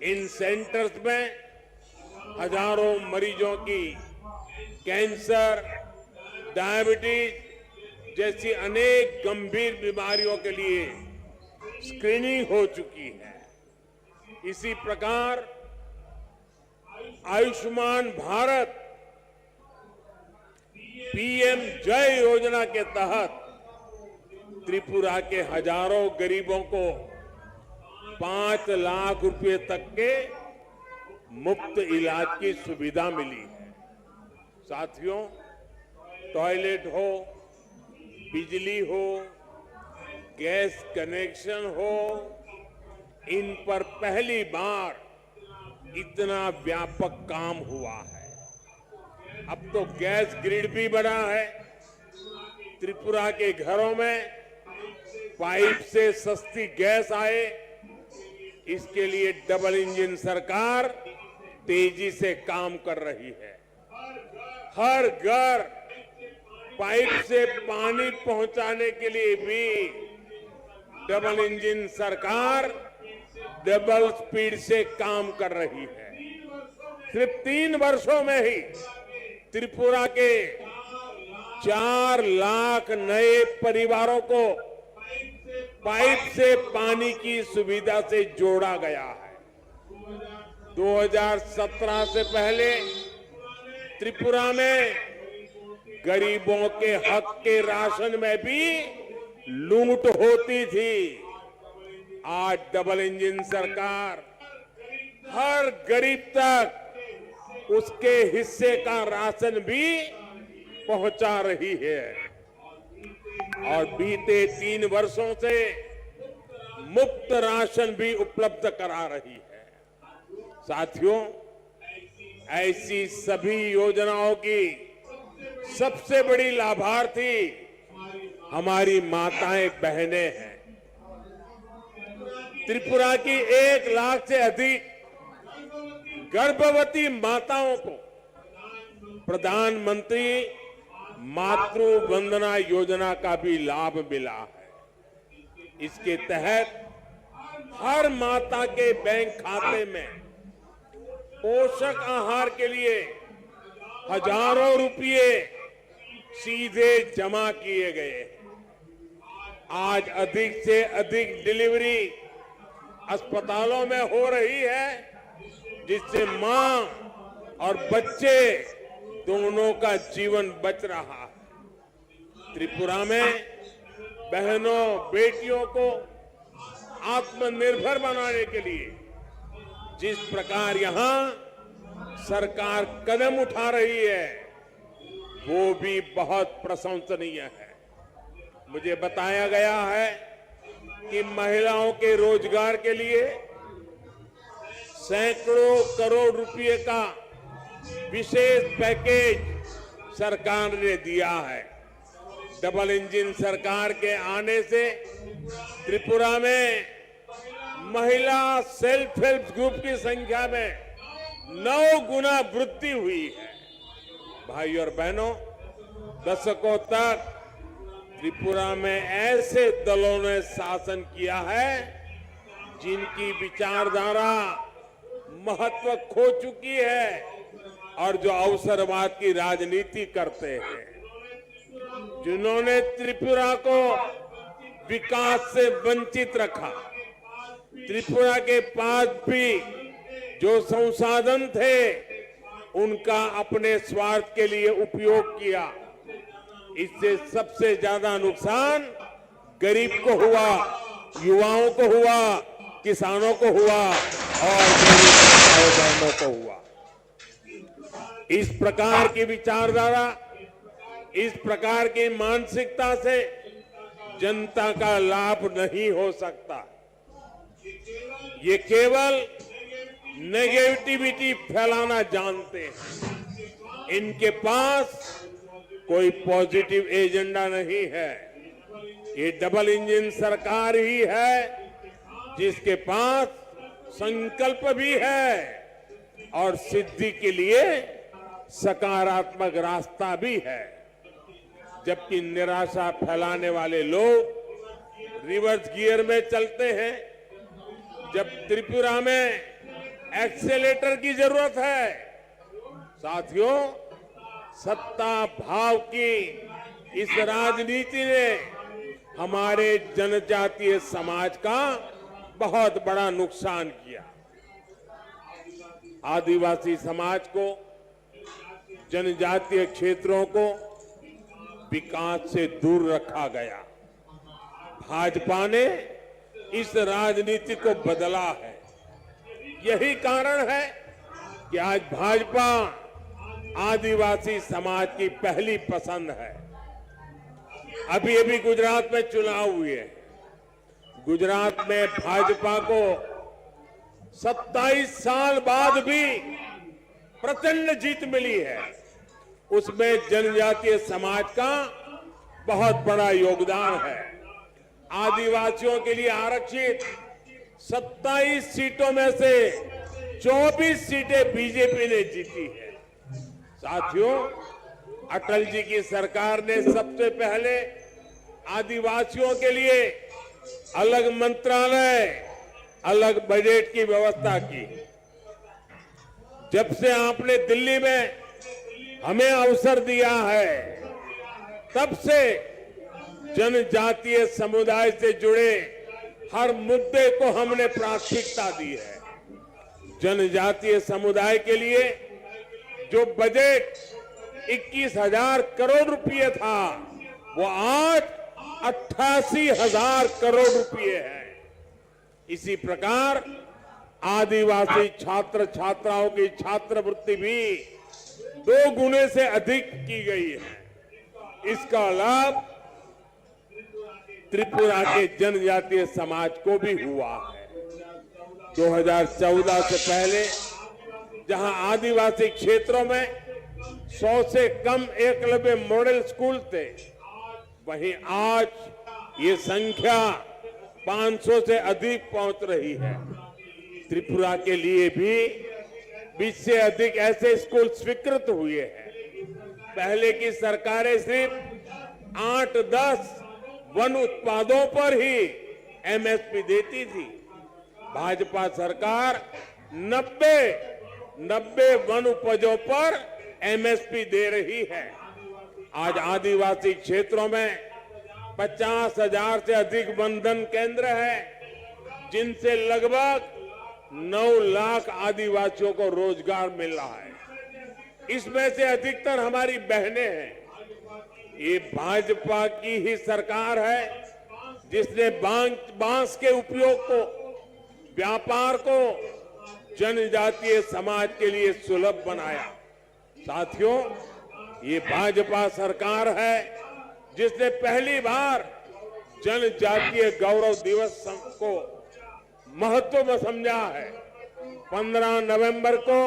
इन सेंटर्स में हजारों मरीजों की कैंसर, डायबिटीज जैसी अनेक गंभीर बीमारियों के लिए स्क्रीनिंग हो चुकी है। इसी प्रकार आयुष्मान भारत पीएम जय योजना के तहत त्रिपुरा के हजारों गरीबों को 5 लाख रुपए तक के मुफ्त इलाज की सुविधा मिली है। साथियों, टॉयलेट हो, बिजली हो, गैस कनेक्शन हो, इन पर पहली बार इतना व्यापक काम हुआ है। अब तो गैस ग्रिड भी बना है। त्रिपुरा के घरों में पाइप से सस्ती गैस आए, इसके लिए डबल इंजन सरकार तेजी से काम कर रही है। हर घर पाइप से पानी पहुंचाने के लिए भी डबल इंजन सरकार डबल स्पीड से काम कर रही है। सिर्फ 3 वर्षों में ही त्रिपुरा के 4 लाख नए परिवारों को पाइप से पानी की सुविधा से जोड़ा गया है। 2017 से पहले त्रिपुरा में गरीबों के हक के राशन में भी लूट होती थी। आज डबल इंजन सरकार हर गरीब तक उसके हिस्से का राशन भी पहुंचा रही है और बीते 3 वर्षों से मुफ्त राशन भी उपलब्ध करा रही है। साथियों, ऐसी सभी योजनाओं की सबसे बड़ी लाभार्थी हमारी माताएं बहनें हैं। त्रिपुरा की 1 लाख से अधिक गर्भवती माताओं को प्रधानमंत्री मातृ वंदना योजना का भी लाभ मिला है। इसके तहत हर माता के बैंक खाते में पोषक आहार के लिए हजारों रुपये सीधे जमा किए गए। आज अधिक से अधिक डिलीवरी अस्पतालों में हो रही है, जिससे मां और बच्चे दोनों का जीवन बच रहा है। त्रिपुरा में बहनों बेटियों को आत्मनिर्भर बनाने के लिए जिस प्रकार यहां सरकार कदम उठा रही है, वो भी बहुत प्रशंसनीय है। मुझे बताया गया है कि महिलाओं के रोजगार के लिए सैकड़ों करोड़ रुपए का विशेष पैकेज सरकार ने दिया है। डबल इंजन सरकार के आने से त्रिपुरा में महिला सेल्फ हेल्प ग्रुप की संख्या में 9 गुना वृद्धि हुई है। भाई और बहनों, दशकों तक त्रिपुरा में ऐसे दलों ने शासन किया है जिनकी विचारधारा महत्व खो चुकी है और जो अवसरवाद की राजनीति करते हैं, जिन्होंने त्रिपुरा को विकास से वंचित रखा। त्रिपुरा के पास भी जो संसाधन थे उनका अपने स्वार्थ के लिए उपयोग किया। इससे सबसे ज्यादा नुकसान गरीब को हुआ, युवाओं को हुआ, किसानों को हुआ और गरीब बहनों को हुआ। इस प्रकार की विचारधारा, इस प्रकार की मानसिकता से जनता का लाभ नहीं हो सकता। ये केवल नेगेटिविटी फैलाना जानते हैं। इनके पास कोई पॉजिटिव एजेंडा नहीं है। ये डबल इंजन सरकार ही है जिसके पास संकल्प भी है और सिद्धि के लिए सकारात्मक रास्ता भी है। जबकि निराशा फैलाने वाले लोग रिवर्स गियर में चलते हैं। जब त्रिपुरा में एक्सेलेटर की जरूरत है, साथियों, सत्ता भाव की इस राजनीति ने हमारे जनजातीय समाज का बहुत बड़ा नुकसान किया। आदिवासी समाज को, जनजातीय क्षेत्रों को विकास से दूर रखा गया। भाजपा ने इस राजनीति को बदला है। यही कारण है कि आज भाजपा आदिवासी समाज की पहली पसंद है। अभी अभी गुजरात में चुनाव हुए। गुजरात में भाजपा को 27 साल बाद भी प्रचंड जीत मिली है। उसमें जनजातीय समाज का बहुत बड़ा योगदान है। आदिवासियों के लिए आरक्षित 27 सीटों में से 24 सीटें बीजेपी ने जीती है। साथियों, अटल जी की सरकार ने सबसे पहले आदिवासियों के लिए अलग मंत्रालय, अलग बजट की व्यवस्था की। जब से आपने दिल्ली में हमें अवसर दिया है, तब से जनजातीय समुदाय से जुड़े हर मुद्दे को हमने प्राथमिकता दी है। जनजातीय समुदाय के लिए जो बजट 21,000 करोड़ रुपए था, वो आज 88,000 करोड़ रुपए है। इसी प्रकार आदिवासी छात्र छात्राओं की छात्रवृत्ति भी 2 गुने से अधिक की गई है। इसका लाभ त्रिपुरा के जनजातीय समाज को भी हुआ है। 2014 से पहले जहां आदिवासी क्षेत्रों में 100 से कम एकलव्य मॉडल स्कूल थे, वहीं आज ये संख्या 500 से अधिक पहुंच रही है। त्रिपुरा के लिए भी 20 से अधिक ऐसे स्कूल स्वीकृत हुए हैं। पहले की सरकारें सिर्फ 8-10 वन उत्पादों पर ही एमएसपी देती थी। भाजपा सरकार 90 वन उपजों पर एमएसपी दे रही है। आज आदिवासी क्षेत्रों में 50,000 से अधिक वनधन केंद्र हैं, जिनसे लगभग 9 लाख आदिवासियों को रोजगार मिल रहा है। इसमें से अधिकतर हमारी बहनें हैं। ये भाजपा की ही सरकार है जिसने बांस के उपयोग को, व्यापार को जनजातीय समाज के लिए सुलभ बनाया। साथियों, ये भाजपा सरकार है जिसने पहली बार जनजातीय गौरव दिवस को महत्व में समझा है। 15 नवंबर को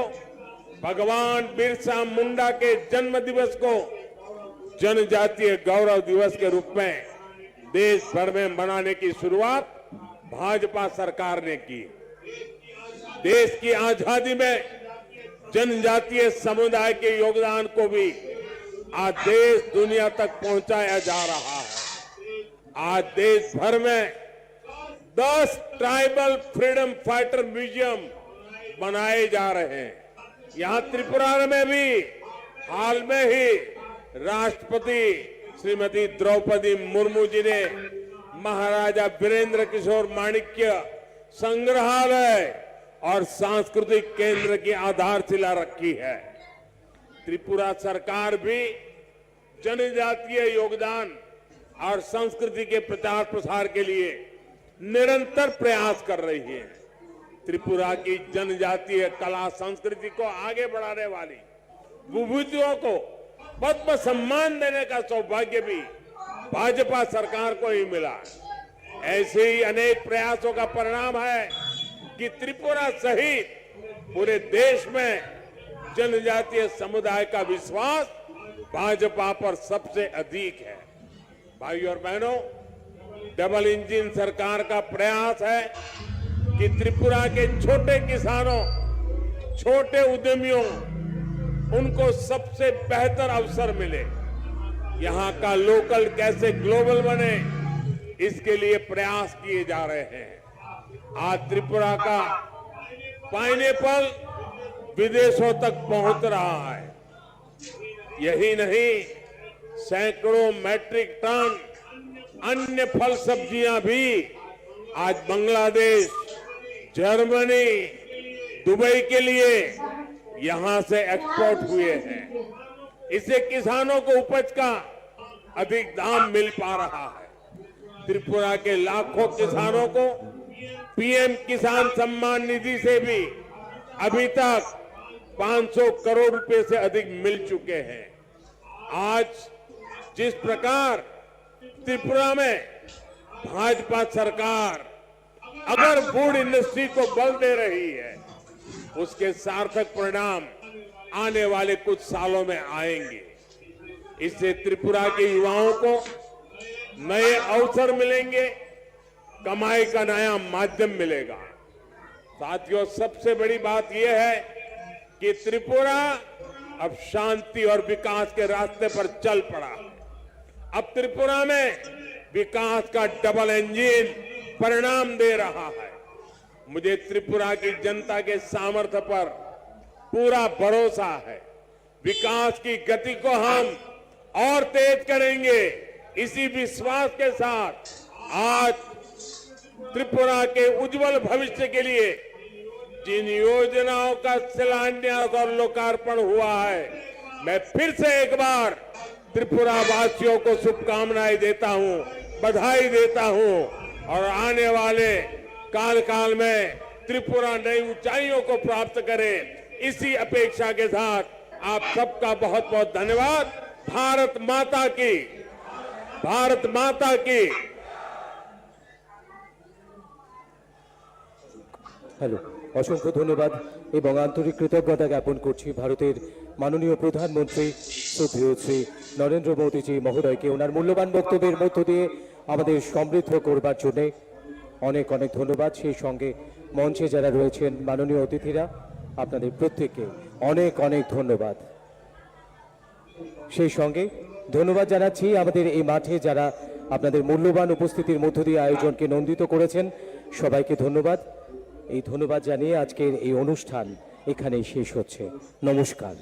भगवान बिरसा मुंडा के जन्म दिवस को जनजातीय गौरव दिवस के रूप में देश भर में मनाने की शुरुआत भाजपा सरकार ने की। देश की आजादी में जनजातीय समुदाय के योगदान को भी आज देश दुनिया तक पहुंचाया जा रहा है। आज देश भर में 10 ट्राइबल फ्रीडम फाइटर म्यूजियम बनाए जा रहे हैं। यहां त्रिपुरा में भी हाल में ही राष्ट्रपति श्रीमती द्रौपदी मुर्मू जी ने महाराजा वीरेंद्र किशोर माणिक्य संग्रहालय और सांस्कृतिक केंद्र की आधारशिला रखी है। त्रिपुरा सरकार भी जनजातीय योगदान और संस्कृति के प्रचार प्रसार के लिए निरंतर प्रयास कर रही है। त्रिपुरा की जनजातीय कला संस्कृति को आगे बढ़ाने वाली विभूतियों को पद्म सम्मान देने का सौभाग्य भी भाजपा सरकार को ही मिला। ऐसे ही अनेक प्रयासों का परिणाम है कि त्रिपुरा सहित पूरे देश में जनजातीय समुदाय का विश्वास भाजपा पर सबसे अधिक है। भाइयों और बहनों, डबल इंजन सरकार का प्रयास है कि त्रिपुरा के छोटे किसानों, छोटे उद्यमियों, उनको सबसे बेहतर अवसर मिले। यहाँ का लोकल कैसे ग्लोबल बने, इसके लिए प्रयास किए जा रहे हैं। आज त्रिपुरा का पाइनएप्पल विदेशों तक पहुंच रहा है। यही नहीं, सैकड़ों मैट्रिक टन अन्य फल सब्जियां भी आज बांग्लादेश, जर्मनी, दुबई के लिए यहां से एक्सपोर्ट हुए हैं। इससे किसानों को उपज का अधिक दाम मिल पा रहा है। त्रिपुरा के लाखों किसानों को पीएम किसान सम्मान निधि से भी अभी तक 500 करोड़ रुपए से अधिक मिल चुके हैं। आज जिस प्रकार त्रिपुरा में भाजपा सरकार अगर फूड इंडस्ट्री को बल दे रही है, उसके सार्थक परिणाम आने वाले कुछ सालों में आएंगे। इससे त्रिपुरा के युवाओं को नए अवसर मिलेंगे, कमाई का नया माध्यम मिलेगा। साथियों, सबसे बड़ी बात यह है कि त्रिपुरा अब शांति और विकास के रास्ते पर चल पड़ा है। अब त्रिपुरा में विकास का डबल इंजन परिणाम दे रहा है। मुझे त्रिपुरा की जनता के सामर्थ्य पर पूरा भरोसा है। विकास की गति को हम और तेज करेंगे। इसी विश्वास के साथ आज त्रिपुरा के उज्जवल भविष्य के लिए जिन योजनाओं का शिलान्यास और लोकार्पण हुआ है, मैं फिर से एक बार त्रिपुरा वासियों को शुभकामनाएं देता हूं, बधाई देता हूं और आने वाले काल में त्रिपुरा नई ऊंचाइयों को प्राप्त करे, इसी अपेक्षा के साथ आप सबका बहुत बहुत धन्यवाद। भारत माता की, भारत माता की। হ্যালো, অসংখ্য ধন্যবাদ এবং আন্তরিক কৃতজ্ঞতা জ্ঞাপন করছি ভারতের মাননীয় প্রধানমন্ত্রী শ্রদ্ধেয় শ্রী নরেন্দ্র মোদীজি মহোদয়কে ওনার মূল্যবান বক্তব্যের মধ্য দিয়ে আমাদের সমৃদ্ধ করবার জন্য অনেক অনেক ধন্যবাদ। সেই সঙ্গে মঞ্চে যারা রয়েছেন মাননীয় অতিথিরা, আপনাদের প্রত্যেককে অনেক অনেক ধন্যবাদ। সেই সঙ্গে ধন্যবাদ জানাচ্ছি আমাদের এই মাঠে যারা আপনাদের মূল্যবান উপস্থিতির মধ্য দিয়ে আয়োজনকে নন্দিত করেছেন, সবাইকে ধন্যবাদ। এই ধন্যবাদ জানিয়ে আজকের এই অনুষ্ঠান এখানেই শেষ হচ্ছে। নমস্কার।